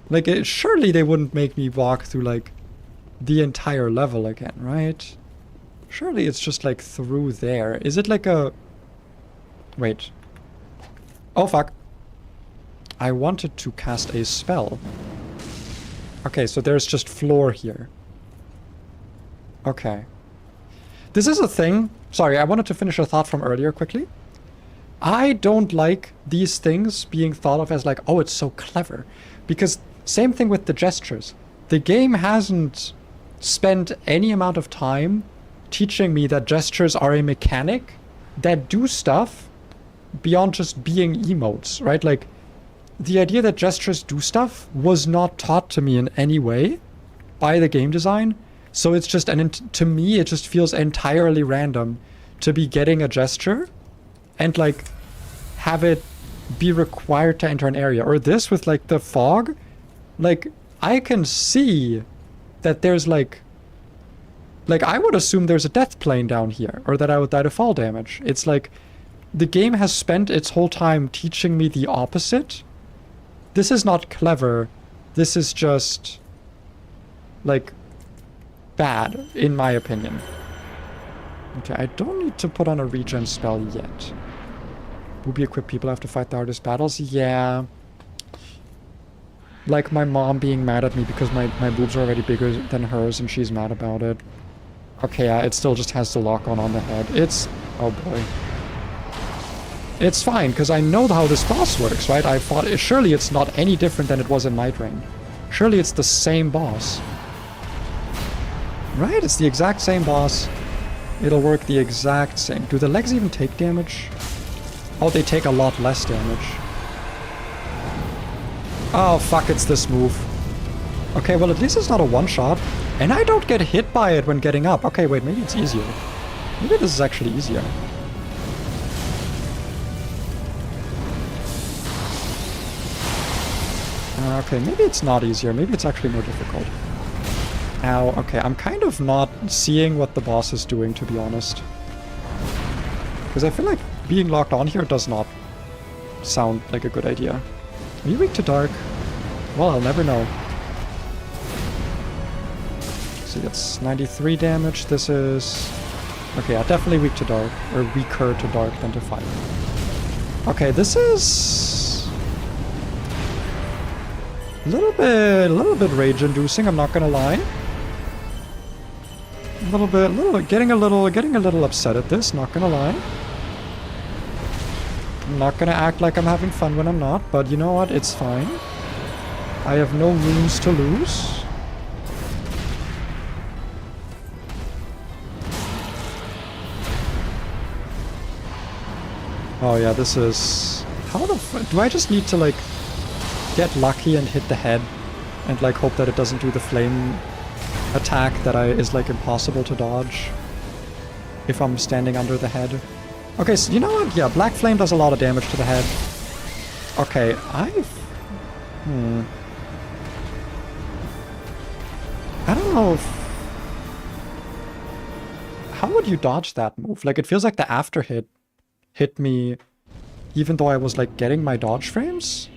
Like, surely they wouldn't make me walk through, like, the entire level again, right? Surely it's just, like, through there. Is it like a... Wait. Oh, fuck. I wanted to cast a spell. Okay, so there's just floor here. Okay. This is a thing. Sorry, I wanted to finish a thought from earlier quickly. I don't like these things being thought of as like, oh, it's so clever. Because same thing with the gestures. The game hasn't spent any amount of time teaching me that gestures are a mechanic that do stuff beyond just being emotes, right? Like, the idea that gestures do stuff was not taught to me in any way by the game design. So it's just, to me, it just feels entirely random to be getting a gesture and, like, have it be required to enter an area. Or this with, like, the fog. Like, I can see that there's, like, I would assume there's a death plane down here. Or that I would die to fall damage. It's like, the game has spent its whole time teaching me the opposite. This is not clever. This is just, like, bad, in my opinion. Okay, I don't need to put on a regen spell yet. Booby equipped people have to fight the hardest battles? Yeah. Like my mom being mad at me because my boobs are already bigger than hers and she's mad about it. Okay, yeah, it still just has the lock on the head. It's... oh boy. It's fine, because I know how this boss works, right? I thought... surely it's not any different than it was in Nightreign. Surely it's the same boss. Right? It's the exact same boss. It'll work the exact same. Do the legs even take damage? Oh, they take a lot less damage. Oh, fuck, it's this move. Okay, well, at least it's not a one-shot. And I don't get hit by it when getting up. Okay, wait, maybe it's easier. Maybe this is actually easier. Okay, maybe it's not easier. Maybe it's actually more difficult. Ow, okay, I'm kind of not seeing what the boss is doing, to be honest. Because I feel like being locked on here does not sound like a good idea. Are you weak to dark? Well, I'll never know. See, that's 93 damage. This is... okay, yeah, definitely weak to dark. Or weaker to dark than to fire. Okay, this is... a little bit rage-inducing, I'm not gonna lie. Getting a little upset at this, not gonna lie. I'm not gonna act like I'm having fun when I'm not, but you know what, it's fine. I have no runes to lose. Oh yeah, this is... how the f... do I just need to, like, get lucky and hit the head and, like, hope that it doesn't do the flame attack that is, like, impossible to dodge if I'm standing under the head? Okay, so you know what? Yeah, Black Flame does a lot of damage to the head. Okay, I don't know if... how would you dodge that move? Like, it feels like the after hit hit me even though I was, like, getting my dodge frames?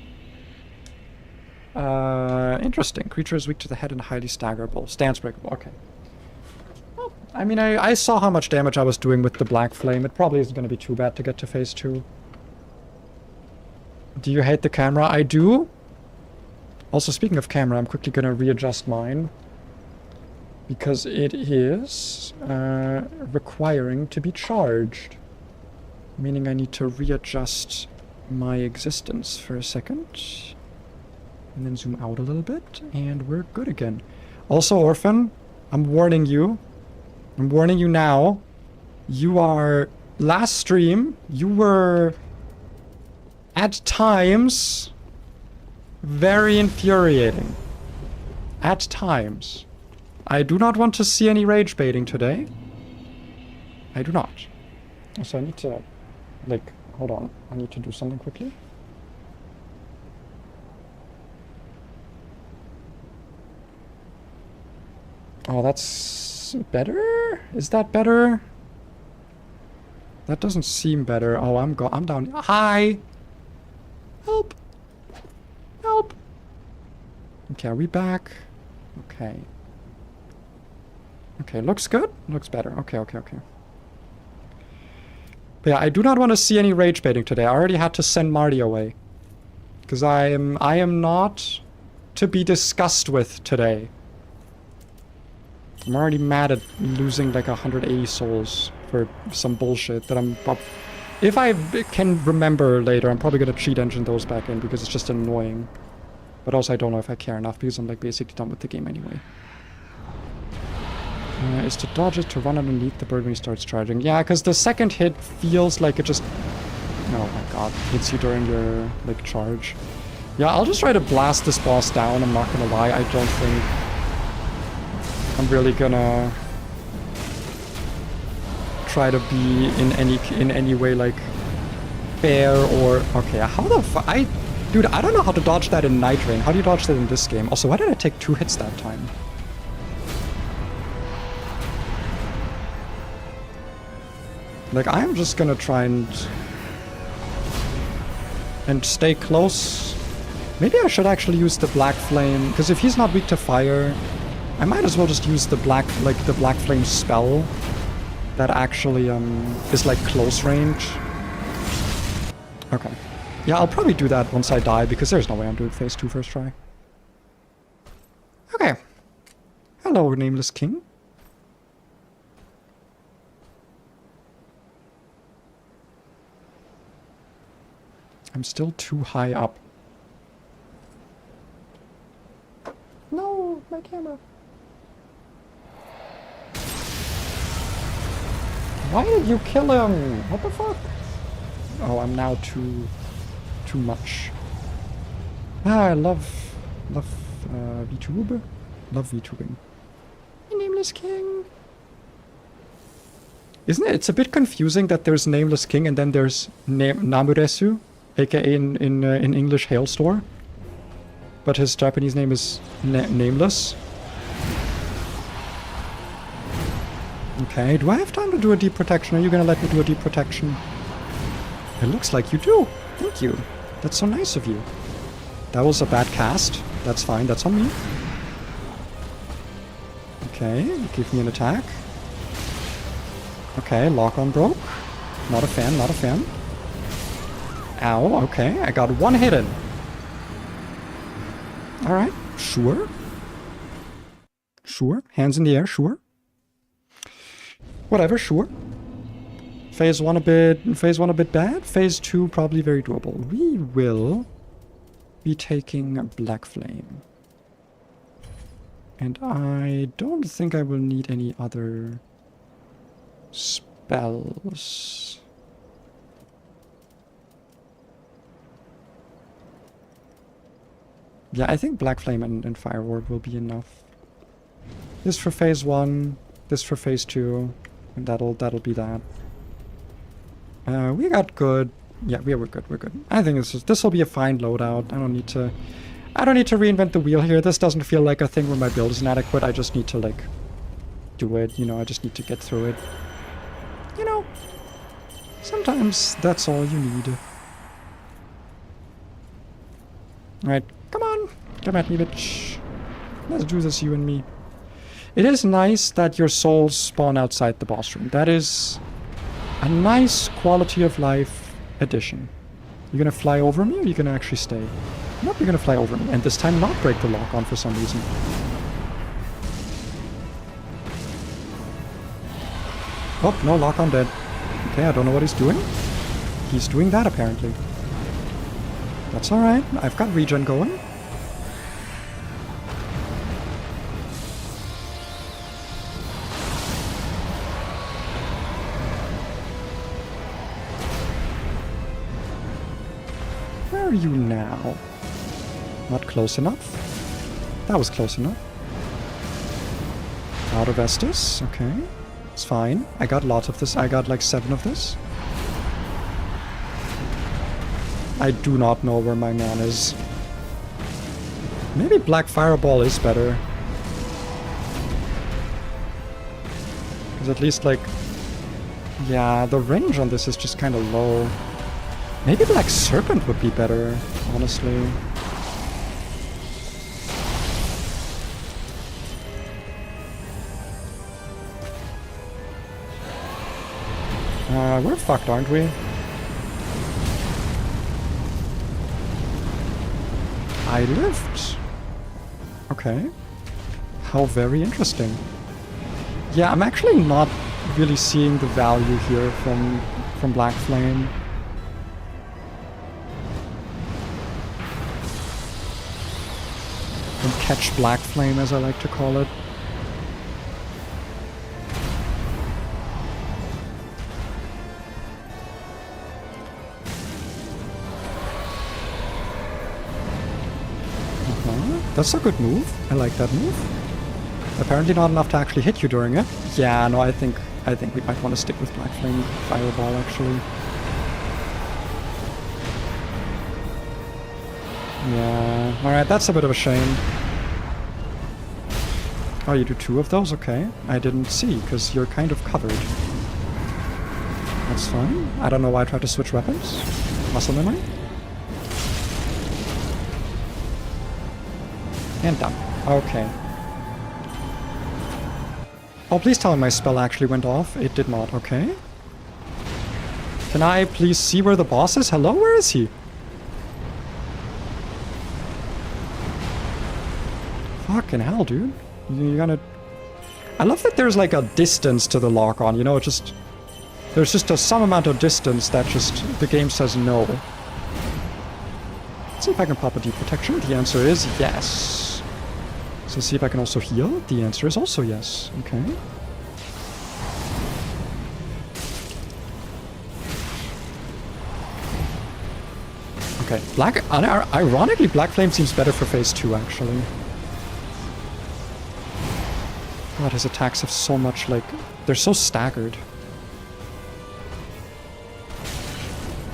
Interesting. Creature is weak to the head and highly staggerable. Stance breakable. Okay. Well, I mean, I saw how much damage I was doing with the Black Flame. It probably isn't going to be too bad to get to phase 2. Do you hate the camera? I do. Also, speaking of camera, I'm quickly going to readjust mine. Because it is requiring to be charged. Meaning I need to readjust my existence for a second. And then zoom out a little bit, and we're good again. Also, Orphan, I'm warning you. I'm warning you now. You are... last stream, you were... at times... very infuriating. At times. I do not want to see any rage baiting today. I do not. So I need to... like, hold on. I need to do something quickly. Oh, that's better? Is that better? That doesn't seem better. Oh, I'm down. Hi! Help! Help! Okay, are we back? Okay. Okay, looks good. Looks better. Okay, okay, okay. But yeah, I do not want to see any rage baiting today. I already had to send Marty away. Because I am not to be discussed with today. I'm already mad at losing like 180 souls for some bullshit that I'm... If I can remember later, I'm probably gonna cheat engine those back in because it's just annoying. But also I don't know if I care enough because I'm like basically done with the game anyway. Is to dodge it, to run underneath the bird when he starts charging. Yeah, because the second hit feels like it just... Oh my god, hits you during your like charge. Yeah, I'll just try to blast this boss down, I'm not gonna lie. I don't think I'm really gonna try to be in any way like fair or... Okay, how the fuck... Dude, I don't know how to dodge that in Nightreign. How do you dodge that in this game? Also, why did I take 2 hits that time? Like, I'm just gonna try and stay close. Maybe I should actually use the Black Flame, because if he's not weak to fire, I might as well just use the Black Flame spell that actually is like close range. Okay. Yeah, I'll probably do that once I die, because there's no way I'm doing phase 2 first try. Okay. Hello, Nameless King. I'm still too high up. No, my camera. Why did you kill him? What the fuck? Oh, I'm now too much. Ah, I love VTube. Love VTubing. My Nameless King. Isn't it? It's a bit confusing that there's Nameless King and then there's Namuresu, aka in English Hailstorm. But his Japanese name is Nameless. Okay, do I have time to do a deep protection? Are you gonna let me do a deep protection? It looks like you do. Thank you. That's so nice of you. That was a bad cast. That's fine, that's on me. Okay, give me an attack. Okay, lock on broke. Not a fan, not a fan. Ow, okay, I got 1 hit in. Alright, sure. Sure, hands in the air, sure. Whatever, sure. Phase 1 a bit bad. Phase 2 probably very doable. We will be taking Black Flame. And I don't think I will need any other spells. Yeah, I think Black Flame and Fire Orb will be enough. This for phase 1, this for phase 2, and that'll be that. We got good. Yeah, we're good. We're good. I think this will be a fine loadout. I don't need to reinvent the wheel here. This doesn't feel like a thing where my build is inadequate. I just need to like do it. You know, I just need to get through it. You know, sometimes that's all you need. All right, come on, come at me, bitch. Let's do this, you and me. It is nice that your souls spawn outside the boss room. That is a nice quality of life addition. You're gonna fly over me or you're gonna actually stay? Nope, you're gonna fly over me. And this time not break the lock on for some reason. Oh, no, lock on dead. Okay, I don't know what he's doing. He's doing that apparently. That's alright. I've got regen going. Where are you now? Not close enough? That was close enough. Out of Estus, okay. It's fine. I got lots of this. I got like 7 of this. I do not know where my man is. Maybe Black Fireball is better. Because at least, like... Yeah, the range on this is just kind of low. Maybe Black Serpent would be better, honestly. We're fucked, aren't we? I lived. Okay. How very interesting. Yeah, I'm actually not really seeing the value here from Black Flame. From Catch Black Flame, as I like to call it. That's a good move. I like that move. Apparently not enough to actually hit you during it. Yeah, no, I think we might want to stick with Black Flame Fireball, actually. Yeah, alright, that's a bit of a shame. Oh, you do 2 of those? Okay. I didn't see, because you're kind of covered. That's fine. I don't know why I tried to switch weapons. Muscle memory. And done. Okay. Oh, please tell me my spell actually went off. It did not. Okay. Can I please see where the boss is? Hello? Where is he? Fucking hell, dude. You're gonna... I love that there's like a distance to the lock-on, you know? It just... There's just some amount of distance that just... The game says no. Let's see if I can pop a deep protection. The answer is yes. So see if I can also heal. The answer is also yes. Okay. Okay. Ironically, Black Flame seems better for phase 2, actually. God, his attacks have so much, like... They're so staggered.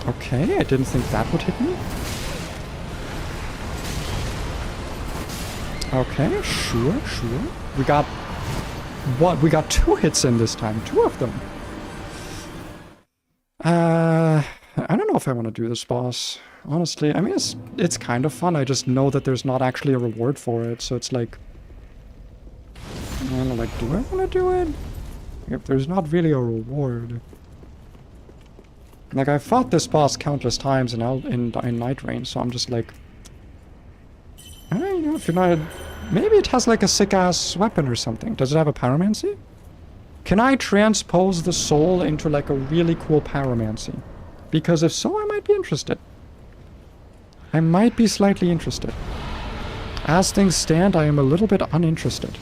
Okay, I didn't think that would hit me. Okay, sure. We got... What? We got 2 hits in this time. 2 of them. I don't know if I want to do this boss. Honestly, I mean, it's kind of fun. I just know that there's not actually a reward for it. So it's like... I don't know, like, do I want to do it? If there's not really a reward... Like, I fought this boss countless times in Nightreign, so I'm just like... You know, if you're not... Maybe it has like a sick-ass weapon or something. Does it have a pyromancy? Can I transpose the soul into like a really cool pyromancy? Because if so, I might be interested. I might be slightly interested. As things stand, I am a little bit uninterested.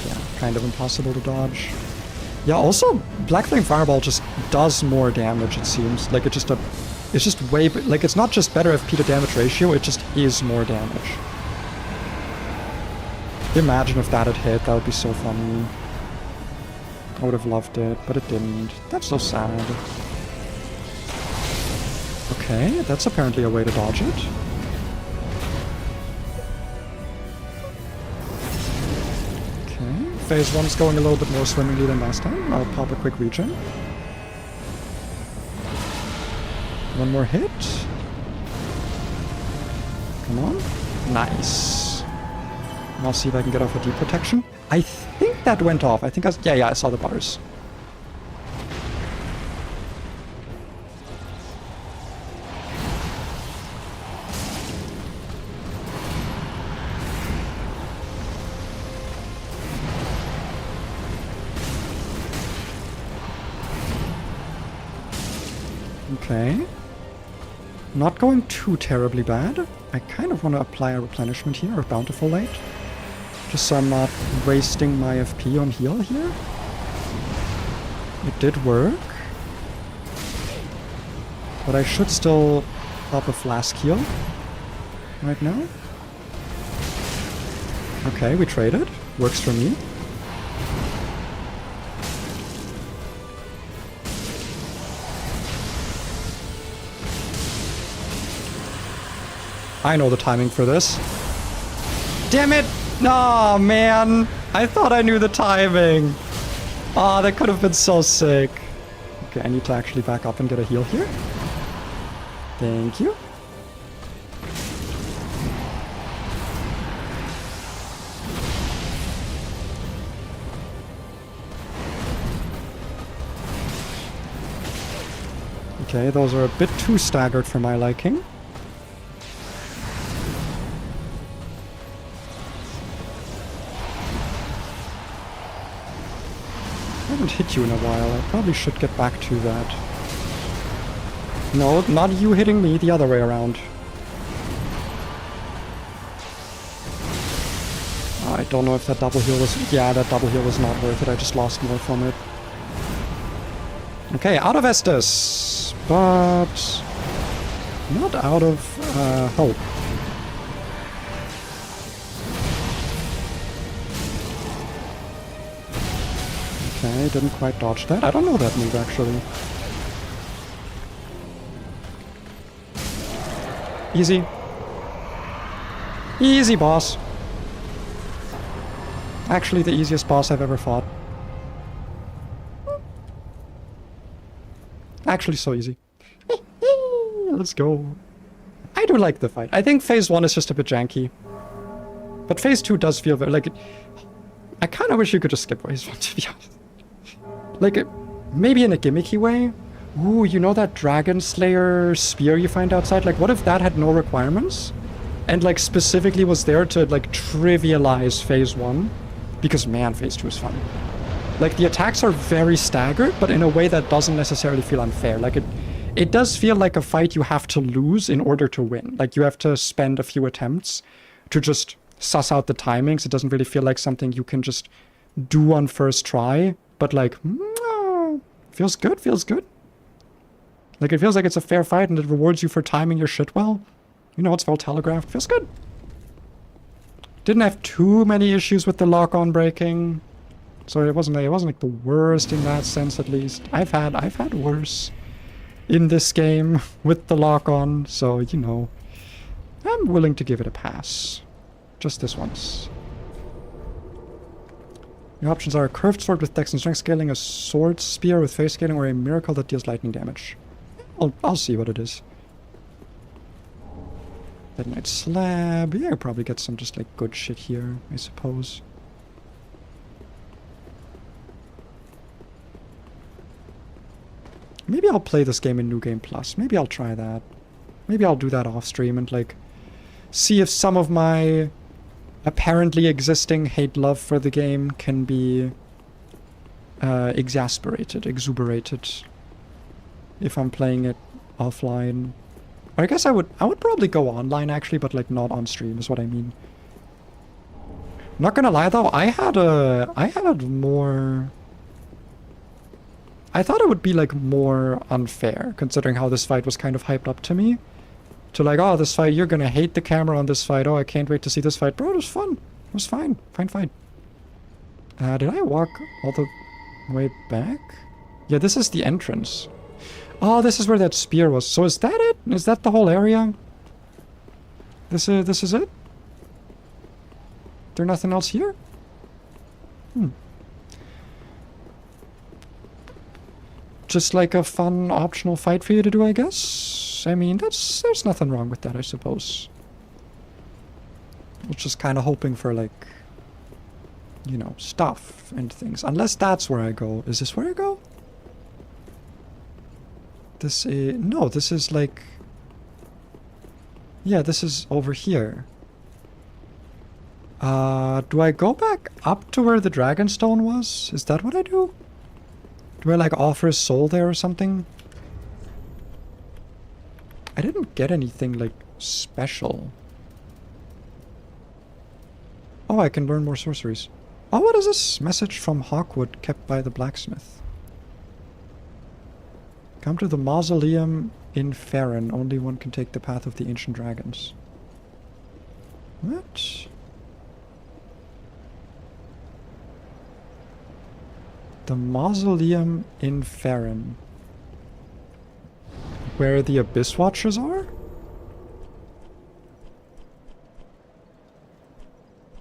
Yeah, kind of impossible to dodge. Yeah, also, Black Flame Fireball just does more damage, it seems. Like, it's just way... Like, it's not just better FP to damage ratio, it just is more damage. Imagine if that had hit, that would be so funny. I would have loved it, but it didn't. That's so sad. Okay, that's apparently a way to dodge it. Phase 1 is going a little bit more swimmingly than last time. I'll pop a quick regen. One more hit. Come on. Nice. And I'll see if I can get off a deep protection. I think that went off. I think yeah, I saw the bars. Okay. Not going too terribly bad. I kind of want to apply a replenishment here, or Bountiful Light. Just so I'm not wasting my FP on heal here. It did work. But I should still pop a flask heal right now. Okay, we traded. Works for me. I know the timing for this. Damn it! No, man! I thought I knew the timing! Oh, that could have been so sick. Okay, I need to actually back up and get a heal here. Thank you. Okay, those are a bit too staggered for my liking. I haven't hit you in a while. I probably should get back to that. No, not you hitting me, the other way around. I don't know if that double heal was... Yeah, that double heal was not worth it. I just lost more from it. Okay, out of Estus, but not out of hope. Okay, didn't quite dodge that. I don't know that move, actually. Easy. Easy, boss. Actually, the easiest boss I've ever fought. Actually, so easy. Let's go. I do like the fight. I think phase 1 is just a bit janky. But phase 2 does feel very... Like, I kind of wish you could just skip phase 1, to be honest. Like, maybe in a gimmicky way. Ooh, you know that Dragon Slayer spear you find outside? Like, what if that had no requirements? And, like, specifically was there to, like, trivialize phase 1? Because, man, phase 2 is fun. Like, the attacks are very staggered, but in a way that doesn't necessarily feel unfair. Like, it does feel like a fight you have to lose in order to win. Like, you have to spend a few attempts to just suss out the timings. It doesn't really feel like something you can just do on first try. But, like, feels good, feels good. Like, it feels like it's a fair fight and it rewards you for timing your shit well. You know, it's well telegraphed. Feels good. Didn't have too many issues with the lock-on breaking. So it wasn't like the worst in that sense, at least. I've had worse in this game with the lock-on, so you know, I'm willing to give it a pass. Just this once. Your options are a curved sword with dex and strength scaling, a sword spear with phase scaling, or a miracle that deals lightning damage. I'll see what it is. Midnight Slab. Yeah, I'll probably get some just like good shit here, I suppose. Maybe I'll play this game in New Game Plus. Maybe I'll try that. Maybe I'll do that off stream and like see if some of my apparently existing hate-love for the game can be exuberated if I'm playing it offline. Or I guess I would probably go online actually, but like not on stream is what I mean. Not gonna lie though, I had more... I thought it would be like more unfair, considering how this fight was kind of hyped up to me. To like, oh, this fight, you're gonna hate the camera on this fight. Oh, I can't wait to see this fight. Bro, it was fun. It was fine. Fine. Did I walk all the way back? Yeah, this is the entrance. Oh, this is where that spear was. So is that it? Is that the whole area? This is it? There nothing else here? Just like a fun optional fight for you to do, I guess. I mean, there's nothing wrong with that, I suppose. I was just kind of hoping for like, you know, stuff and things. Unless that's where I go. Is this where I go? This is... No, this is like... Yeah, this is over here. Do I go back up to where the Dragonstone was? Is that what I do? Do I like offer a soul there or something? I didn't get anything like special. Oh, I can learn more sorceries. Oh, what is this? Message from Hawkwood kept by the blacksmith. Come to the mausoleum in Farron. Only one can take the path of the ancient dragons. What? The mausoleum in Farron. Where the Abyss Watchers are?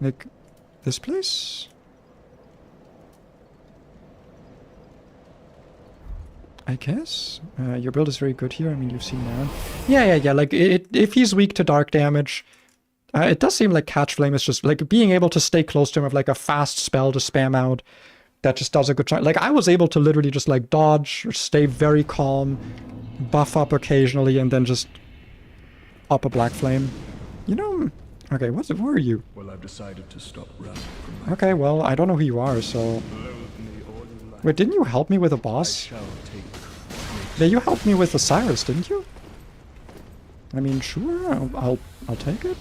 Like, this place? I guess. Your build is very good here. I mean, you've seen that. Yeah. Like, if he's weak to dark damage, it does seem like Catch Flame is just, like, being able to stay close to him with, like, a fast spell to spam out that just does a good job. Like, I was able to literally just, like, dodge, or stay very calm, buff up occasionally, and then just pop a Black Flame. You know... Okay, who are you? Well, I've decided to stop running from my Okay, well, I don't know who you are, so... loathe me all you like. Wait, didn't you help me with a I boss? shall take Yeah, you helped me with Osiris, didn't you? I mean, sure, I'll take it.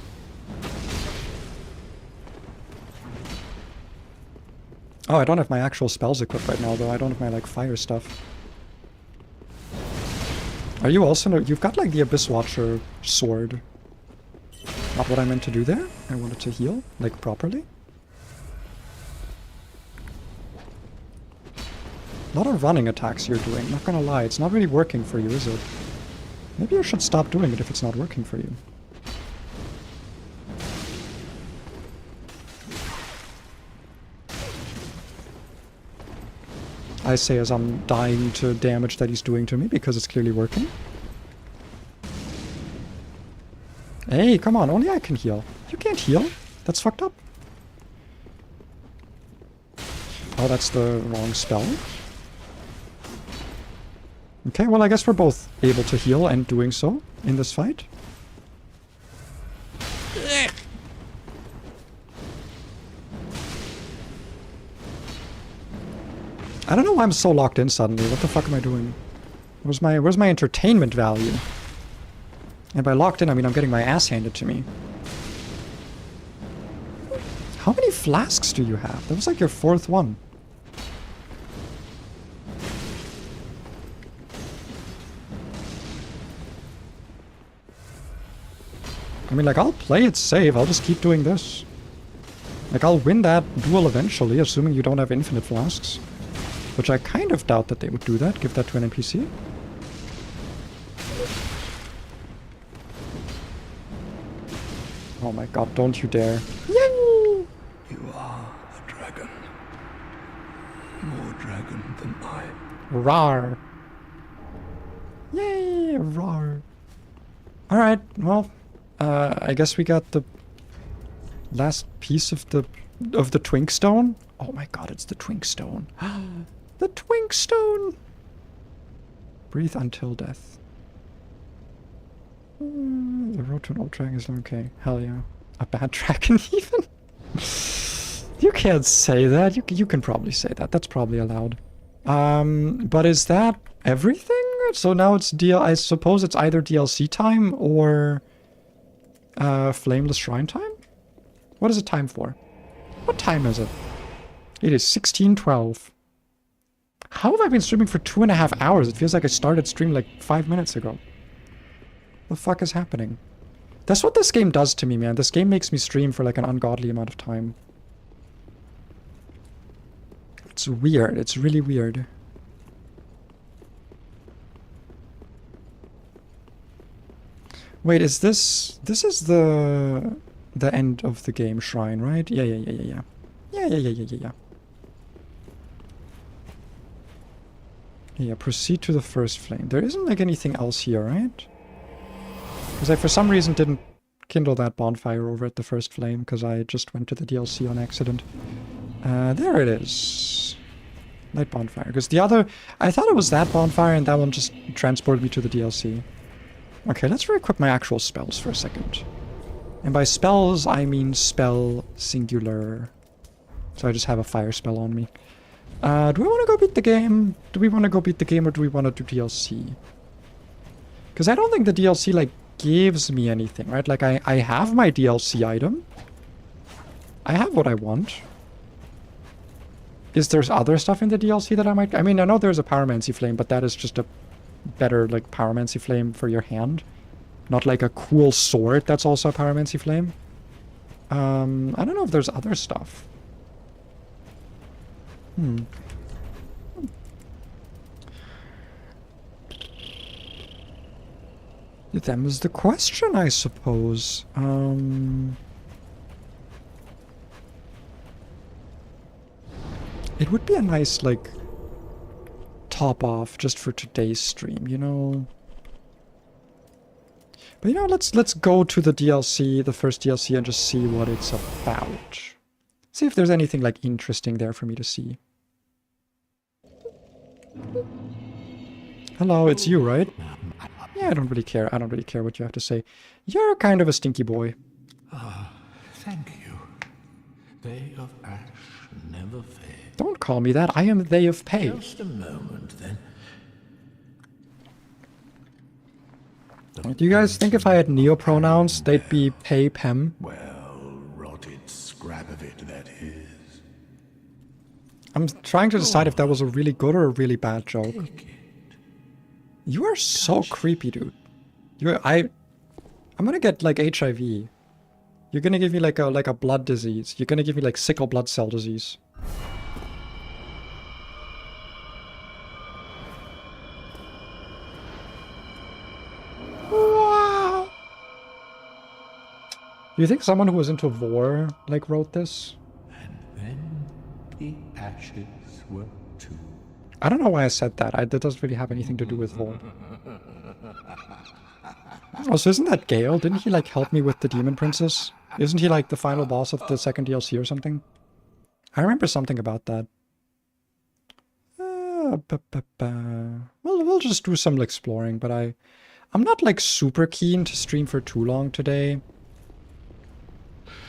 Oh, I don't have my actual spells equipped right now, though. I don't have my, like, fire stuff. Are you also... You've got, like, the Abyss Watcher sword. Not what I meant to do there. I wanted to heal, like, properly. A lot of running attacks you're doing, not gonna lie. It's not really working for you, is it? Maybe you should stop doing it if it's not working for you. I say as I'm dying to damage that he's doing to me because it's clearly working. Hey, come on, only I can heal. You can't heal. That's fucked up. Oh, that's the wrong spell. Okay, well, I guess we're both able to heal and doing so in this fight. I don't know why I'm so locked in suddenly. What the fuck am I doing? Where's my entertainment value? And by locked in, I mean I'm getting my ass handed to me. How many flasks do you have? That was like your 4th one. I mean, like, I'll play it safe. I'll just keep doing this. Like, I'll win that duel eventually, assuming you don't have infinite flasks. Which I kind of doubt that they would do that. Give that to an NPC. Oh my god, don't you dare. Yay! You are a dragon. More dragon than I. Rawr. Yay, rawr. Alright, well, I guess we got the last piece of the Twink Stone. Oh my god, it's the Twink Stone. The Twink Stone! Breathe until death. The road to an old dragon is okay. Hell yeah. A bad dragon even? You can't say that. You can probably say that. That's probably allowed. But is that everything? So now it's I suppose it's either DLC time or Flameless Shrine time? What is it time for? What time is it? It is 16:12. How have I been streaming for 2.5 hours? It feels like I started stream like 5 minutes ago. The fuck is happening? That's what this game does to me, man. This game makes me stream for like an ungodly amount of time. It's weird. It's really weird. Wait, is this... This is the end of the game shrine, right? Yeah. Yeah, proceed to the first flame. There isn't like anything else here, right? Because I for some reason didn't kindle that bonfire over at the first flame because I just went to the DLC on accident. There it is. Light bonfire. Because the other... I thought it was that bonfire and that one just transported me to the DLC. Okay, let's re-equip my actual spells for a second. And by spells, I mean spell singular. So I just have a fire spell on me. Do we want to go beat the game? Do we want to go beat the game or do we want to do DLC? Because I don't think the DLC, like, gives me anything, right? Like, I have my DLC item. I have what I want. Is there other stuff in the DLC that I might... I mean, I know there's a Pyromancy Flame, but that is just a better, like, Pyromancy Flame for your hand. Not like a cool sword that's also a Pyromancy Flame. I don't know if there's other stuff. Them is the question, I suppose. It would be a nice, like, top off just for today's stream, you know? But you know, let's go to the DLC, the first DLC, and just see what it's about. See if there's anything, like, interesting there for me to see. Hello, it's you, right? Yeah, I don't really care. I don't really care what you have to say. You're kind of a stinky boy. Ah, thank you. They of ash never fade. Don't call me that. I am they of pay. Just a moment, then. Do you guys think if I had neo-pronouns, they'd be pay, pem? Well, rotted scrap of it, that is. I'm trying to decide if that was a really good or a really bad joke. Take it. You are so creepy, dude. I'm gonna get, like, HIV. You're gonna give me, like a blood disease. You're gonna give me, like, sickle blood cell disease. Wow. Do you think someone who was into war, like, wrote this? And then the ashes were too. I don't know why I said that. That doesn't really have anything to do with war. Also, isn't that Gale? Didn't he, like, help me with the Demon Princess? Isn't he, like, the final boss of the second DLC or something? I remember something about that. Well, we'll just do some exploring, but I'm not, like, super keen to stream for too long today.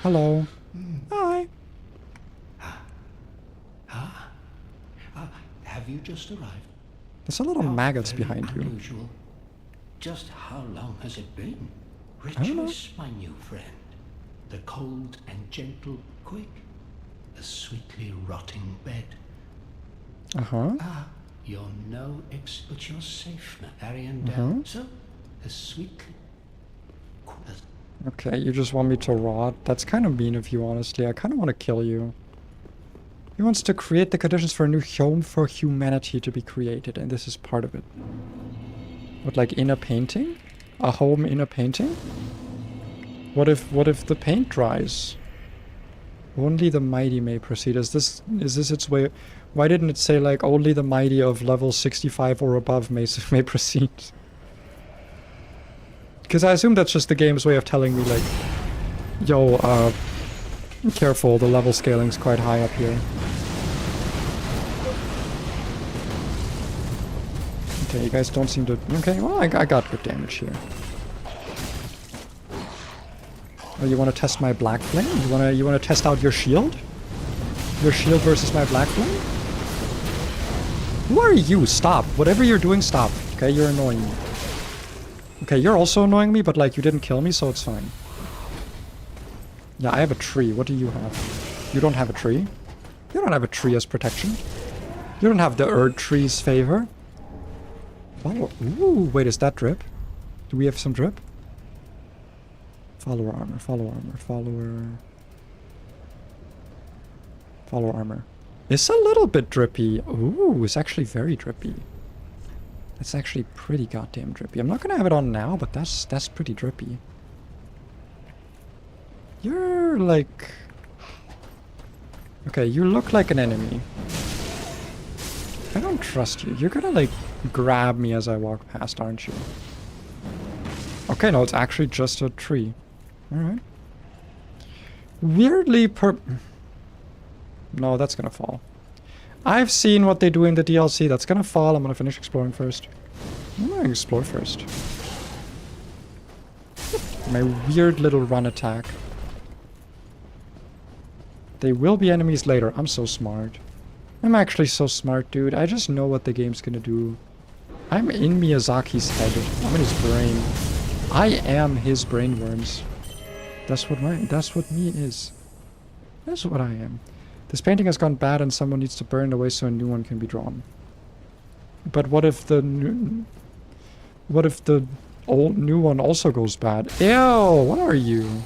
Hello. Hi. Have you just arrived? There's a lot of How maggots very behind you. unusual. Just how long has it been? don't know. Rejoice, my new friend. The cold and gentle quick. The sweetly rotting bed. Uh-huh. Ah, you're but you're safe now, Arian down. Uh-huh. So, the sweetly... Okay, you just want me to rot? That's kind of mean of you, honestly. I kind of want to kill you. He wants to create the conditions for a new home for humanity to be created, and this is part of it. What, like in a painting? A home in a painting? What if the paint dries? Only the mighty may proceed. Is this its way? Why didn't it say, like, only the mighty of level 65 or above may proceed? Because I assume that's just the game's way of telling me, like, yo, careful, the level scaling's quite high up here. Okay, you guys don't seem to... Okay, well, I got good damage here. Oh, you want to test my black flame? You wanna test out your shield? Your shield versus my black flame? Who are you? Stop. Whatever you're doing, stop. Okay, you're annoying me. Okay, you're also annoying me, but, like, you didn't kill me, so it's fine. Yeah, I have a tree. What do you have? You don't have a tree? You don't have a tree as protection. You don't have the Erd tree's favor. Oh, ooh, wait, is that drip? Do we have some drip? Follower armor, follower armor, follower armor. It's a little bit drippy. Ooh, it's actually very drippy. It's actually pretty goddamn drippy. I'm not gonna have it on now, but that's pretty drippy. You're like... Okay, you look like an enemy. I don't trust you. You're gonna, like, grab me as I walk past, aren't you? Okay, no, it's actually just a tree. Alright. Weirdly No, that's gonna fall. I've seen what they do in the DLC. That's gonna fall. I'm gonna finish exploring first. I'm gonna explore first. My weird little run attack. They will be enemies later. I'm so smart. I'm actually so smart, dude. I just know what the game's gonna do. I'm in Miyazaki's head. I'm in his brain. I am his brainworms. That's what me is. That's what I am. This painting has gone bad and someone needs to burn it away so a new one can be drawn. But what if the new one also goes bad? Ew, what are you?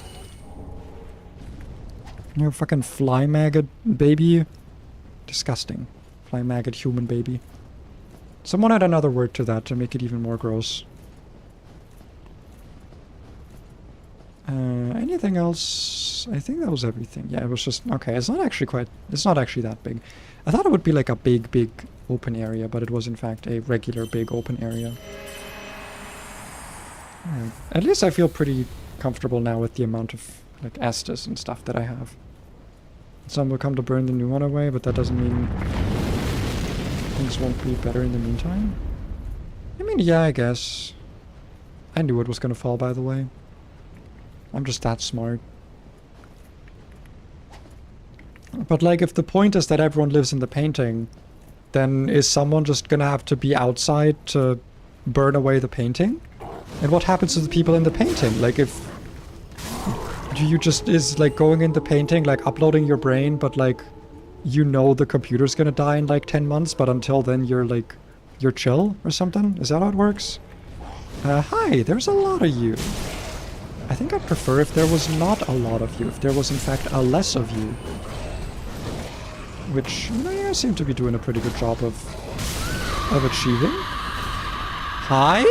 You're a fucking fly maggot baby? Disgusting. Fly maggot human baby. Someone add another word to that to make it even more gross. Anything else? I think that was everything. Yeah, it was just... Okay, it's not actually that big. I thought it would be like a big open area, but it was in fact a regular big open area. Alright. At least I feel pretty comfortable now with the amount of like Estus and stuff that I have. Some will come to burn the new one away, but that doesn't mean things won't be better in the meantime. I mean, yeah, I guess. I knew it was gonna fall, by the way. I'm just that smart. But like, if the point is that everyone lives in the painting, then is someone just gonna have to be outside to burn away the painting? And what happens to the people in the painting? Like, if... Do you just... Is, like, going in the painting, like, uploading your brain, but, like, you know the computer's gonna die in, like, 10 months, but until then you're, like... You're chill or something? Is that how it works? Hi, there's a lot of you. I think I'd prefer if there was not a lot of you, if there was in fact a less of you. Which, you know, you seem to be doing a pretty good job of achieving. Hi?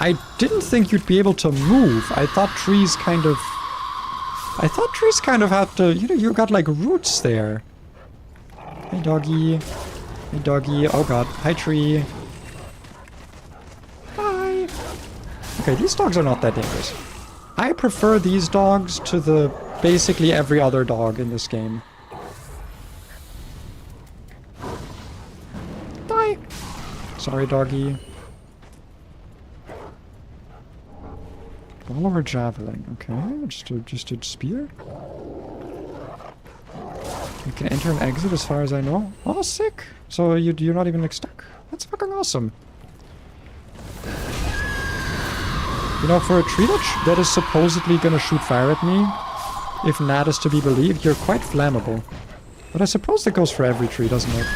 I didn't think you'd be able to move. I thought trees kind of have to, you know, you got like roots there. Hey doggy. Hey doggy. Oh god. Hi tree. Bye. Okay, these dogs are not that dangerous. I prefer these dogs to the basically every other dog in this game. Die. Sorry doggy. Ball or javelin? Okay, just a spear. You can enter and exit as far as I know. Oh, sick! So you're not even like stuck. That's fucking awesome. You know, for a tree that is supposedly gonna shoot fire at me, if that is to be believed, you're quite flammable. But I suppose that goes for every tree, doesn't it?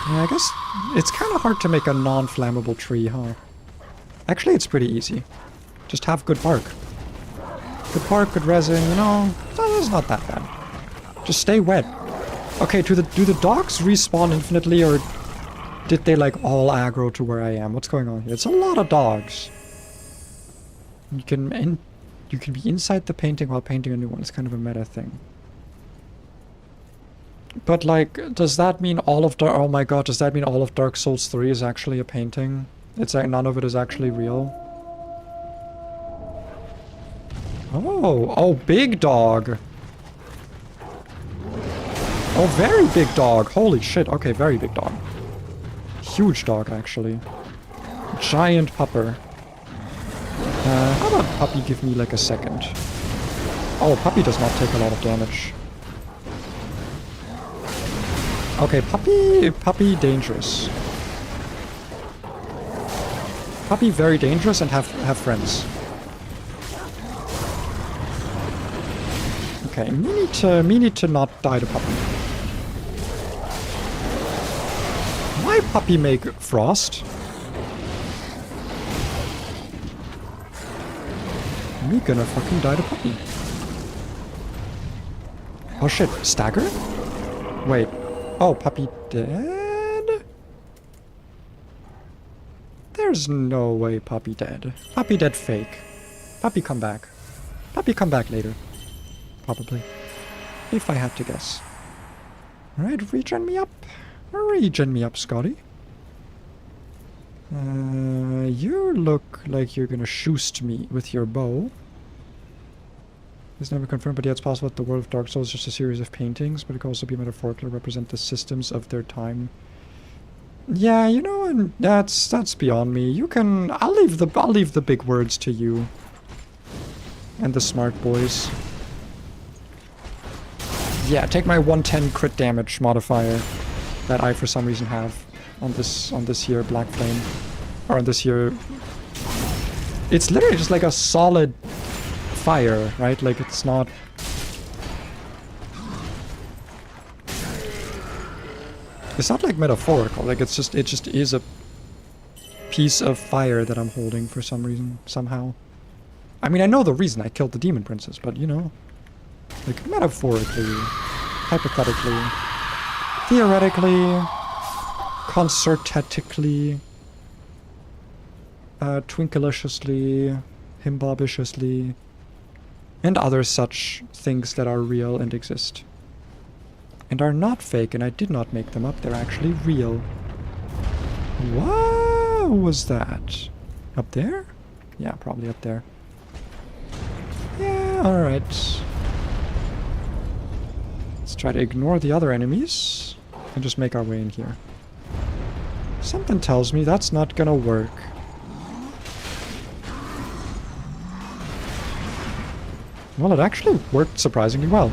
Yeah, I guess it's kind of hard to make a non-flammable tree, huh? Actually, it's pretty easy. Just have good bark. Good bark, good resin, you know, it's not that bad. Just stay wet. Okay, do the dogs respawn infinitely, or did they like all aggro to where I am? What's going on here? It's a lot of dogs. You can be inside the painting while painting a new one. It's kind of a meta thing. But like, does that mean all of oh my god, does that mean all of Dark Souls 3 is actually a painting? It's like none of it is actually real? Oh, big dog. Oh, very big dog. Holy shit. Okay, very big dog. Huge dog, actually. Giant pupper. How about puppy give me like a second? Oh, puppy does not take a lot of damage. Okay, puppy dangerous. Puppy very dangerous and have friends. Okay, me need to not die to puppy. Why puppy make frost? Me gonna fucking die to puppy. Oh shit, stagger? Wait. Oh, puppy dead? There's no way puppy dead. Puppy dead fake. Puppy come back. Puppy come back later. Probably. If I had to guess. Alright, regen me up. Regen me up, Scotty. You look like you're gonna shoost me with your bow. It's never confirmed, but yeah, it's possible that the world of Dark Souls is just a series of paintings, but it could also be metaphorical to represent the systems of their time. Yeah, you know, and that's beyond me. You can... I'll leave the big words to you. And the smart boys. Yeah, take my 110 crit damage modifier that I for some reason have on this here Black Flame. Or on this here... It's literally just like a solid fire, right? Like it's not... It's not like metaphorical, like it just is a piece of fire that I'm holding for some reason, somehow. I mean, I know the reason I killed the Demon Princess, but you know, like metaphorically, hypothetically, theoretically, concertatically, twinkeliciously, himbobiciously, and other such things that are real and exist. And are not fake, and I did not make them up, they're actually real. What was that? Up there? Yeah, probably up there. Yeah, alright. Let's try to ignore the other enemies and just make our way in here. Something tells me that's not gonna work. Well, it actually worked surprisingly well.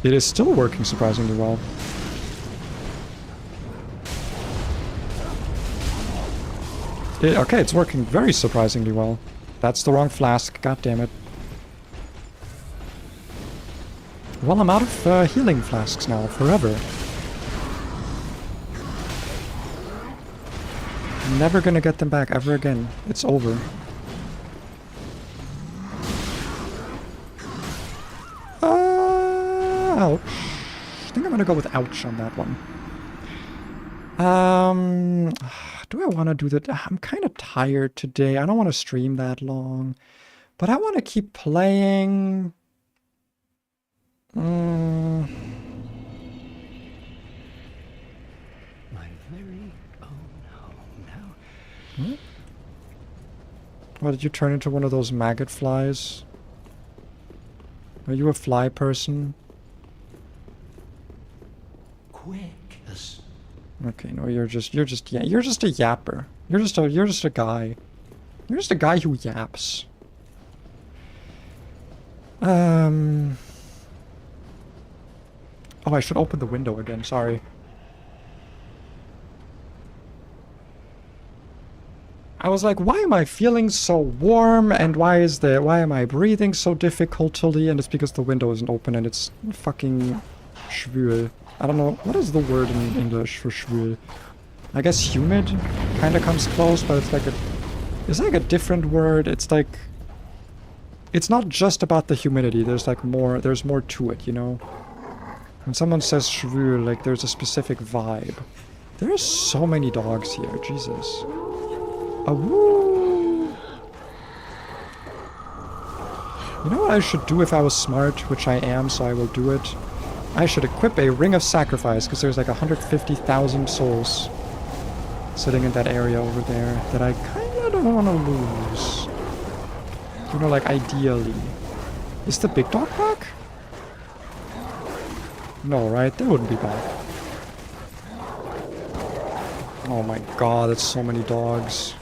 It is still working surprisingly well. Okay, it's working very surprisingly well. That's the wrong flask, god damn it. Well, I'm out of healing flasks now, forever. Never gonna get them back ever again. It's over. Ouch. I think I'm gonna go with ouch on that one. Do I want to do that? I'm kind of tired today. I don't want to stream that long. But I want to keep playing. My very own home now. Hmm? What, did you turn into one of those maggot flies? Are you a fly person? Quick Okay, no, you're just a yapper. You're just a guy. You're just a guy who yaps. Oh, I should open the window again, sorry. I was like, why am I feeling so warm, and why am I breathing so difficultly? And it's because the window isn't open and it's fucking schwül. I don't know, what is the word in English for schwül? I guess humid kind of comes close, but it's like a different word. It's like, it's not just about the humidity. There's more to it, you know? When someone says schwül, like there's a specific vibe. There's so many dogs here, Jesus. Awoo! You know what I should do if I was smart, which I am, so I will do it? I should equip a ring of sacrifice, because there's like 150,000 souls sitting in that area over there that I kinda don't want to lose. You know, like ideally. Is the big dog back? No, right? They wouldn't be back. Oh my god, that's so many dogs.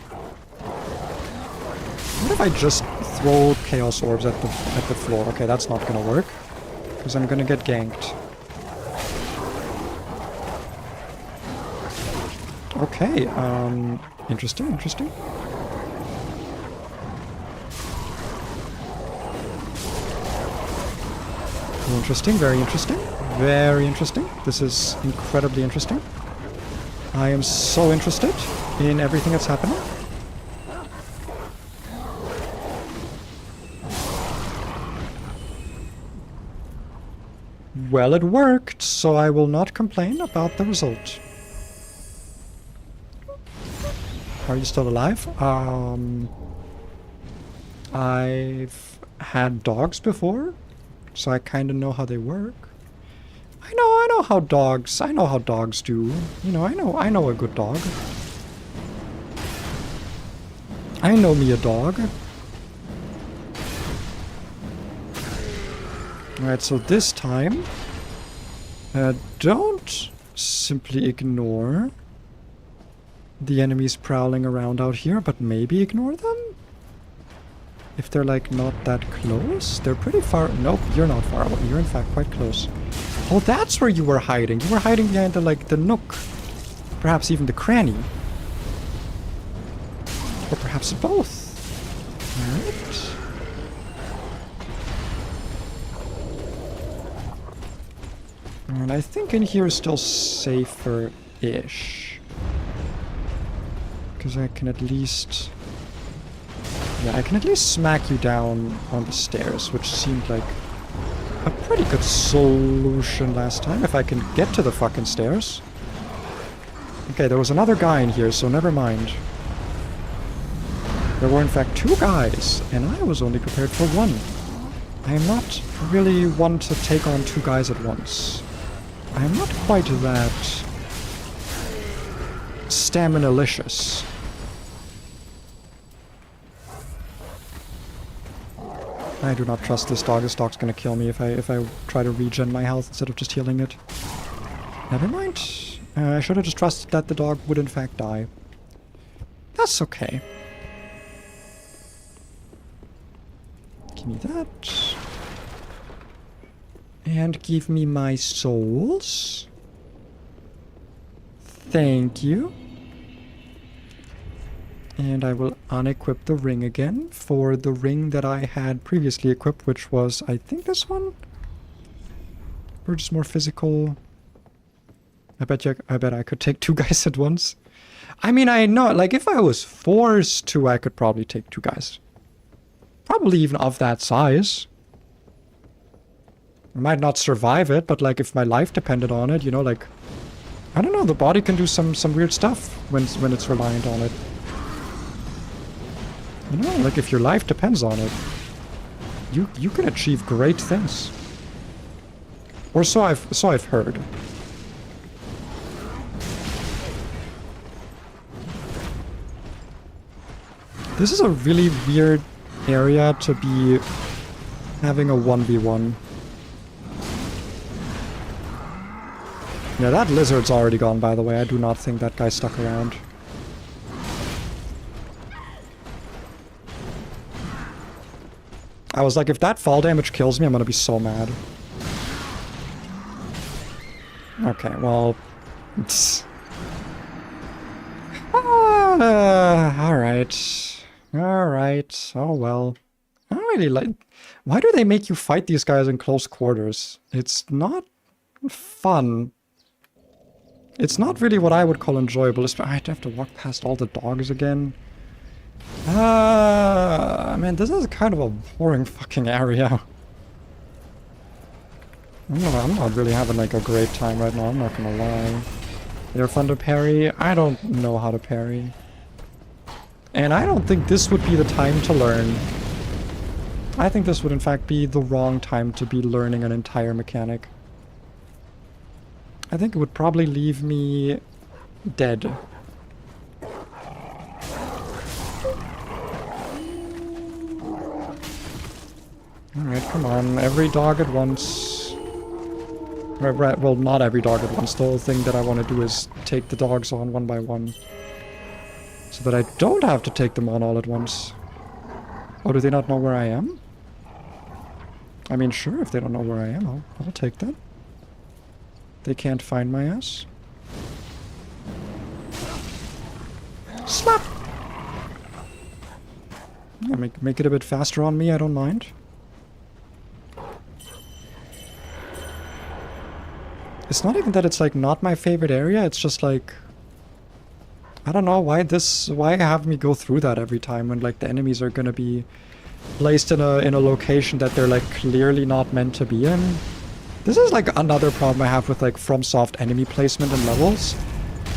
What if I just throw chaos orbs at the floor? Okay, that's not gonna work. Because I'm gonna get ganked. Okay, interesting. Very interesting. This is incredibly interesting. I am so interested in everything that's happening. Well, it worked, so I will not complain about the result. Are you still alive? I've had dogs before, so I kind of know how they work. I know how dogs do. You know, I know a good dog. I know me a dog. Alright, so this time, don't simply ignore the enemies prowling around out here, but maybe ignore them? If they're like not that close? They're pretty far. Nope, you're not far away. You're in fact quite close. Oh, that's where you were hiding. You were hiding behind the nook. Perhaps even the cranny. Or perhaps both. Alright. And I think in here is still safer-ish. Because I can at least... Yeah, I can at least smack you down on the stairs, which seemed like a pretty good solution last time, if I can get to the fucking stairs. Okay, there was another guy in here, so never mind. There were in fact 2 guys, and I was only prepared for 1. I am not really one to take on 2 guys at once. I am not quite that stamina-licious. I do not trust this dog. This dog's gonna kill me if I try to regen my health instead of just healing it. Never mind. I should have just trusted that the dog would in fact die. That's okay. Give me that. And give me my souls. Thank you. And I will unequip the ring again for the ring that I had previously equipped, which was, I think, this one? Or just more physical. I bet I could take 2 guys at once. I mean, I know, like, if I was forced to, I could probably take 2 guys. Probably even of that size. I might not survive it, but, like, if my life depended on it, you know, like... I don't know, the body can do some weird stuff when it's reliant on it. You know, like, if your life depends on it, you can achieve great things. Or so I've heard. This is a really weird area to be having a 1v1. Yeah, that lizard's already gone, by the way. I do not think that guy stuck around. I was like, if that fall damage kills me, I'm gonna be so mad. Okay, well... Alright. Alright. Oh well. I don't really like... Why do they make you fight these guys in close quarters? It's not fun. It's not really what I would call enjoyable. I'd have to walk past all the dogs again. Man, this is kind of a boring fucking area. I'm not really having like a great time right now, I'm not gonna lie. They're fun to parry. I don't know how to parry. And I don't think this would be the time to learn. I think this would in fact be the wrong time to be learning an entire mechanic. I think it would probably leave me dead. Alright, come on. Every dog at once. Right, well, not every dog at once. The whole thing that I want to do is take the dogs on one by one. So that I don't have to take them on all at once. Oh, do they not know where I am? I mean, sure, if they don't know where I am, I'll take that. They can't find my ass. Slap! Yeah, make it a bit faster on me, I don't mind. It's not even that it's like not my favorite area, it's just like... I don't know why have me go through that every time when like the enemies are gonna be placed in a location that they're like clearly not meant to be in. This is like another problem I have with like FromSoft enemy placement and levels.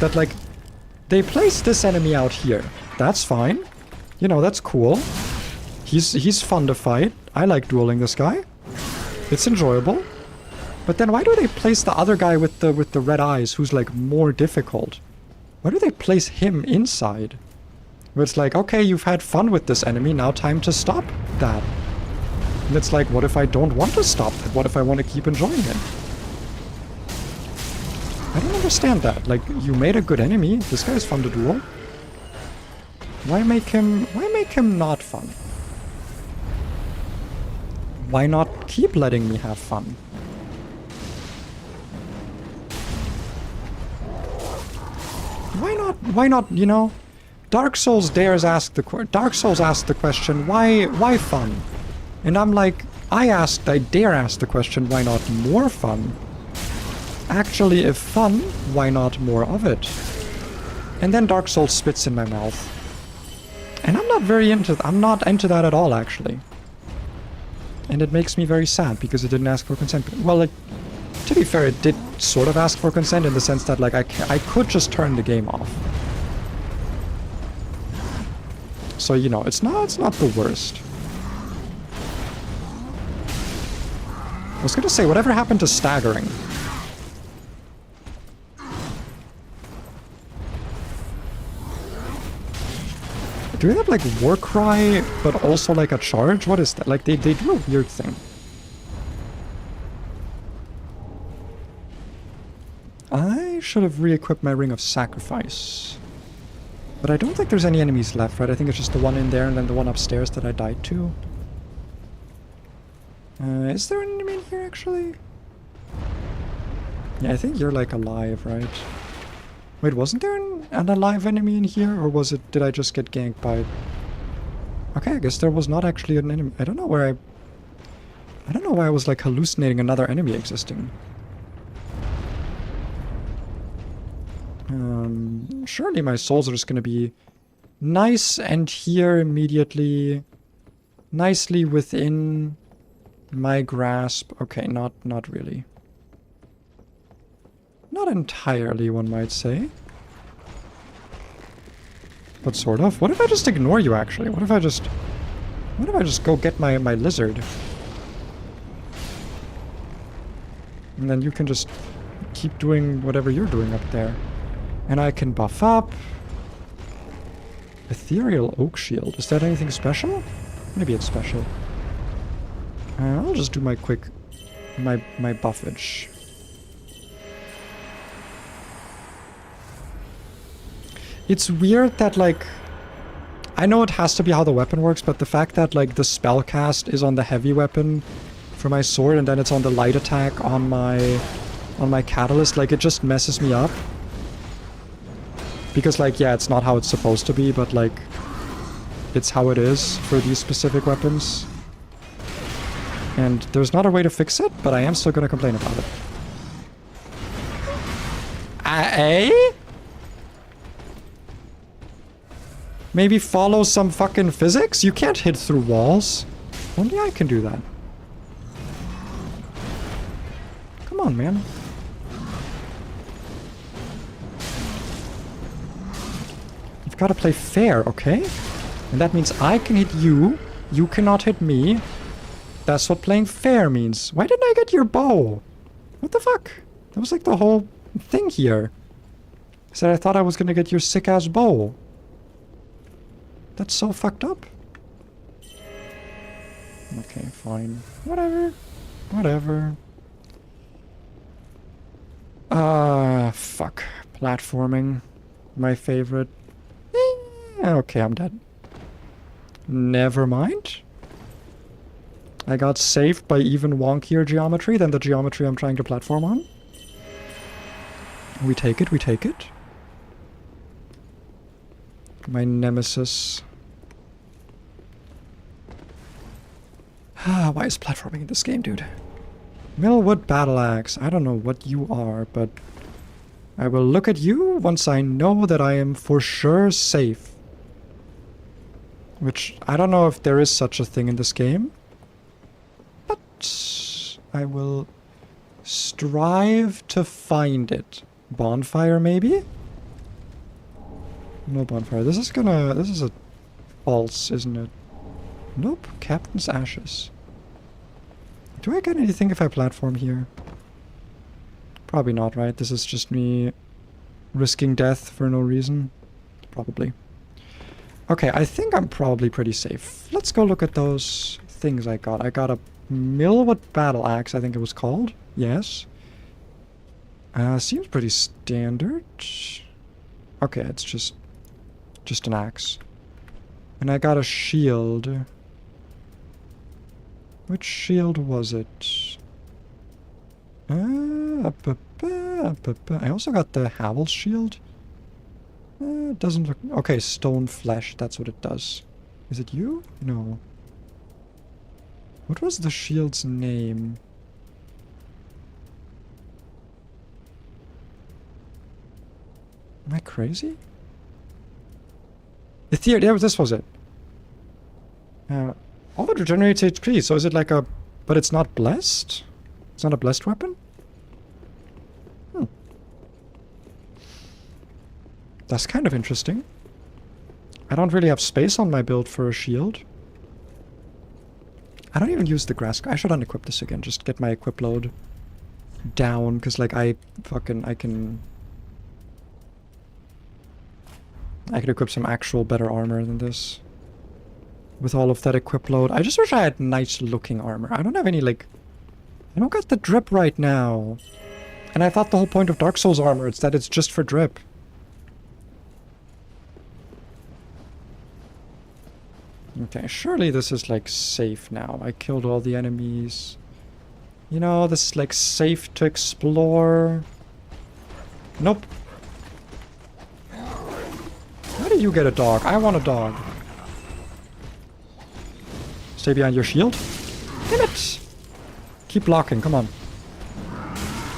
That like, they place this enemy out here. That's fine. You know, that's cool. He's fun to fight. I like dueling this guy. It's enjoyable. But then why do they place the other guy with the red eyes who's like more difficult? Why do they place him inside? Where it's like, okay, you've had fun with this enemy, now time to stop that. And it's like, what if I don't want to stop that? What if I want to keep enjoying it? I don't understand that. Like, you made a good enemy. This guy's fun to duel. Why make him not fun? Why not keep letting me have fun? Why not, you know? Dark Souls asked the question, why fun? And I'm like, I dare ask the question, why not more fun? Actually, if fun, why not more of it? And then Dark Souls spits in my mouth. And I'm not into that at all, actually. And it makes me very sad because it didn't ask for consent. Well, like, to be fair, it did sort of ask for consent in the sense that, like, I could just turn the game off. So, you know, it's not the worst. I was gonna say, whatever happened to staggering? Do they have, like, war cry, but also, like, a charge? What is that? Like, they do a weird thing. I should have re-equipped my Ring of Sacrifice. But I don't think there's any enemies left, right? I think it's just the one in there and then the one upstairs that I died to. Is there an enemy in here, actually? Yeah, I think you're, like, alive, right? Wait, wasn't there an alive enemy in here? Or was it... Did I just get ganked by... Okay, I guess there was not actually an enemy. I don't know where I don't know why I was, like, hallucinating another enemy existing. Surely my souls are just gonna be nice and here immediately. Nicely within my grasp. Okay, not really. Not entirely, one might say. But sort of. What if I just ignore you, actually? What if I just go get my lizard? And then you can just keep doing whatever you're doing up there. And I can buff up. Ethereal Oak Shield. Is that anything special? Maybe it's special. I'll just do my quick... My buffage. It's weird that, like... I know it has to be how the weapon works, but the fact that, like, the spell cast is on the heavy weapon for my sword and then it's on the light attack on my catalyst, like, it just messes me up. Because, like, yeah, it's not how it's supposed to be, but, like, it's how it is for these specific weapons. And there's not a way to fix it, but I am still gonna complain about it. Eh? Maybe follow some fucking physics? You can't hit through walls. Only I can do that. Come on, man. You've got to play fair, okay? And that means I can hit you, you cannot hit me. That's what playing fair means. Why didn't I get your bow? What the fuck? That was like the whole thing here. I said I thought I was gonna get your sick-ass bow. That's so fucked up. Okay, fine. Whatever. Whatever. Fuck. Platforming. My favorite. Okay, I'm dead. Never mind. I got saved by even wonkier geometry than the geometry I'm trying to platform on. We take it, we take it. My nemesis. Why is platforming in this game, dude? Millwood Battle Axe. I don't know what you are, but I will look at you once I know that I am for sure safe. Which, I don't know if there is such a thing in this game. But I will strive to find it. Bonfire, maybe? No bonfire. This is a false, isn't it? Nope. Captain's Ashes. Do I get anything if I platform here? Probably not, right? This is just me risking death for no reason. Probably. Okay, I think I'm probably pretty safe. Let's go look at those things I got. I got a Millwood Battle Axe, I think it was called. Yes. Seems pretty standard. Okay, it's just an axe. And I got a shield. Which shield was it? I also got the Havel's shield. It doesn't look... Okay, stone flesh, that's what it does. Is it you? No. What was the shield's name? Am I crazy? Ethereal, yeah, this was it. All that regenerates HP, so is it like a But it's not blessed? It's not a blessed weapon? Hmm. That's kind of interesting. I don't really have space on my build for a shield. I don't even use the grass. I should unequip this again. Just get my equip load down. Because, like, I can equip some actual better armor than this. With all of that equip load. I just wish I had nice looking armor. I don't have any, like... I don't got the drip right now. And I thought the whole point of Dark Souls armor is that it's just for drip. Okay, surely this is, like, safe now. I killed all the enemies. You know, this is, like, safe to explore. Nope. How did you get a dog? I want a dog. Stay behind your shield. Damn it! Keep blocking, come on.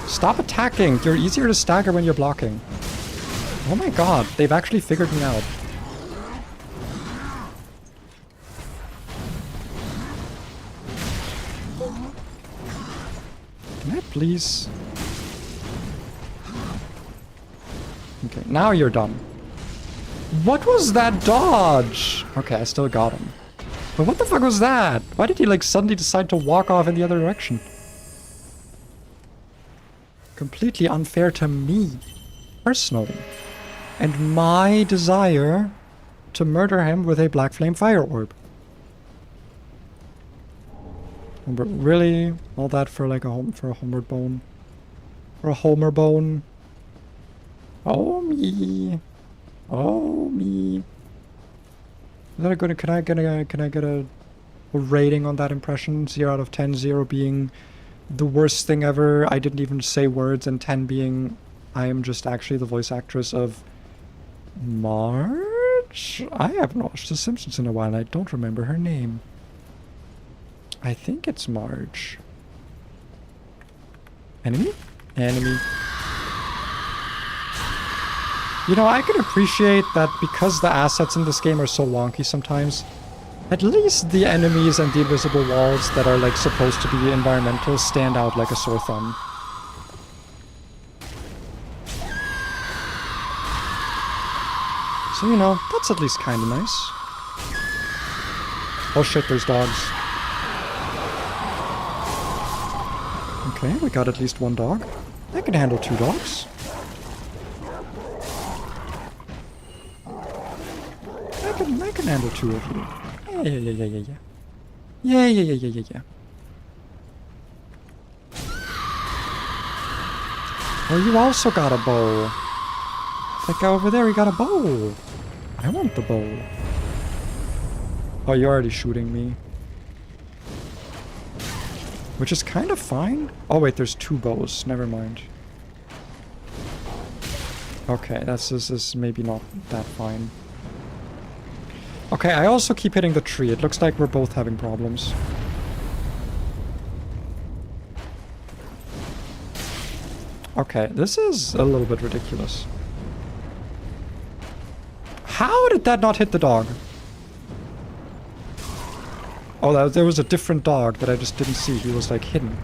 Stop attacking! You're easier to stagger when you're blocking. Oh my god, they've actually figured me out. Can I please? Okay, now you're done. What was that dodge? Okay, I still got him. But what the fuck was that? Why did he, like, suddenly decide to walk off in the other direction? Completely unfair to me, personally. And my desire to murder him with a black flame fire orb. But really? All that for, like, for a homeward bone? For a homer bone? Oh, me. Oh, me. Is that a good... Can I get a rating on that impression? 0 out of 10, 0 being the worst thing ever. I didn't even say words, and 10 being I am just actually the voice actress of Marge? I haven't watched The Simpsons in a while. I don't remember her name. I think it's Marge. Enemy? Enemy. You know, I can appreciate that because the assets in this game are so wonky sometimes. At least the enemies and the invisible walls that are, like, supposed to be environmental stand out like a sore thumb. So, you know, that's at least kind of nice. Oh shit, there's dogs. Okay, we got at least one dog. I can handle 2 dogs. I can handle 2 of you. Yeah. Oh, you also got a bow. That guy over there, he got a bow. I want the bow. Oh, you're already shooting me. Which is kind of fine. Oh wait, there's 2 bows. Never mind. Okay, this is maybe not that fine. Okay, I also keep hitting the tree. It looks like we're both having problems. Okay, this is a little bit ridiculous. How did that not hit the dog? Oh, there was a different dog that I just didn't see. He was, like, hidden.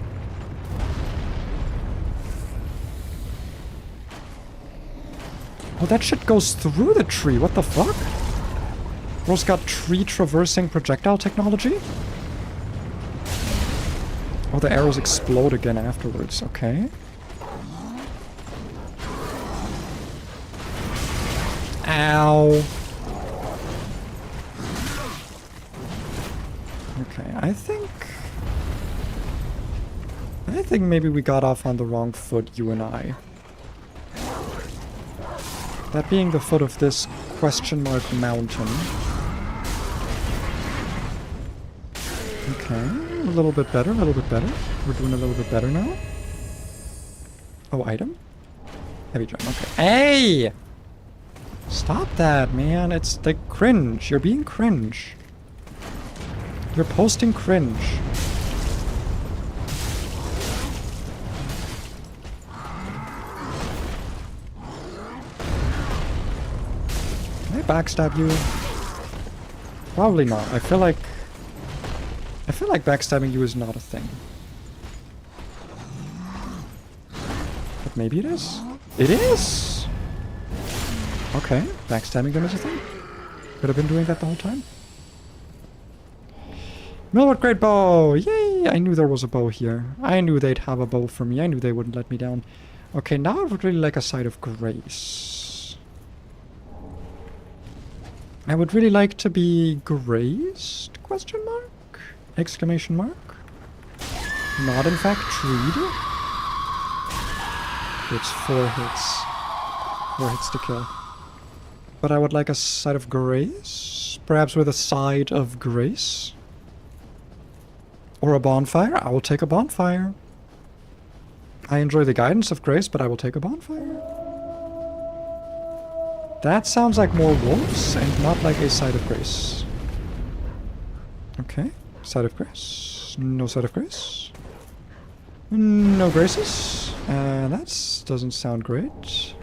Oh, that shit goes through the tree. What the fuck? Bro's got tree traversing projectile technology? Oh, the arrows explode again afterwards. Okay. Ow. Okay, I think maybe we got off on the wrong foot, you and I. That being the foot of this question mark mountain. Okay, a little bit better, a little bit better. We're doing a little bit better now. Oh, item? Heavy drum, okay. Hey! Stop that, man. It's like cringe. You're being cringe. You're posting cringe. Can I backstab you? Probably not. I feel feel like backstabbing you is not a thing. But maybe it is. It is! Okay, backstabbing them is a thing. Could have been doing that the whole time. Millwood Great Bow! Yay! I knew there was a bow here. I knew they'd have a bow for me. I knew they wouldn't let me down. Okay, now I would really like a side of grace. I would really like to be graced? Question mark? Exclamation mark? Not in fact treed? It's 4 hits. 4 hits to kill. But I would like a side of grace? Perhaps with a side of grace? Or a bonfire? I will take a bonfire. I enjoy the guidance of grace, but I will take a bonfire. That sounds like more wolves and not like a side of grace. Okay. Side of grace. No side of grace. No graces. That doesn't sound great.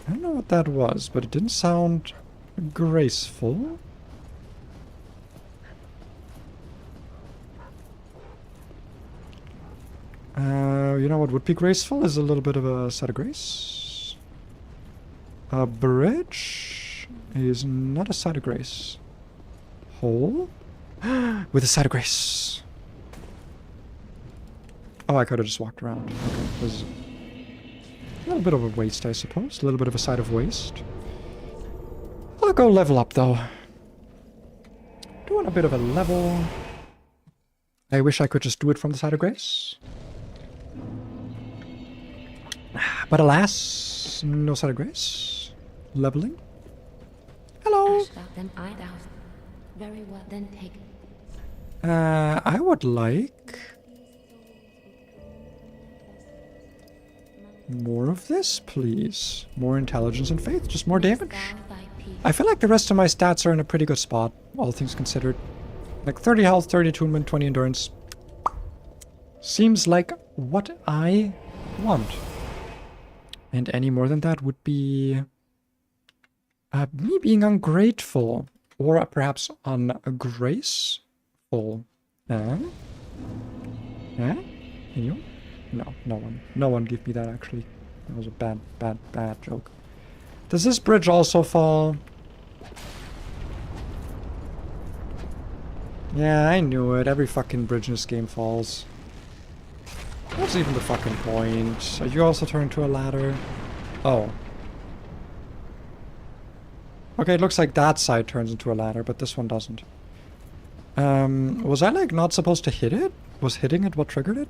I don't know what that was, but it didn't sound graceful. You know what would be graceful is a little bit of a side of grace. A bridge is not a side of grace. Hole with a side of grace. Oh, I could have just walked around. Okay, this is a little bit of a waste, I suppose. A little bit of a side of waste. I'll go level up, though. Doing a bit of a level. I wish I could just do it from the side of grace. But alas, no side of grace. Leveling. Hello. Very well, then take. I would like more of this, please. More intelligence and faith, just more damage. I feel like the rest of my stats are in a pretty good spot, all things considered. Like 30 health, 30 attunement, 20 endurance. Seems like what I want. And any more than that would be me being ungrateful. Or perhaps ungraceful. Can you? No, no one. No one give me that, actually. That was a bad, bad, bad joke. Does this bridge also fall? Yeah, I knew it. Every fucking bridge in this game falls. What's even the fucking point? Are you also turned into a ladder? Oh. Okay, it looks like that side turns into a ladder, but this one doesn't. Was I, like, not supposed to hit it? Was hitting it what triggered it?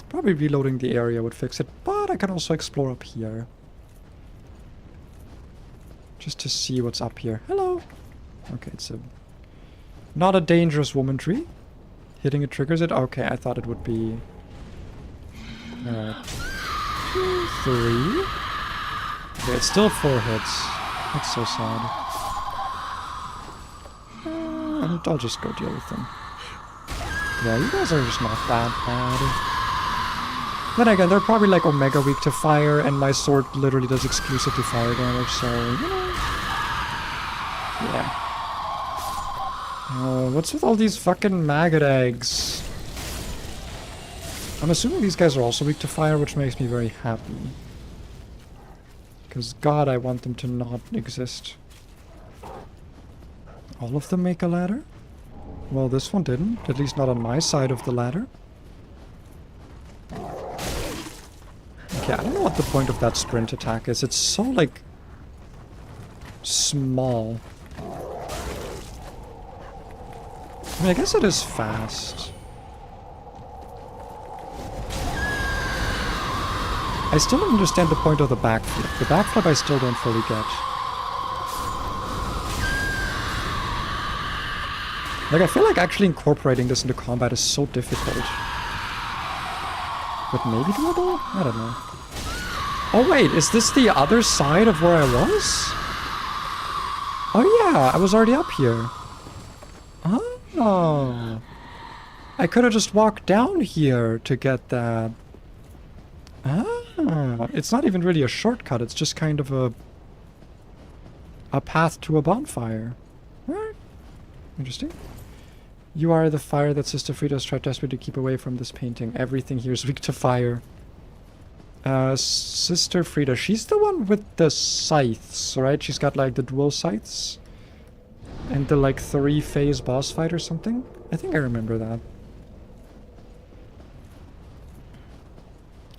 Probably reloading the area would fix it, but I can also explore up here. Just to see what's up here. Hello! Okay, it's a... not a dangerous woman tree. Hitting it triggers it? Okay, I thought it would be... 2, 3... Okay, it's still 4 hits. That's so sad. And I'll just go deal with them. Yeah, you guys are just not that bad. Then again, they're probably like Omega weak to fire, and my sword literally does exclusively fire damage, so, you know... Yeah. What's with all these fucking maggot eggs? I'm assuming these guys are also weak to fire, which makes me very happy. Because, God, I want them to not exist. All of them make a ladder? Well, this one didn't. At least not on my side of the ladder. Okay, I don't know what the point of that sprint attack is. It's so, like... small. I mean, I guess it is fast. I still don't understand the point of the backflip. The backflip I still don't fully get. Like, I feel like actually incorporating this into combat is so difficult. But maybe doable? I don't know. Oh wait, is this the other side of where I was? Oh yeah, I was already up here. Oh. I could have just walked down here to get that. Ah, it's not even really a shortcut, it's just kind of a path to a bonfire. Alright. Interesting. You are the fire that Sister Frida has tried desperately to keep away from this painting. Everything here is weak to fire. Sister Frida, she's the one with the scythes, right? She's got like the dual scythes. And the like 3-phase boss fight or something? I think I remember that.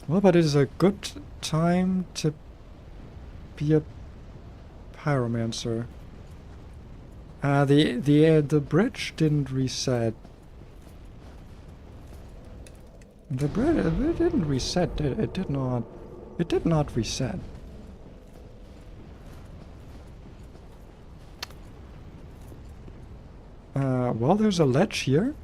Well, but it is a good time to be a pyromancer. The bridge didn't reset. The bridge it didn't reset, did it? It did not. It did not reset. Well, there's a ledge here.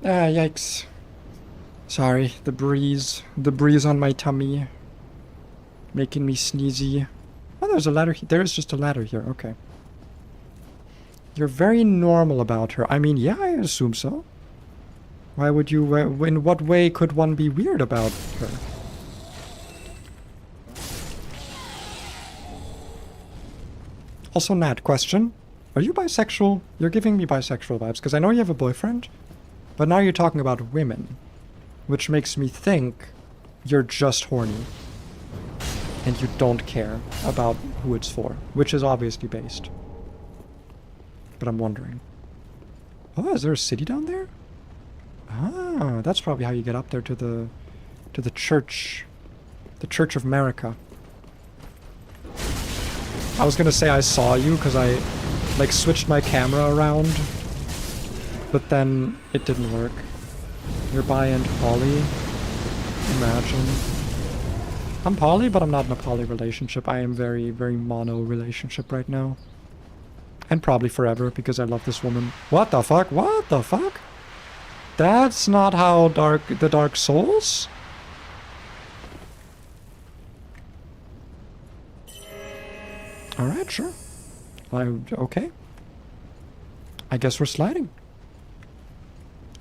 Yikes. Sorry, the breeze on my tummy, making me sneezy. Oh, there's a ladder. There is just a ladder here. Okay. You're very normal about her. I mean, yeah, I assume so. Why would you? In what way could one be weird about her? Also, Nat, question. Are you bisexual? You're giving me bisexual vibes, because I know you have a boyfriend, but now you're talking about women, which makes me think you're just horny, and you don't care about who it's for, which is obviously based. But I'm wondering. Oh, is there a city down there? Ah, that's probably how you get up there to the church. The Church of America. I was gonna say I saw you because I like switched my camera around, but then it didn't work. You're bi and poly. Imagine. I'm poly, but I'm not in a poly relationship. I am very, very mono relationship right now. And probably forever, because I love this woman. What the fuck? What the fuck? That's not how the Dark Souls? Alright, sure. Okay. I guess we're sliding.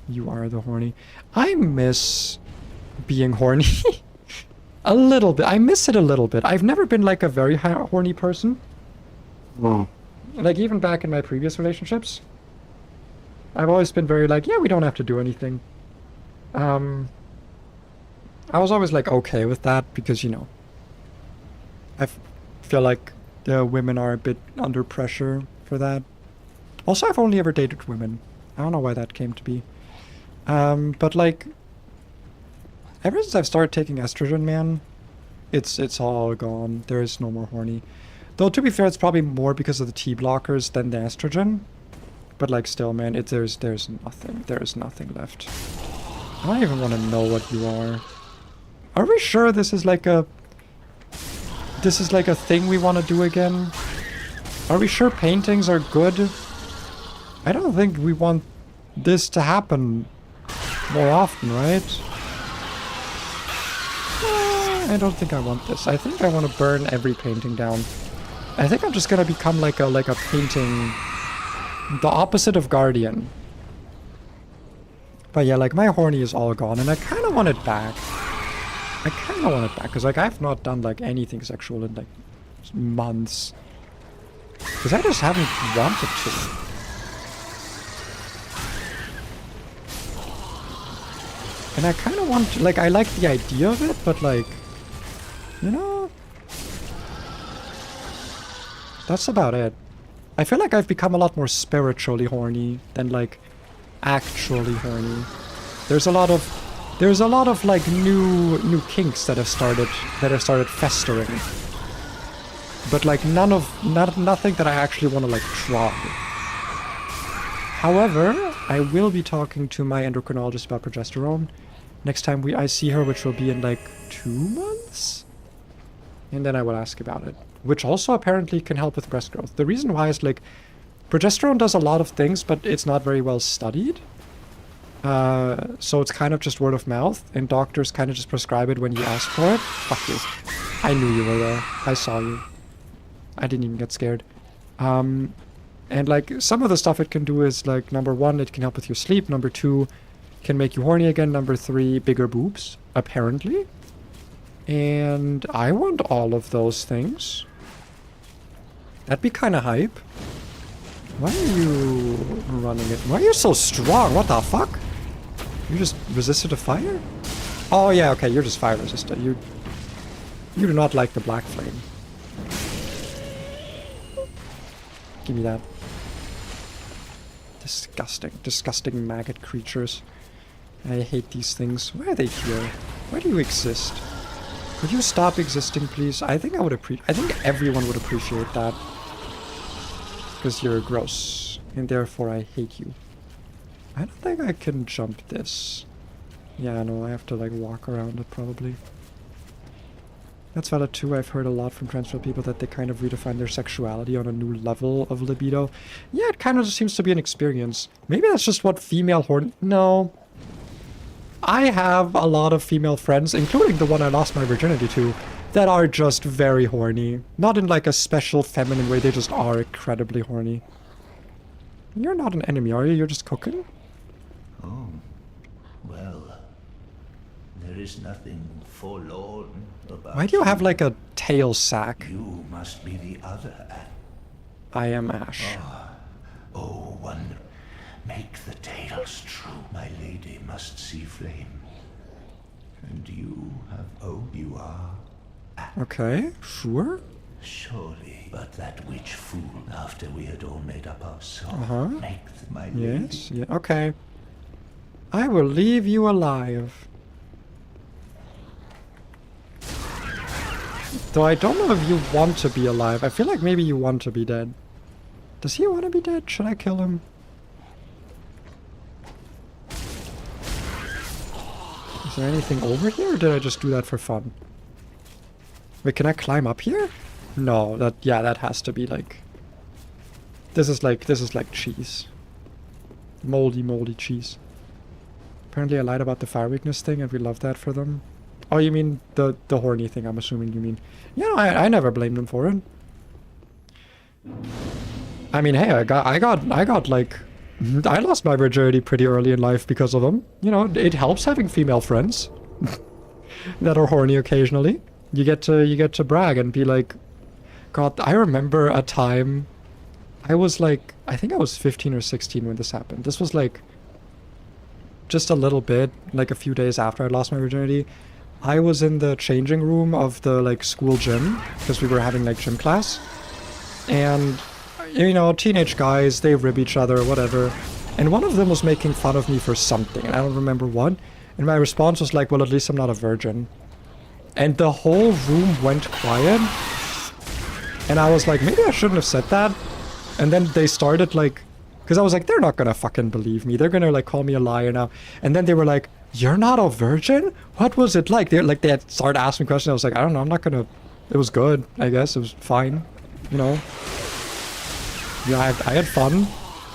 You are the horny. I miss being horny. A little bit. I miss it a little bit. I've never been like a very horny person. Like even back in my previous relationships. I've always been very like, yeah, we don't have to do anything. I was always like okay with that because, you know, I feel like the women are a bit under pressure for that. Also, I've only ever dated women. I don't know why that came to be. But like, ever since I've started taking estrogen, man, it's all gone. There is no more horny. Though to be fair, it's probably more because of the T blockers than the estrogen. But like, still, man, there's nothing. There's nothing left. I don't even want to know what you are. Are we sure this is like a thing we want to do again? Are we sure paintings are good? I don't think we want this to happen more often, right? I don't think I want this. I think I want to burn every painting down. I think I'm just gonna become like a painting, the opposite of Guardian. But yeah, like my horny is all gone, and I kind of want it back. I kind of want it back because like I've not done like anything sexual in like months. Because I just haven't wanted to. And I kind of want to, like, I like the idea of it, but like, you know, that's about it. I feel like I've become a lot more spiritually horny than like actually horny. There's a lot of like new kinks that have started festering. But like nothing that I actually want to like try. However, I will be talking to my endocrinologist about progesterone next time I see her, which will be in like 2 months. And then I will ask about it, which also apparently can help with breast growth. The reason why is like progesterone does a lot of things, but it's not very well studied. So it's kind of just word of mouth, and doctors kind of just prescribe it when you ask for it. Fuck you. I knew you were there. I saw you. I didn't even get scared. And like some of the stuff it can do is like, number 1, it can help with your sleep. Number 2, can make you horny again. Number 3, bigger boobs, apparently. And I want all of those things. That'd be kind of hype. Why are you running it? Why are you so strong? What the fuck? You just resisted to fire? Oh yeah, okay, you're just fire resistant. You do not like the black flame. Give me that. Disgusting. Disgusting maggot creatures. I hate these things. Why are they here? Why do you exist? Could you stop existing, please? I think I think everyone would appreciate that. Because you're gross. And therefore I hate you. I don't think I can jump this. Yeah, no, I have to like walk around it probably. That's valid too. I've heard a lot from transfer people that they kind of redefine their sexuality on a new level of libido. Yeah, it kind of just seems to be an experience. Maybe that's just what female horn... No. I have a lot of female friends, including the one I lost my virginity to, that are just very horny. Not in like a special feminine way, they just are incredibly horny. You're not an enemy, are you? You're just cooking? Oh, well, there is nothing forlorn about Why do you have like a tail sack? You must be the other Ash. I am Ash. Oh, wonder. Make the tales true. My lady must see flame. And you have... Oh, you are... Okay, sure. Surely, but that witch fool, after we had all made up our song, make my lady... Yes, yeah, okay. I will leave you alive. Though I don't know if you want to be alive. I feel like maybe you want to be dead. Does he want to be dead? Should I kill him? Is there anything over here, or did I just do that for fun? Wait, can I climb up here? No, that has to be like... This is like cheese. Moldy cheese. Apparently I lied about the fire weakness thing and we love that for them. Oh, you mean the horny thing, I'm assuming you mean. Yeah, no, I never blamed them for it. I mean, hey, I got like... I lost my virginity pretty early in life because of them. You know, it helps having female friends that are horny occasionally. You get to brag and be like, God, I remember a time I was like, I think I was 15 or 16 when this happened. This was like just a little bit, like a few days after I lost my virginity. I was in the changing room of the like school gym because we were having like gym class. And you know, teenage guys, they rib each other, whatever. And one of them was making fun of me for something, and I don't remember what. And my response was like, well, at least I'm not a virgin. And the whole room went quiet. And I was like, maybe I shouldn't have said that. And then they started like... Because I was like, they're not gonna fucking believe me. They're gonna like call me a liar now. And then they were like, you're not a virgin? What was it like? They had started asking me questions. I was like, I don't know, I'm not gonna... It was good, I guess. It was fine. You know? Yeah, I had fun.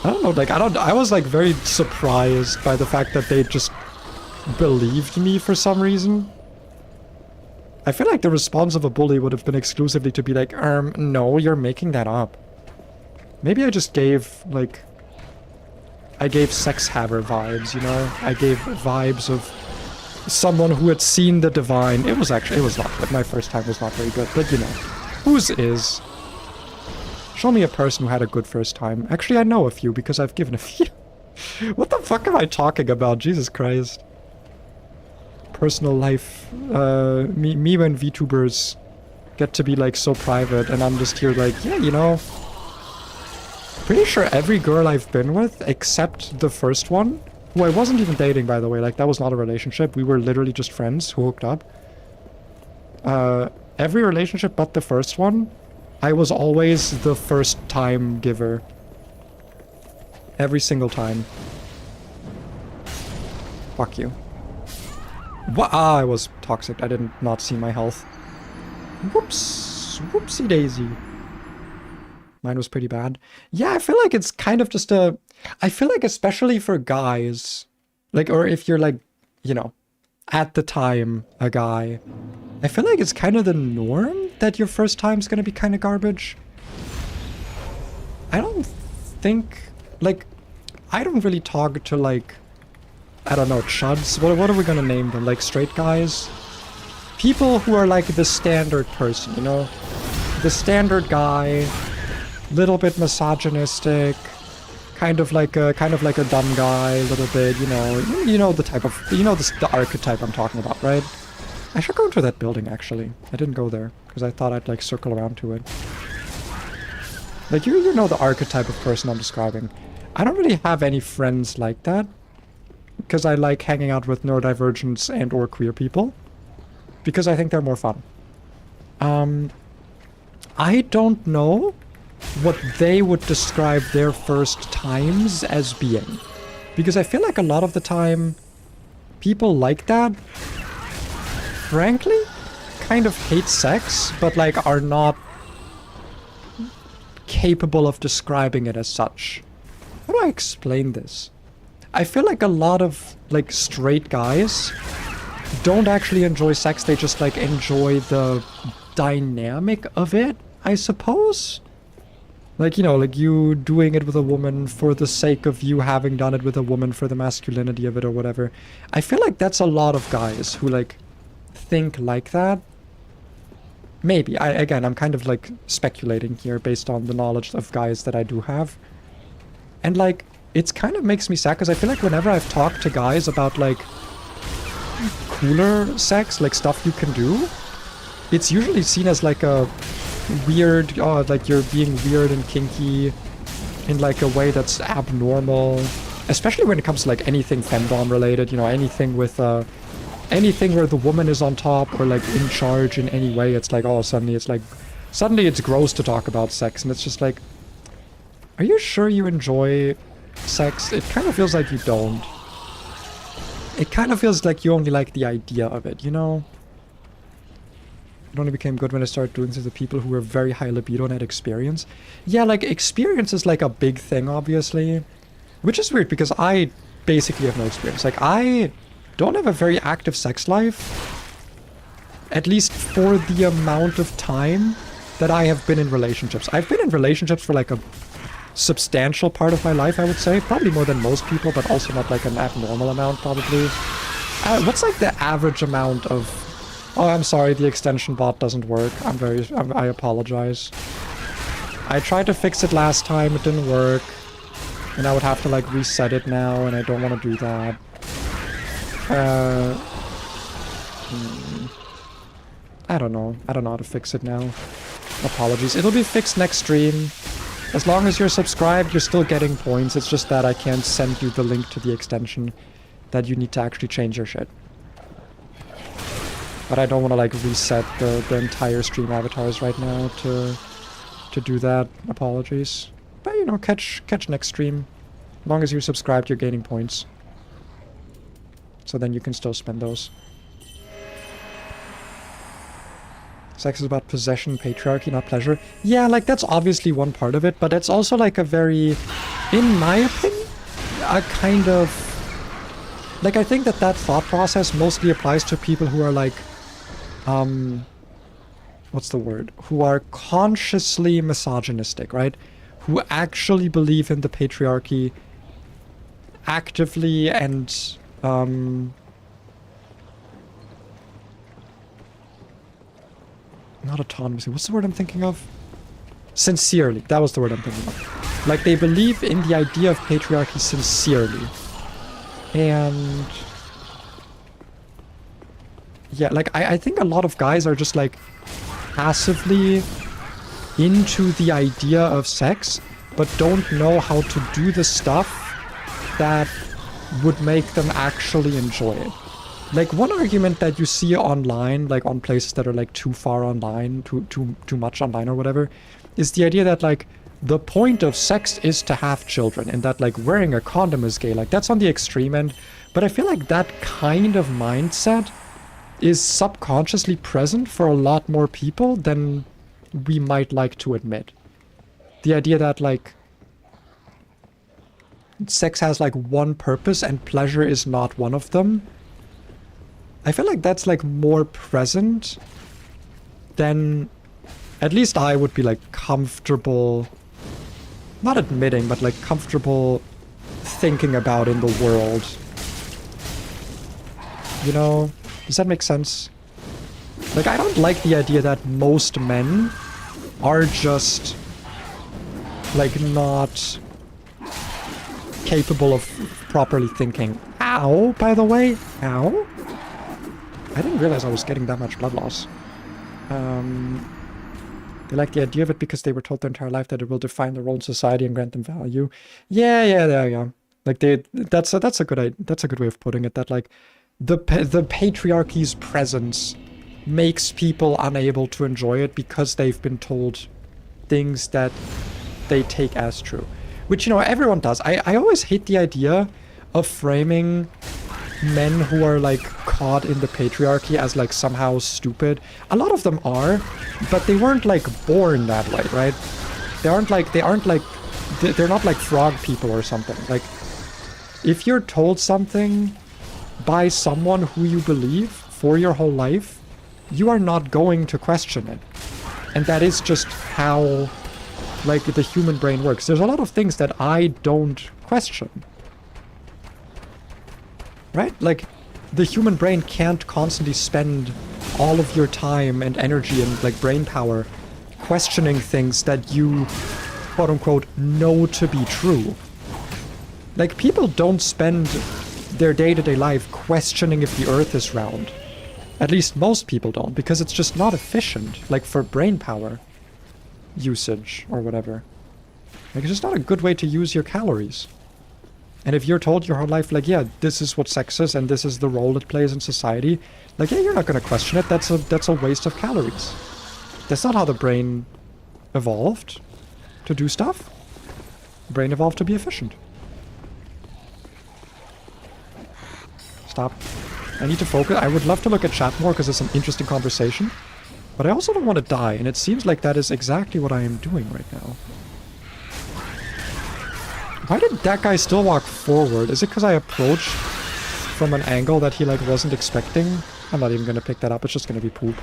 I don't know, like, I was like very surprised by the fact that they just believed me for some reason. I feel like the response of a bully would have been exclusively to be like, no, you're making that up. Maybe I just gave, like... I gave sex haver vibes, you know? I gave vibes of someone who had seen the divine. It was not good. My first time was not very good, but you know. Whose is? Show me a person who had a good first time. Actually, I know a few because I've given a few. What the fuck am I talking about? Jesus Christ. Personal life. Me when VTubers get to be like so private and I'm just here like, yeah, you know. Pretty sure every girl I've been with, except the first one, who I wasn't even dating, by the way, like that was not a relationship. We were literally just friends who hooked up. Every relationship but the first one, I was always the first time giver. Every single time. Fuck you. What? Ah, I was toxic. I did not see my health. Whoops. Whoopsie daisy. Mine was pretty bad. Yeah, I feel like it's kind of just a... I feel like especially for guys, like, or if you're like, you know, at the time, a guy, I feel like it's kind of the norm that your first time's gonna be kind of garbage. I don't think, like, I don't really talk to, like, I don't know, chuds? What are we gonna name them? Like, straight guys? people who are like the standard person, you know? The standard guy, little bit misogynistic, kind of like a dumb guy, a little bit, you know the type of, the archetype I'm talking about, right? I should go into that building, actually. I didn't go there, because I thought I'd, like, circle around to it. Like, you know the archetype of person I'm describing. I don't really have any friends like that, because I like hanging out with neurodivergents and or queer people, because I think they're more fun. I don't know what they would describe their first times as being, because I feel like a lot of the time, people like that, frankly, kind of hate sex, but like are not capable of describing it as such. How do I explain this? I feel like a lot of like straight guys don't actually enjoy sex, they just like enjoy the dynamic of it, I suppose? Like, you know, like you doing it with a woman for the sake of you having done it with a woman for the masculinity of it or whatever. I feel like that's a lot of guys who like think like that. Maybe. Again, I'm kind of like speculating here based on the knowledge of guys that I do have. And like, it's kind of makes me sad because I feel like whenever I've talked to guys about like cooler sex, like stuff you can do, it's usually seen as like a weird, like you're being weird and kinky in like a way that's abnormal, especially when it comes to like anything femdom related, you know, anything with anything where the woman is on top or like in charge in any way. It's like, oh, suddenly it's gross to talk about sex, and it's just like, are you sure you enjoy sex? It kind of feels like you don't. It kind of feels like you only like the idea of it, you know? It only became good when I started doing this with the people who were very high libido and had experience. Yeah, like, experience is like a big thing, obviously. Which is weird, because I basically have no experience. Like, I don't have a very active sex life. At least for the amount of time that I have been in relationships. I've been in relationships for like a substantial part of my life, I would say. Probably more than most people, but also not like an abnormal amount, probably. What's like the average amount of... Oh, I'm sorry, the extension bot doesn't work. I apologize. I tried to fix it last time, it didn't work. And I would have to like reset it now, and I don't want to do that. I don't know. I don't know how to fix it now. Apologies. It'll be fixed next stream. As long as you're subscribed, you're still getting points. It's just that I can't send you the link to the extension that you need to actually change your shit. But I don't want to like reset the entire stream avatars right now to do that. Apologies. But you know, catch next stream. As long as you're subscribed, you're gaining points. So then you can still spend those. Sex is about possession, patriarchy, not pleasure. Yeah, like that's obviously one part of it, but it's also like a very, in my opinion, a kind of... Like, I think that thought process mostly applies to people who are like, what's the word? Who are consciously misogynistic, right? Who actually believe in the patriarchy actively and, not autonomously. What's the word I'm thinking of? Sincerely. That was the word I'm thinking of. Like, they believe in the idea of patriarchy sincerely. And... yeah, like, I think a lot of guys are just, like, passively into the idea of sex, but don't know how to do the stuff that would make them actually enjoy it. Like, one argument that you see online, like, on places that are, like, too far online, too much online or whatever, is the idea that, like, the point of sex is to have children, and that, like, wearing a condom is gay. Like, that's on the extreme end. But I feel like that kind of mindset is subconsciously present for a lot more people than we might like to admit. The idea that, like, sex has, like, one purpose and pleasure is not one of them. I feel like that's, like, more present than at least I would be, like, comfortable, not admitting, but, like, comfortable thinking about in the world. You know? Does that make sense? Like, I don't like the idea that most men are just, like, not capable of properly thinking. Ow, by the way. Ow. I didn't realize I was getting that much blood loss. They like the idea of it because they were told their entire life that it will define their role in society and grant them value. Yeah. Like that's a good way of putting it. That like the patriarchy's presence makes people unable to enjoy it because they've been told things that they take as true. Which, you know, everyone does. I always hate the idea of framing men who are like caught in the patriarchy as like somehow stupid. A lot of them are, but they weren't like born that way, right? They're not like frog people or something. Like, if you're told something by someone who you believe for your whole life, you are not going to question it. And that is just how, like, the human brain works. There's a lot of things that I don't question. Right? Like, the human brain can't constantly spend all of your time and energy and, like, brain power questioning things that you, quote-unquote, know to be true. Like, people don't spend their day-to-day life questioning if the Earth is round. At least most people don't, because it's just not efficient, like, for brain power usage or whatever. Like, it's just not a good way to use your calories. And if you're told your whole life, like, yeah, this is what sex is and this is the role it plays in society, like, yeah, you're not going to question it. That's a waste of calories. That's not how the brain evolved to do stuff. The brain evolved to be efficient. Stop. I need to focus. I would love to look at chat more because it's an interesting conversation. But I also don't want to die, and it seems like that is exactly what I am doing right now. Why did that guy still walk forward? Is it because I approached from an angle that he, like, wasn't expecting? I'm not even going to pick that up. It's just going to be poop.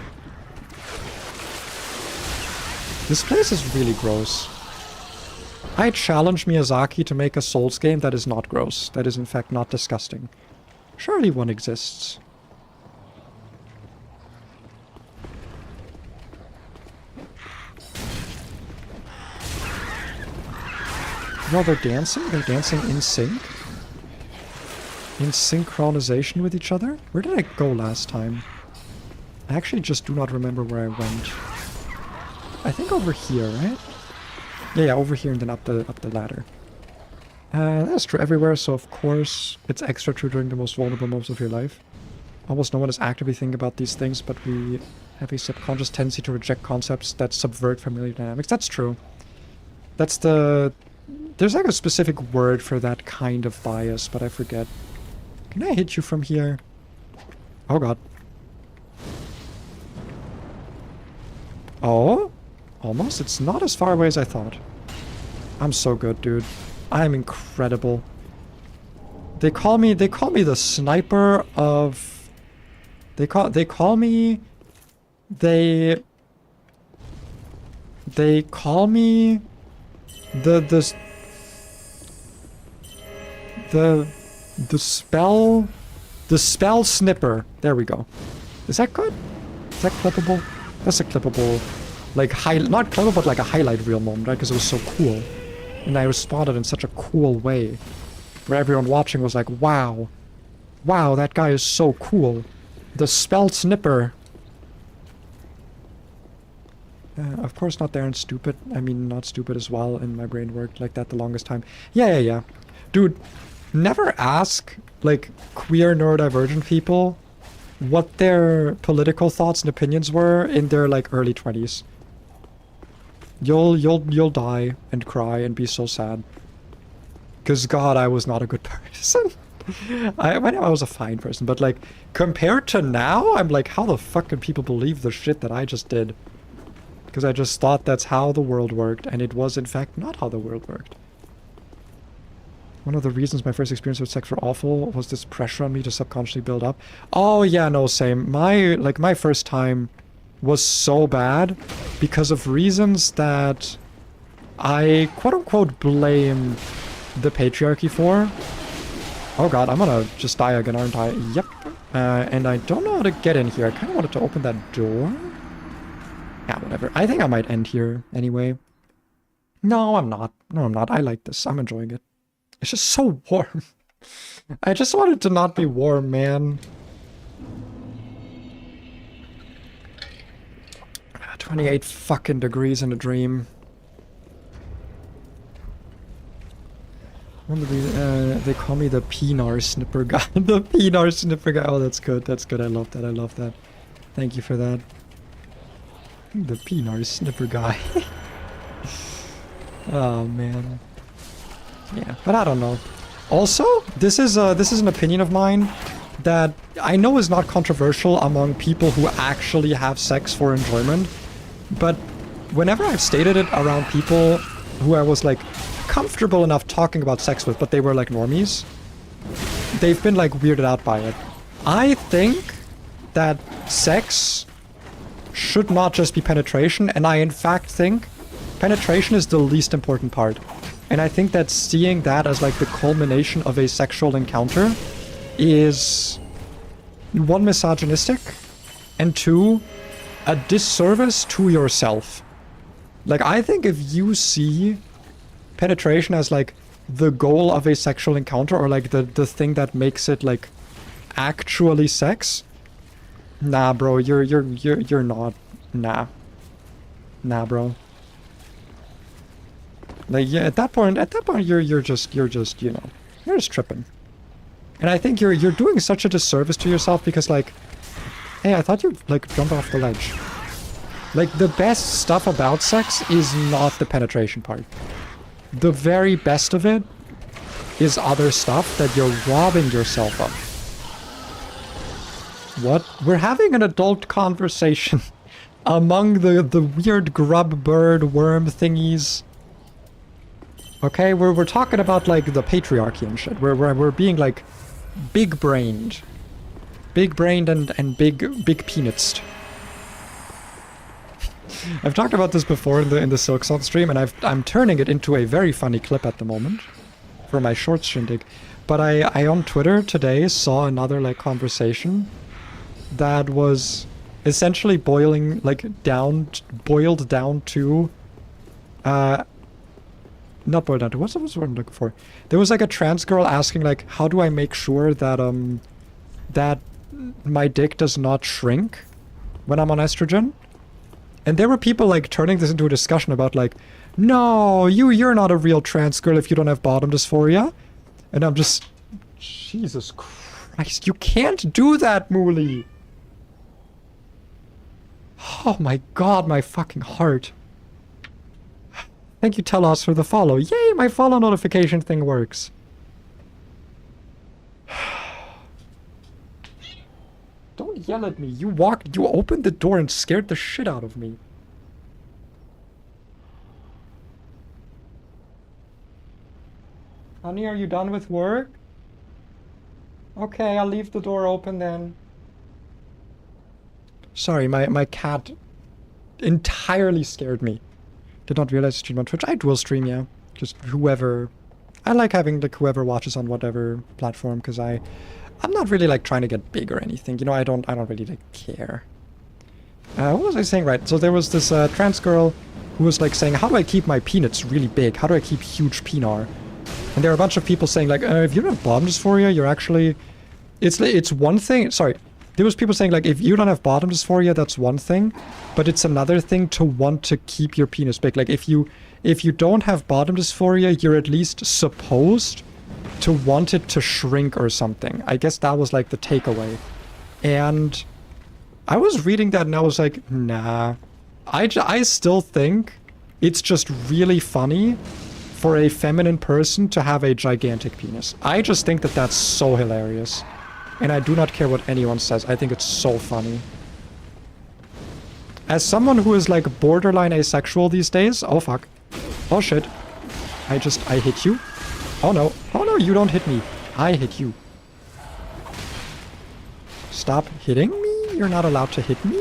This place is really gross. I challenge Miyazaki to make a Souls game that is not gross. That is, in fact, not disgusting. Surely one exists. No, they're dancing? They're dancing in sync? In synchronization with each other? Where did I go last time? I actually just do not remember where I went. I think over here, right? Yeah, over here and then up the ladder. That's true everywhere, so of course it's extra true during the most vulnerable moments of your life. Almost no one is actively thinking about these things, but we have a subconscious tendency to reject concepts that subvert familiar dynamics. That's true. That's the... There's like a specific word for that kind of bias, but I forget. Can I hit you from here? Oh god. Oh? Almost? It's not as far away as I thought. I'm so good, dude. I'm incredible. They call me the sniper of... They call me... They call me... The spell snipper. There we go. Is that good? Is that clippable? That's a clippable, like, not clippable, but like a highlight reel moment, right? Because it was so cool. And I responded in such a cool way. Where everyone watching was like, wow. Wow, that guy is so cool. The spell snipper. Of course not there and stupid. I mean, not stupid as well, and my brain worked like that the longest time. Yeah. Dude, never ask, like, queer neurodivergent people what their political thoughts and opinions were in their, like, early 20s. You'll die and cry and be so sad. Because, God, I was not a good person. I was a fine person, but, like, compared to now, I'm like, how the fuck can people believe the shit that I just did? Because I just thought that's how the world worked, and it was, in fact, not how the world worked. One of the reasons my first experience with sex were awful was this pressure on me to subconsciously build up. Oh, yeah, no, same. My first time was so bad because of reasons that I, quote-unquote, blame the patriarchy for. Oh god, I'm gonna just die again, aren't I? Yep. And I don't know how to get in here. I kind of wanted to open that door. Yeah, whatever. I think I might end here anyway. No, I'm not. No, I'm not. I like this. I'm enjoying it. It's just so warm. I just wanted to not be warm, man. 28 fucking degrees in a dream. They call me the Pinar Snipper guy. The Pinar Snipper guy. Oh, that's good. That's good. I love that. I love that. Thank you for that. The Pinar Snipper guy. Oh, man. Yeah, but I don't know. Also, this is an opinion of mine that I know is not controversial among people who actually have sex for enjoyment, but whenever I've stated it around people who I was like comfortable enough talking about sex with, but they were like normies, they've been like weirded out by it. I think that sex should not just be penetration, and I in fact think penetration is the least important part. And I think that seeing that as like the culmination of a sexual encounter is, one, misogynistic, and two, a disservice to yourself. Like, I think if you see penetration as like the goal of a sexual encounter, or like the thing that makes it like actually sex, nah, bro, you're not. Nah, bro. Like, yeah, at that point, you're just, you know, you're just tripping. And I think you're doing such a disservice to yourself because, like, hey, I thought you'd, like, jump off the ledge. Like, the best stuff about sex is not the penetration part. The very best of it is other stuff that you're robbing yourself of. What? We're having an adult conversation among the weird grub bird worm thingies. Okay, we're talking about like the patriarchy and shit. We're being like big-brained and big peanutsed. I've talked about this before in the Silksong stream, and I'm turning it into a very funny clip at the moment for my shorts shindig. But I on Twitter today saw another like conversation that was essentially boiled down to not boiled down to, what's the word I'm looking for? There was like a trans girl asking like, how do I make sure that that my dick does not shrink when I'm on estrogen? And there were people like turning this into a discussion about like, no, you're not a real trans girl if you don't have bottom dysphoria. And I'm just, Jesus Christ, you can't do that, Mooly. Oh my god, my fucking heart. Thank you, Telos, for the follow. Yay, my follow notification thing works. Don't yell at me. You opened the door and scared the shit out of me. Honey, are you done with work? Okay, I'll leave the door open then. Sorry, my cat entirely scared me. Did not realize I stream on Twitch. I dual stream, yeah. Just whoever. I like having like whoever watches on whatever platform, because I'm not really like trying to get big or anything. You know, I don't really like care. What was I saying? Right. So there was this trans girl who was like saying, how do I keep my peanuts really big? How do I keep huge pinar? And there are a bunch of people saying like, if you don't have bottom dysphoria, you're actually, it's one thing. Sorry. There was people saying like, if you don't have bottom dysphoria, that's one thing, but it's another thing to want to keep your penis big. Like if you don't have bottom dysphoria, you're at least supposed to want it to shrink or something. I guess that was like the takeaway. And I was reading that and I was like, nah. I still think it's just really funny for a feminine person to have a gigantic penis. I just think that that's so hilarious. And I do not care what anyone says. I think it's so funny. As someone who is like borderline asexual these days... Oh fuck. Oh shit. I hit you. Oh no. Oh no, you don't hit me. I hit you. Stop hitting me. You're not allowed to hit me.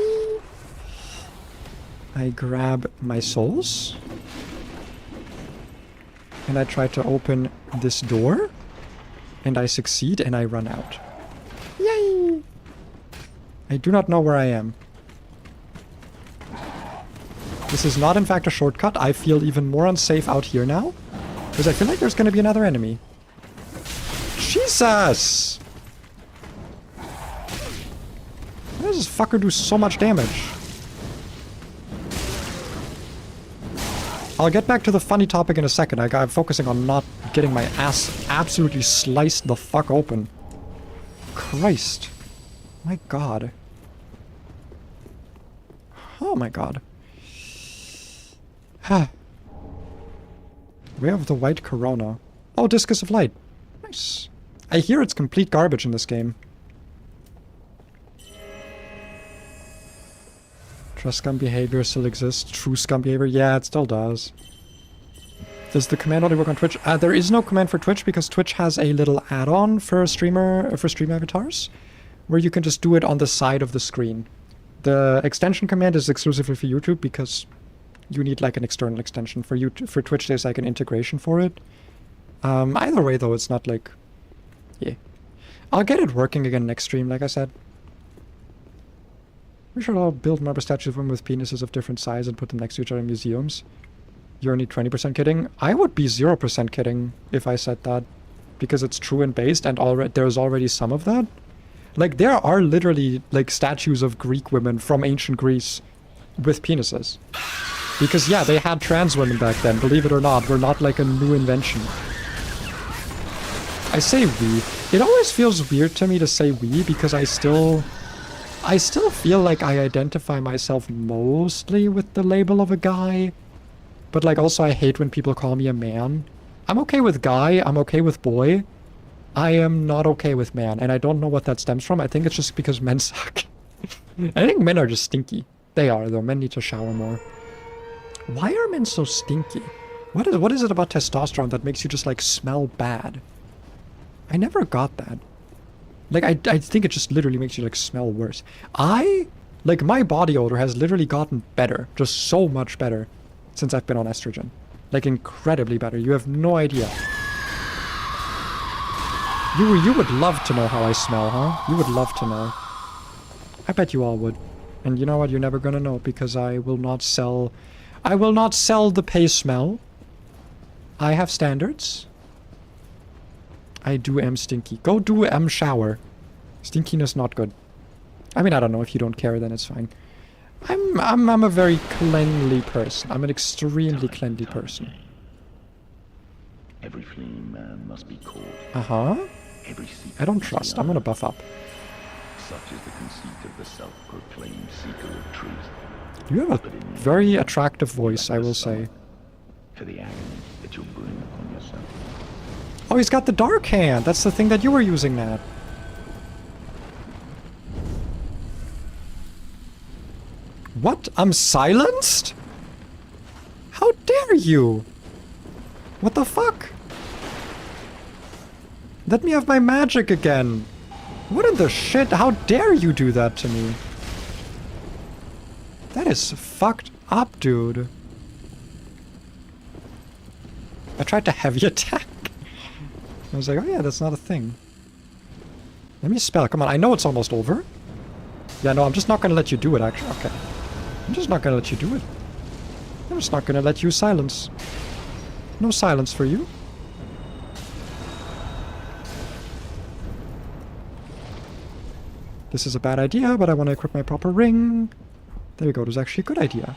I grab my souls. And I try to open this door. And I succeed and I run out. Yay! I do not know where I am. This is not in fact a shortcut. I feel even more unsafe out here now. Because I feel like there's going to be another enemy. Jesus! Why does this fucker do so much damage? I'll get back to the funny topic in a second. I'm focusing on not getting my ass absolutely sliced the fuck open. Christ. My god. Oh my god. Way of the White Corona. Oh, Discus of Light. Nice. I hear it's complete garbage in this game. Trust scum behavior still exists. True scum behavior, yeah, it still does. Does the command only work on Twitch? There is no command for Twitch because Twitch has a little add-on for stream avatars, where you can just do it on the side of the screen. The extension command is exclusively for YouTube because you need like an external extension. For Twitch, there's like an integration for it. Either way, though, it's not like, yeah. I'll get it working again next stream, like I said. We should all build marble statues of women with penises of different size and put them next to each other in museums. You're only 20% kidding? I would be 0% kidding if I said that. Because it's true and based, and there's already some of that. Like, there are literally, like, statues of Greek women from ancient Greece with penises. Because, yeah, they had trans women back then, believe it or not. We're not, like, a new invention. I say we. It always feels weird to me to say we, because I still feel like I identify myself mostly with the label of a guy. But, like, also I hate when people call me a man. I'm okay with guy, I'm okay with boy. I am not okay with man, and I don't know what that stems from. I think it's just because men suck. I think men are just stinky. They are, though. Men need to shower more. Why are men so stinky? What is it about testosterone that makes you just, like, smell bad? I never got that. Like, I think it just literally makes you, like, smell worse. Like, my body odor has literally gotten better. Just so much better since I've been on estrogen. Like, incredibly better. You have no idea. You would love to know how I smell, huh? You would love to know. I bet you all would. And you know what? You're never gonna know, because I will not sell the pay smell. I have standards. I am stinky. Go do shower. Stinkiness not good. I mean, I don't know. If you don't care, then it's fine. I'm a very cleanly person. I'm an extremely cleanly person. Every fleeing man must be caught. Uh-huh. I don't trust. I'm gonna buff up. Such is the conceit of the self-proclaimed seeker of truth. You have a very attractive voice, I will say. For the agony that you'll bring upon yourself. Oh, he's got the dark hand. That's the thing that you were using, Nat. What? I'm silenced? How dare you? What the fuck? Let me have my magic again. What in the shit? How dare you do that to me? That is fucked up, dude. I tried to heavy attack. I was like, oh yeah, that's not a thing. Let me spell. Come on, I know it's almost over. Yeah, no, I'm just not gonna let you do it, actually. Okay. I'm just not gonna let you do it. I'm just not gonna let you silence. No silence for you. This is a bad idea, but I want to equip my proper ring. There we go, it was actually a good idea.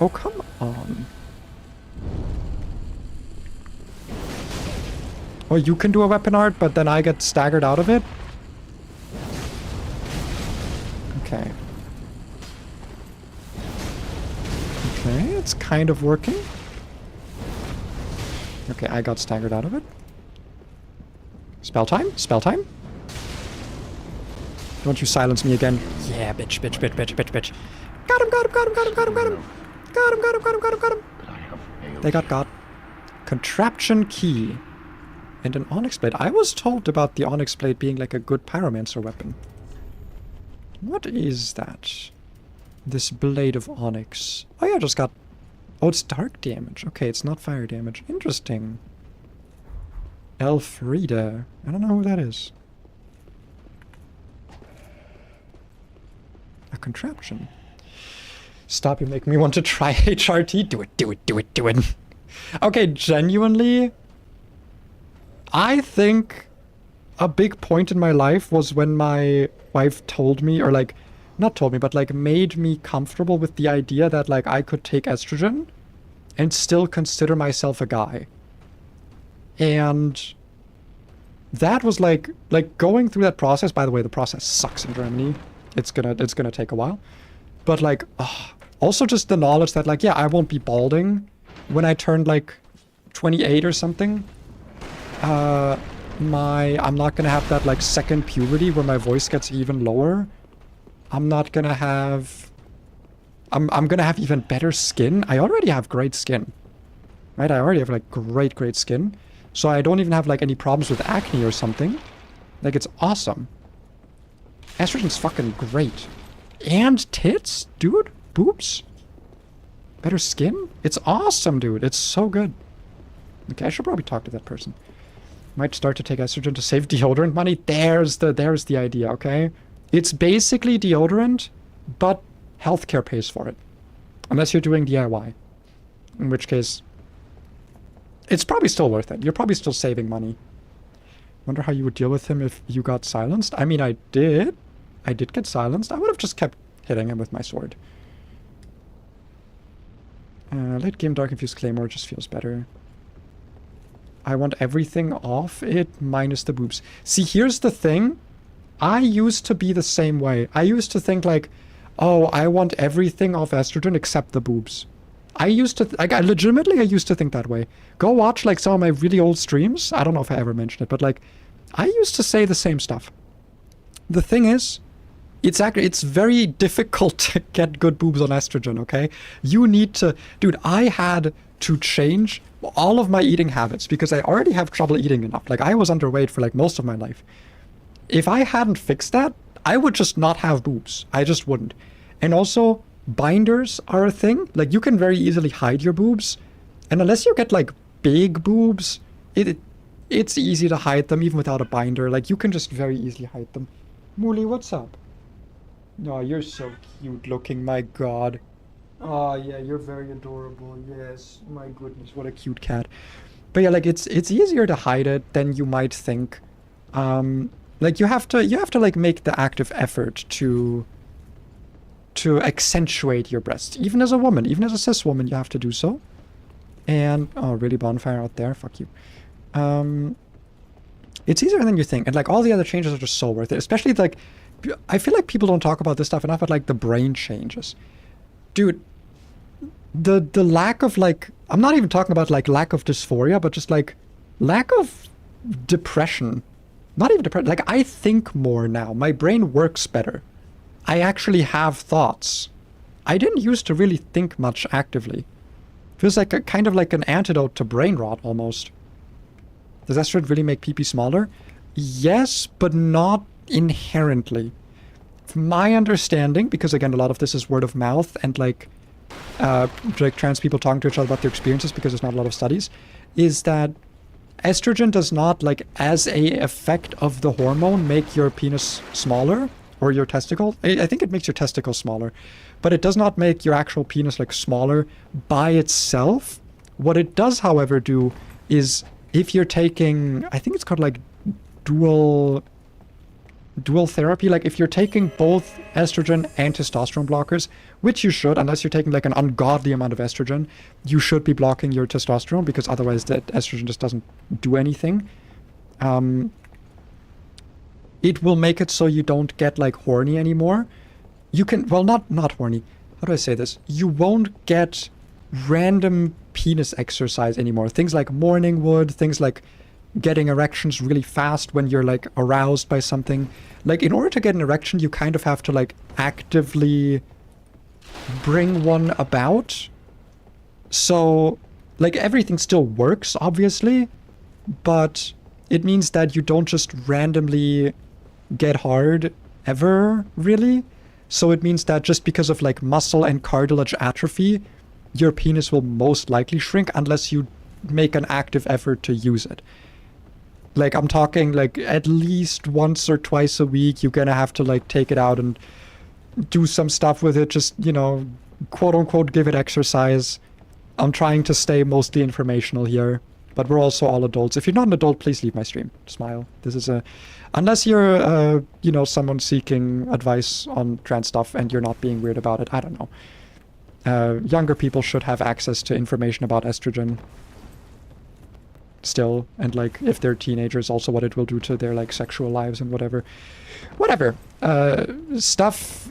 Oh, come on. Oh, you can do a weapon art, but then I get staggered out of it? Okay. Okay, it's kind of working. Okay, I got staggered out of it. Spell time? Spell time? Don't you silence me again. Yeah, bitch, bitch, bitch, bitch, bitch, bitch. Got him, got him, got him, got him, got him, got him. Got him, got him, got him, got him, got him. They got. Contraption key. And an onyx blade. I was told about the onyx blade being like a good pyromancer weapon. What is that? This blade of onyx. Oh yeah, I just got... Oh, it's dark damage. Okay, it's not fire damage. Interesting. Elfrida. I don't know who that is. A contraption. Stop, you make me want to try HRT. Do it, do it, do it, do it. Okay, genuinely, I think a big point in my life was when my wife told me, or like, not told me, but like made me comfortable with the idea that like I could take estrogen and still consider myself a guy. And that was like going through that process. By the way, the process sucks in Germany. It's gonna take a while. But like, also just the knowledge that like, yeah, I won't be balding when I turned like 28 or something. I'm not gonna have that like second puberty where my voice gets even lower. I'm not gonna have, I'm gonna have even better skin. I already have great skin, right? I already have like great skin. So I don't even have like any problems with acne or something. Like, it's awesome. Estrogen's fucking great. And tits, dude, boobs, better skin. It's awesome, dude. It's so good. Okay, I should probably talk to that person. Might start to take estrogen to save deodorant money. There's the idea, okay? It's basically deodorant, but healthcare pays for it. Unless you're doing DIY. In which case, it's probably still worth it. You're probably still saving money. Wonder how you would deal with him if you got silenced. I mean, I did. I did get silenced. I would have just kept hitting him with my sword. Late game Dark Infused Claymore just feels better. I want everything off it minus the boobs. See, here's the thing. I used to be the same way. I used to think like, oh, I want everything off estrogen except the boobs. I used to, I used to think that way. Go watch like some of my really old streams. I don't know if I ever mentioned it, but like, I used to say the same stuff. The thing is, it's very difficult to get good boobs on estrogen, okay? You need to, dude, I had to change all of my eating habits because I already have trouble eating enough. Like, I was underweight for like most of my life. If I hadn't fixed that, I would just not have boobs. I just wouldn't. And also, binders are a thing. Like, you can very easily hide your boobs. And unless you get like big boobs, it's easy to hide them even without a binder. Like, you can just very easily hide them. Mooley, what's up? Oh, you're so cute looking, my god. Oh, yeah, you're very adorable. Yes, my goodness, what a cute cat. But yeah, like, it's easier to hide it than you might think. Like, you have to like make the active effort to accentuate your breasts. Even as a woman, even as a cis woman, you have to do so. And, oh, really, bonfire out there? Fuck you. It's easier than you think. And like, all the other changes are just so worth it. Especially like, I feel like people don't talk about this stuff enough, but like the brain changes. Dude, the lack of like, I'm not even talking about like lack of dysphoria, but just like lack of depression. Not even depression. Like, I think more now. My brain works better. I actually have thoughts. I didn't used to really think much actively. Feels like a kind of like an antidote to brain rot almost. Does estrogen really make pee-pee smaller? Yes, but not inherently. From my understanding, because again, a lot of this is word of mouth and like trans people talking to each other about their experiences because there's not a lot of studies, is that estrogen does not, like, as a effect of the hormone, make your penis smaller or your testicle. I think it makes your testicles smaller, but it does not make your actual penis like smaller by itself. What it does, however, do is if you're taking, I think it's called like dual therapy, like if you're taking both estrogen and testosterone blockers, which you should, unless you're taking like an ungodly amount of estrogen, you should be blocking your testosterone because otherwise that estrogen just doesn't do anything. It will make it so you don't get like horny anymore. You can, well, not horny. How do I say this? You won't get random penis exercise anymore. Things like morning wood, things like getting erections really fast when you're like aroused by something. Like, in order to get an erection, you kind of have to like actively bring one about. So like everything still works, obviously, but it means that you don't just randomly get hard ever, really. So it means that just because of like muscle and cartilage atrophy, your penis will most likely shrink unless you make an active effort to use it. Like, I'm talking like at least once or twice a week, you're gonna have to like take it out and do some stuff with it, just, you know, quote unquote give it exercise. I'm trying to stay mostly informational here, but we're also all adults. If you're not an adult, please leave my stream. Smile. This is a... Unless you're, you know, someone seeking advice on trans stuff and you're not being weird about it, I don't know. Younger people should have access to information about estrogen still, and like if they're teenagers, also what it will do to their like sexual lives and whatever. Stuff.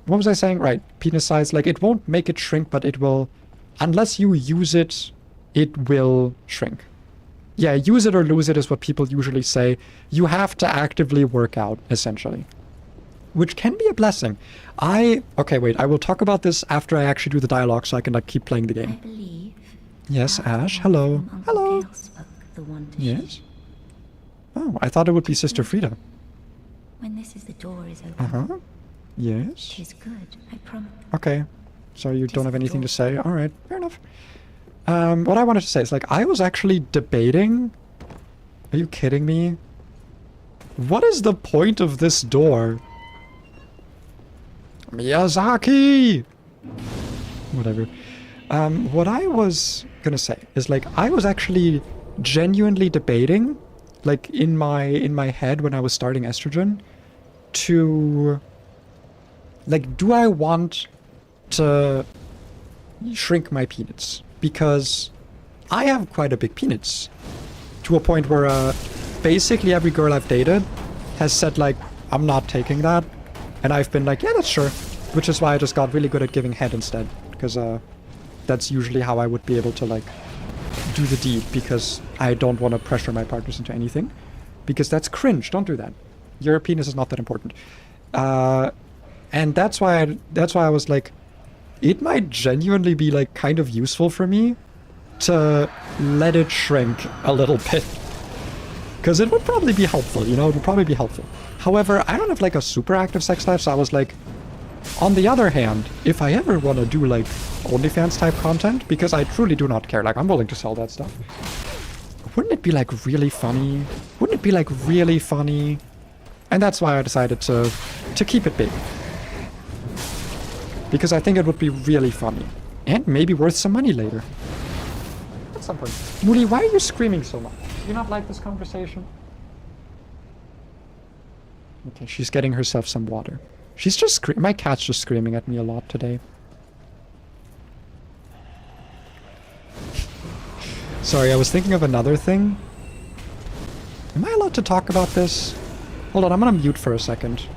What was I saying? Right, penis size, like it won't make it shrink, but it will, unless you use it, it will shrink. Yeah, use it or lose it is what people usually say. You have to actively work out, essentially, which can be a blessing. Okay, wait, I will talk about this after I actually do the dialogue so I can like keep playing the I game. believe. Yes, Ash, hello. Hello. Spoke the wont. Yes? Oh, I thought it would be Sister Frida. When this is the door is open. Uh-huh. Yes. Tis good, I promise. Okay. So you don't have anything to say? Alright, fair enough. What I wanted to say is, like, I was actually debating... Are you kidding me? What is the point of this door? Miyazaki! Whatever. What I was gonna say is, like, I was actually genuinely debating, like, in my head when I was starting estrogen, to... Like, do I want to shrink my penis? Because I have quite a big penis. To a point where, basically every girl I've dated has said, like, I'm not taking that. And I've been like, yeah, that's sure. Which is why I just got really good at giving head instead. Because, that's usually how I would be able to, like, do the deed. Because I don't want to pressure my partners into anything. Because that's cringe. Don't do that. Your penis is not that important. And that's why I was like, it might genuinely be, like, kind of useful for me to let it shrink a little bit. Because it would probably be helpful, you know? It would probably be helpful. However, I don't have, like, a super active sex life, so I was like, on the other hand, if I ever want to do, like, OnlyFans type content, because I truly do not care, like, I'm willing to sell that stuff. Wouldn't it be, like, really funny? Wouldn't it be, like, really funny? And that's why I decided to keep it big. Because I think it would be really funny. And maybe worth some money later. At some point. Moody, why are you screaming so much? Do you not like this conversation? Okay, she's getting herself some water. She's just screaming. My cat's just screaming at me a lot today. Sorry, I was thinking of another thing. Am I allowed to talk about this? Hold on, I'm gonna mute for a second.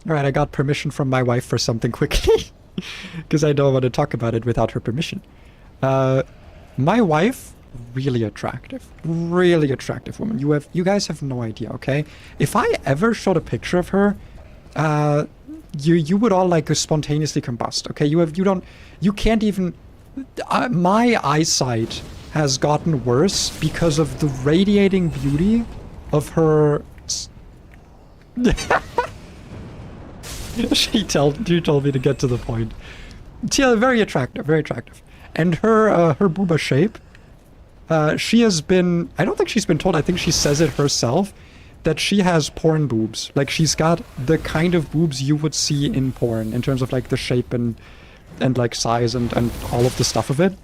Alright, I got permission from my wife for something quickly. Because I don't want to talk about it without her permission. My wife, really attractive. Really attractive woman. You guys have no idea, okay? If I ever showed a picture of her, you would all, like, spontaneously combust, okay? You can't even... my eyesight has gotten worse because of the radiating beauty of her... You told me to get to the point. Yeah, very attractive, very attractive. And her booba shape, she has been, I don't think she's been told, I think she says it herself, that she has porn boobs. Like, she's got the kind of boobs you would see in porn, in terms of, like, the shape and like, size and all of the stuff of it.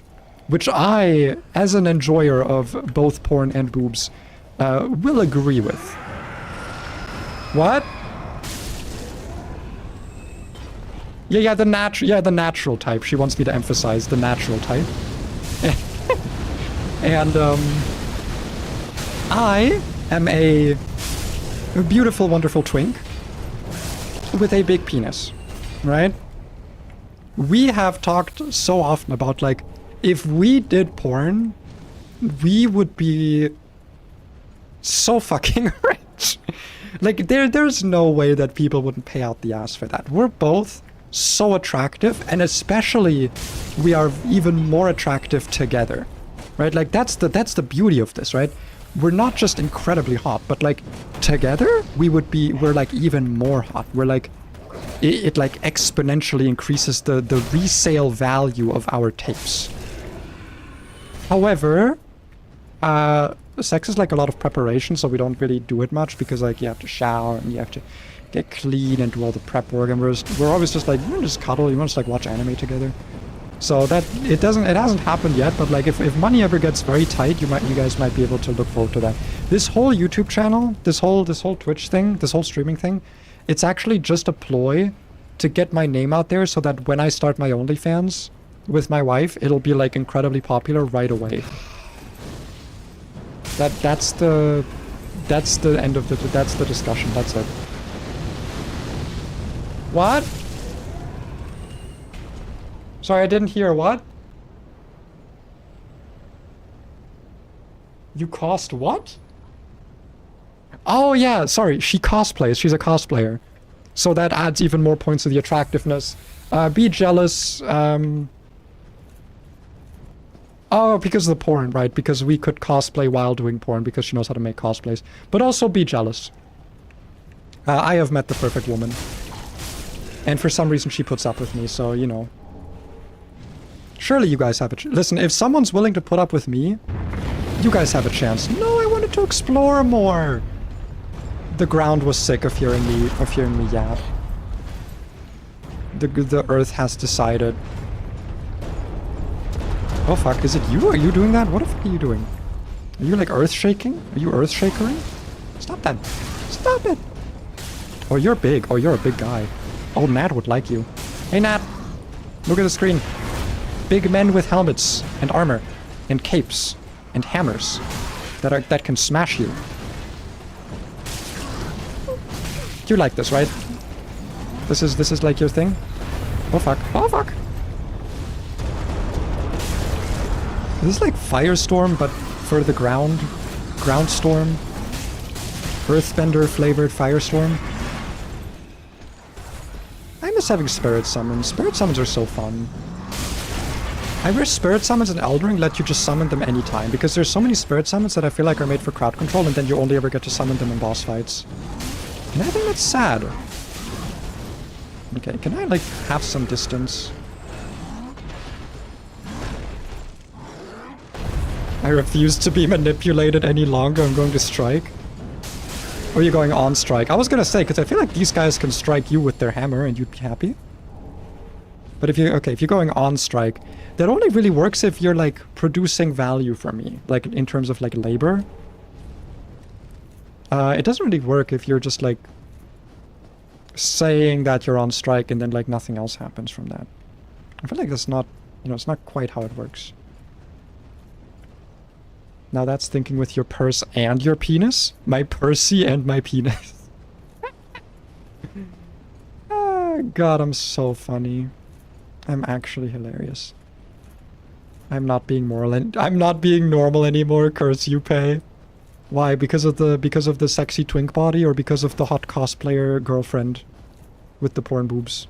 Which I, as an enjoyer of both porn and boobs, will agree with. What? Yeah, the natural type. She wants me to emphasize the natural type. And, I am a beautiful, wonderful twink with a big penis, right? We have talked so often about, like, if we did porn, we would be so fucking rich. Like, there's no way that people wouldn't pay out the ass for that. We're both so attractive, and especially we are even more attractive together, right? Like, that's the beauty of this, right? we're not just incredibly hot, but like together we're like even more hot. We're like, it like exponentially increases the resale value of our tapes. However, sex is like a lot of preparation, so we don't really do it much because like you have to shower and you have to get clean and do all the prep work, and we're always just like, you want to just cuddle, you want to just like watch anime together. So that it hasn't happened yet, but like if money ever gets very tight, you guys might be able to look forward to that. This whole YouTube channel, this whole Twitch thing, this whole streaming thing, it's actually just a ploy to get my name out there so that when I start my OnlyFans with my wife, it'll be like incredibly popular right away. That's the end of that's the discussion. That's it. What? Sorry, I didn't hear what? You cost what? Oh yeah, sorry, she cosplays. She's a cosplayer. So that adds even more points to the attractiveness. Be jealous. Oh, because of the porn, right? Because we could cosplay while doing porn because she knows how to make cosplays. But also be jealous. I have met the perfect woman. And for some reason she puts up with me, so, you know. Surely you guys have a listen, if someone's willing to put up with me, you guys have a chance. No, I wanted to explore more. The ground was sick of hearing me yap. The earth has decided. Oh fuck, is it you? Are you doing that? What the fuck are you doing? Are you like earth shaking? Are you earth shakering? Stop that. Stop it. Oh, you're big. Oh, you're a big guy. Oh, Nat would like you. Hey Nat, look at the screen. Big men with helmets and armor and capes and hammers that can smash you. You like this, right? This is like your thing? Oh fuck. Oh fuck. Is this like Firestorm but for the ground? Groundstorm? Earthbender flavored Firestorm? I miss having spirit summons. Spirit summons are so fun. I wish spirit summons in Elden Ring let you just summon them anytime, because there's so many spirit summons that I feel like are made for crowd control and then you only ever get to summon them in boss fights. And I think that's sad. Okay, can I like have some distance? I refuse to be manipulated any longer. I'm going to strike. Or are you going on strike? I was gonna say, because I feel like these guys can strike you with their hammer and you'd be happy. But if you're going on strike, that only really works if you're like producing value for me, like in terms of like labor. It doesn't really work if you're just like saying that you're on strike and then like nothing else happens from that. I feel like that's not, you know, it's not quite how it works. Now that's thinking with your purse and your penis? My pursy and my penis. Oh, God, I'm so funny. I'm actually hilarious. I'm not being moral and I'm not being normal anymore. Curse you, pay. Why? Because of the sexy twink body, or because of the hot cosplayer girlfriend with the porn boobs?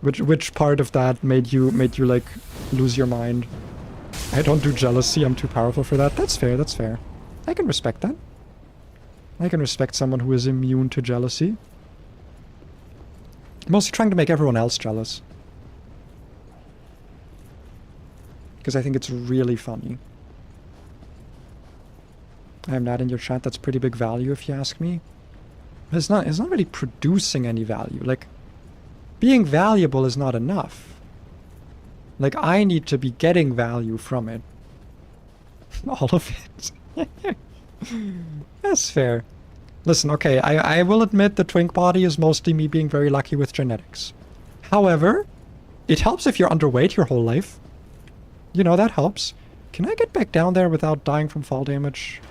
Which part of that made you like lose your mind? I don't do jealousy, I'm too powerful for that. That's fair, that's fair. I can respect that. I can respect someone who is immune to jealousy. I'm mostly trying to make everyone else jealous. Because I think it's really funny. I'm not in your chat, that's pretty big value if you ask me. But it's not really producing any value. Like, being valuable is not enough. Like, I need to be getting value from it. All of it. That's fair. Listen, okay, I will admit the twink body is mostly me being very lucky with genetics. However, it helps if you're underweight your whole life. You know, that helps. Can I get back down there without dying from fall damage?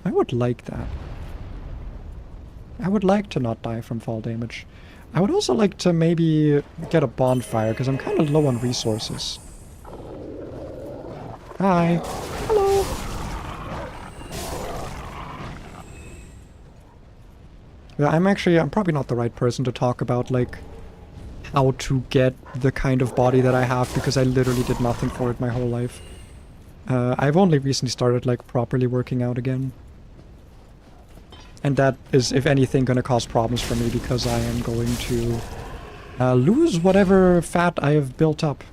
I would like that. I would like to not die from fall damage. I would also like to maybe get a bonfire, because I'm kind of low on resources. Hi. Hello. Yeah, I'm probably not the right person to talk about, like, how to get the kind of body that I have, because I literally did nothing for it my whole life. I've only recently started, like, properly working out again. And that is, if anything, gonna cause problems for me because I am going to lose whatever fat I have built up.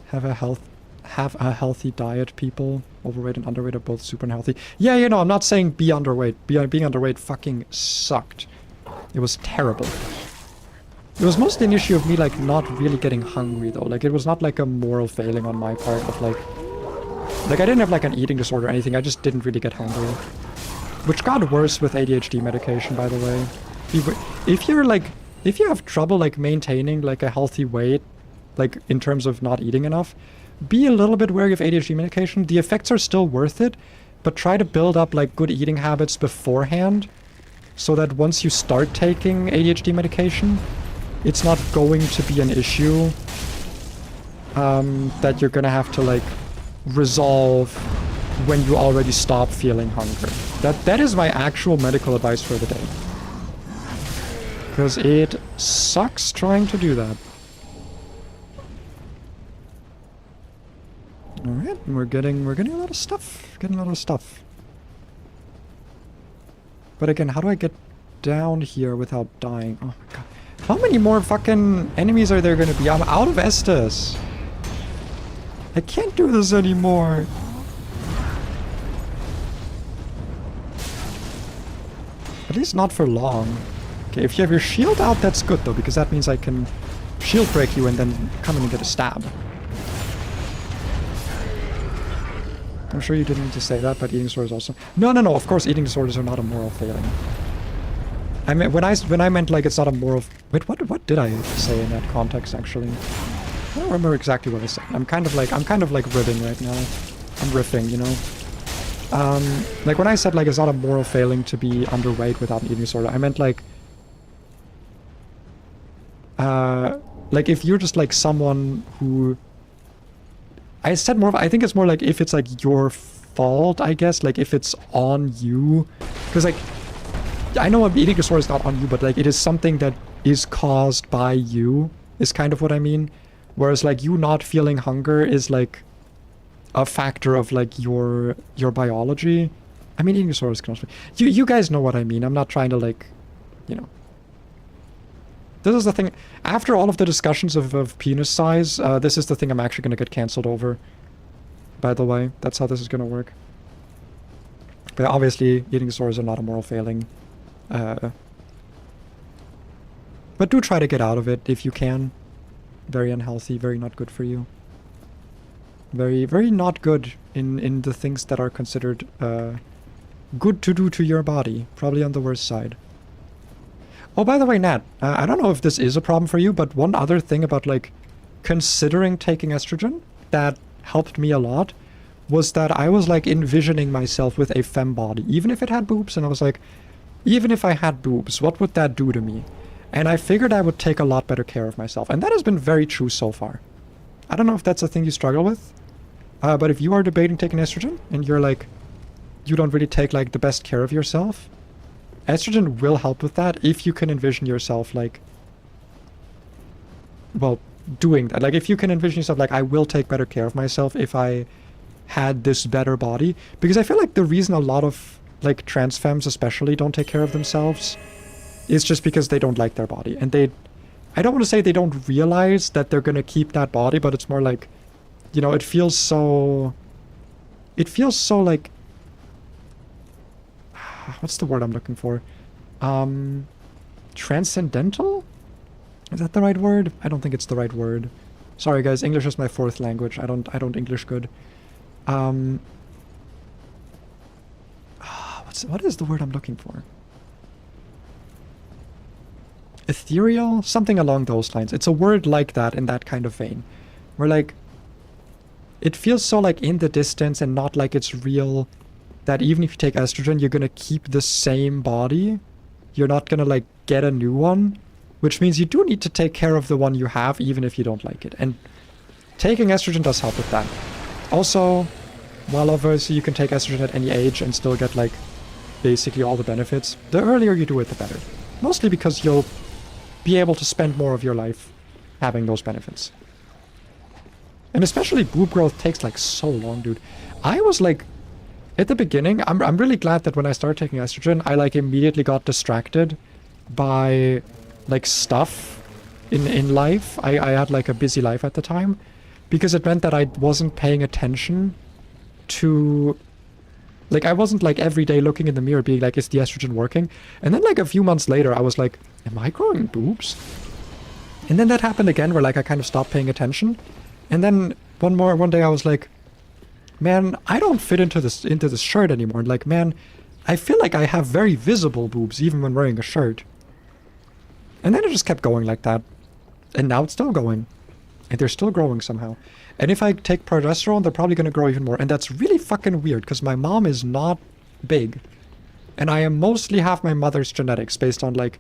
Have a healthy diet, people. Overweight and underweight are both super unhealthy. Yeah, you know, I'm not saying be underweight. Being underweight fucking sucked. It was terrible. It was mostly an issue of me, like, not really getting hungry, though. Like, it was not, like, a moral failing on my part of, like... Like, I didn't have, like, an eating disorder or anything. I just didn't really get hungry. Which got worse with ADHD medication, by the way. If you're, like... If you have trouble, like, maintaining, like, a healthy weight, like, in terms of not eating enough, be a little bit wary of ADHD medication. The effects are still worth it, but try to build up, like, good eating habits beforehand, so that once you start taking ADHD medication, it's not going to be an issue that you're gonna have to, like, resolve when you already stop feeling hunger. That is my actual medical advice for the day. Because it sucks trying to do that. Alright, we're getting a lot of stuff. Getting a lot of stuff. But again, how do I get down here without dying? Oh my god. How many more fucking enemies are there gonna be? I'm out of Estus. I can't do this anymore. At least not for long. Okay, if you have your shield out, that's good though, because that means I can shield break you and then come in and get a stab. I'm sure you didn't need to say that, but eating disorders also... No, of course eating disorders are not a moral failing. I mean, when I meant, like, it's not a moral... Wait, what did I say in that context, actually? I don't remember exactly what I said. I'm kind of like ribbing right now. I'm riffing, you know? Like, when I said, like, it's not a moral failing to be underweight without an eating disorder, I meant, like, if you're just, like, someone who... I said more of, I think it's more like if it's, like, your fault, I guess. Like, if it's on you. Because, like, I know an eating disorder is not on you, but, like, it is something that is caused by you, is kind of what I mean. Whereas, like, you not feeling hunger is, like, a factor of, like, your biology. I mean, eating disorders can also... You guys know what I mean. I'm not trying to, like, you know... This is the thing. After all of the discussions of penis size, this is the thing I'm actually going to get cancelled over. By the way, that's how this is going to work. But obviously, eating disorders are not a moral failing. But do try to get out of it if you can. Very unhealthy, very not good for you. Very, very not good in the things that are considered good to do to your body. Probably on the worst side. Oh, by the way, Nat, I don't know if this is a problem for you, but one other thing about, like, considering taking estrogen that helped me a lot was that I was, like, envisioning myself with a femme body, even if it had boobs, and I was like, even if I had boobs, what would that do to me? And I figured I would take a lot better care of myself, and that has been very true so far. I don't know if that's a thing you struggle with, but if you are debating taking estrogen, and you're, like, you don't really take, like, the best care of yourself, estrogen will help with that if you can envision yourself, like, well, doing that. Like, if you can envision yourself, like, I will take better care of myself if I had this better body. Because I feel like the reason a lot of, like, trans femmes especially don't take care of themselves is just because they don't like their body. And I don't want to say they don't realize that they're going to keep that body, but it's more like, you know, it feels so, like, what's the word I'm looking for? Transcendental? Is that the right word? I don't think it's the right word. Sorry guys, English is my fourth language. I don't English good. What is the word I'm looking for? Ethereal? Something along those lines. It's a word like that, in that kind of vein. Where, like, it feels so, like, in the distance and not like it's real, that even if you take estrogen, you're gonna keep the same body. You're not gonna, like, get a new one. Which means you do need to take care of the one you have, even if you don't like it. And taking estrogen does help with that. Also, while obviously you can take estrogen at any age and still get, like, basically all the benefits, the earlier you do it, the better. Mostly because you'll be able to spend more of your life having those benefits. And especially boob growth takes like so long, dude. I was like, at the beginning, I'm really glad that when I started taking estrogen, I like immediately got distracted by like stuff in life. I had like a busy life at the time because it meant that I wasn't paying attention to, like, I wasn't like every day looking in the mirror being like, is the estrogen working? And then like a few months later, I was like, am I growing boobs? And then that happened again where like I kind of stopped paying attention. And then one day I was like, man, I don't fit into this shirt anymore. And like, man, I feel like I have very visible boobs even when wearing a shirt. And then it just kept going like that. And now it's still going. And they're still growing somehow. And if I take progesterone, they're probably going to grow even more. And that's really fucking weird because my mom is not big. And I am mostly half my mother's genetics based on like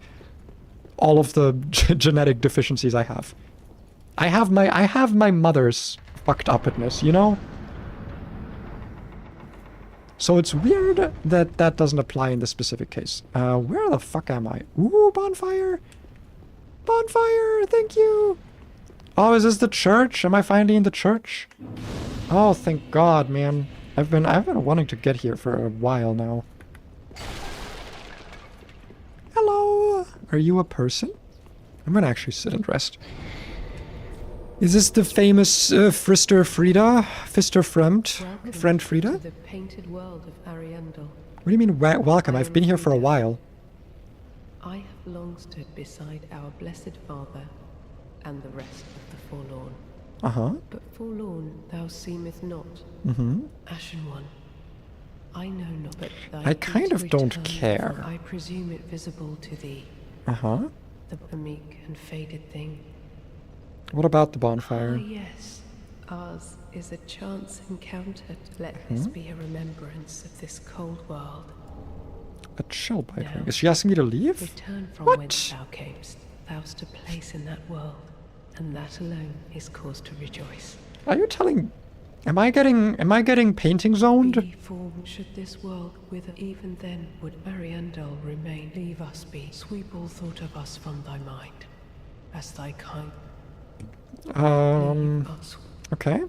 all of the genetic deficiencies I have. I have my mother's fucked upness, you know? So it's weird that that doesn't apply in this specific case. Where the fuck am I? Ooh, bonfire! Bonfire! Thank you! Oh, is this the church? Am I finally in the church? Oh, thank God, man. I've been wanting to get here for a while now. Hello! Are you a person? I'm gonna actually sit and rest. Is this the famous Frister Frida? Fister Friend Frida? To the painted world of Ariandel. What do you mean, welcome? I've been here for a while. I have long stood beside our blessed Father and the rest of the forlorn. Uh-huh. But forlorn thou seemeth not. Mm-hmm. Ashen one, I know not, but thy I kind of don't return, care. for I presume it visible to thee. Uh-huh. The meek and faded thing. What about the Ah, bonfire? yes. Ours is a chance encounter. Let this be a remembrance of this cold world. A chill bite No. ring. Is she asking me to leave? Return from What? whence thou camest. Thou'st a place in that world, and that alone is cause to rejoice. Are you telling... Am I getting painting zoned? Be formed should this world wither, even then would Ariandel remain. Leave us be. Sweep all thought of us from thy mind, as thy kind. Leave us. Okay.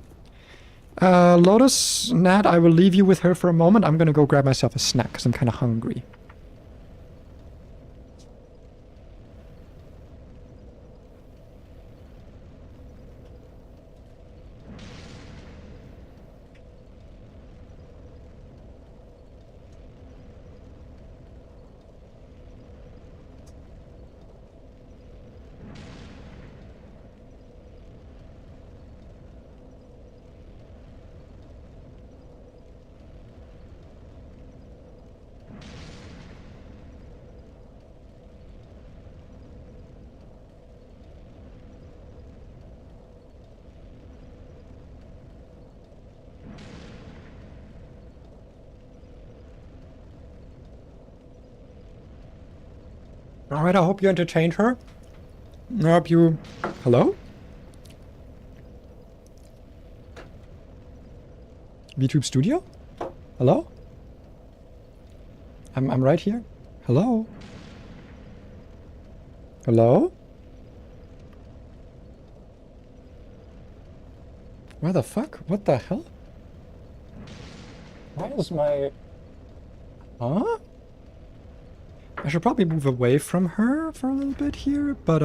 Lotus, Nat, I will leave you with her for a moment. I'm gonna go grab myself a snack, because I'm kind of hungry. Alright, I hope you entertained her. I hope you... Hello? VTube Studio? Hello? I'm right here. Hello? Hello? Where the fuck? What the hell? Why is my... Huh? I should probably move away from her for a little bit here, but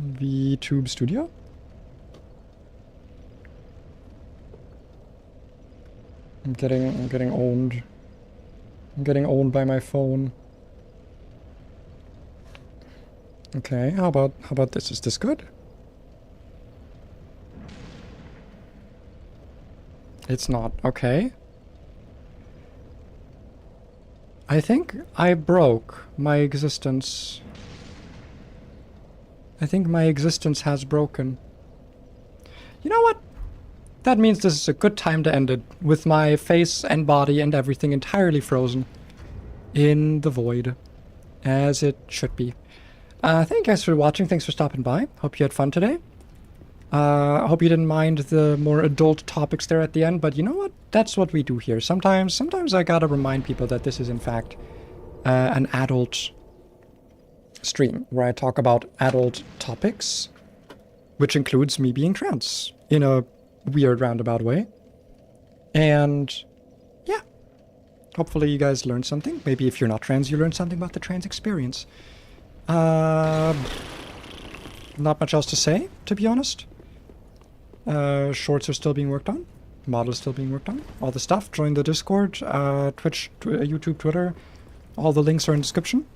VTube Studio? I'm getting owned. I'm getting owned by my phone. Okay, how about this? Is this good? It's not. Okay. I think I broke my existence. I think my existence has broken. You know what? That means this is a good time to end it, with my face and body and everything entirely frozen in the void, as it should be. Thank you guys for watching. Thanks for stopping by. Hope you had fun today. I hope you didn't mind the more adult topics there at the end, but you know what? That's what we do here. Sometimes I gotta remind people that this is in fact an adult stream where I talk about adult topics, which includes me being trans in a weird roundabout way. And yeah, hopefully you guys learned something. Maybe if you're not trans, you learned something about the trans experience. Not much else to say, to be honest. Shorts are still being worked on. Models still being worked on. All the stuff. Join the Discord, Twitch, YouTube, Twitter. All the links are in the description.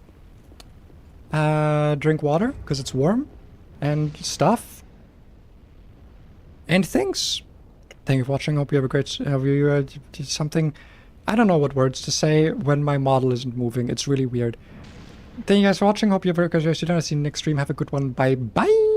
Drink water, because it's warm. And stuff. And things. Thank you for watching. Hope you have a great... Have you something... I don't know what words to say when my model isn't moving. It's really weird. Thank you guys for watching. Hope you have a great rest of your day. See you next stream. Have a good one. Bye-bye.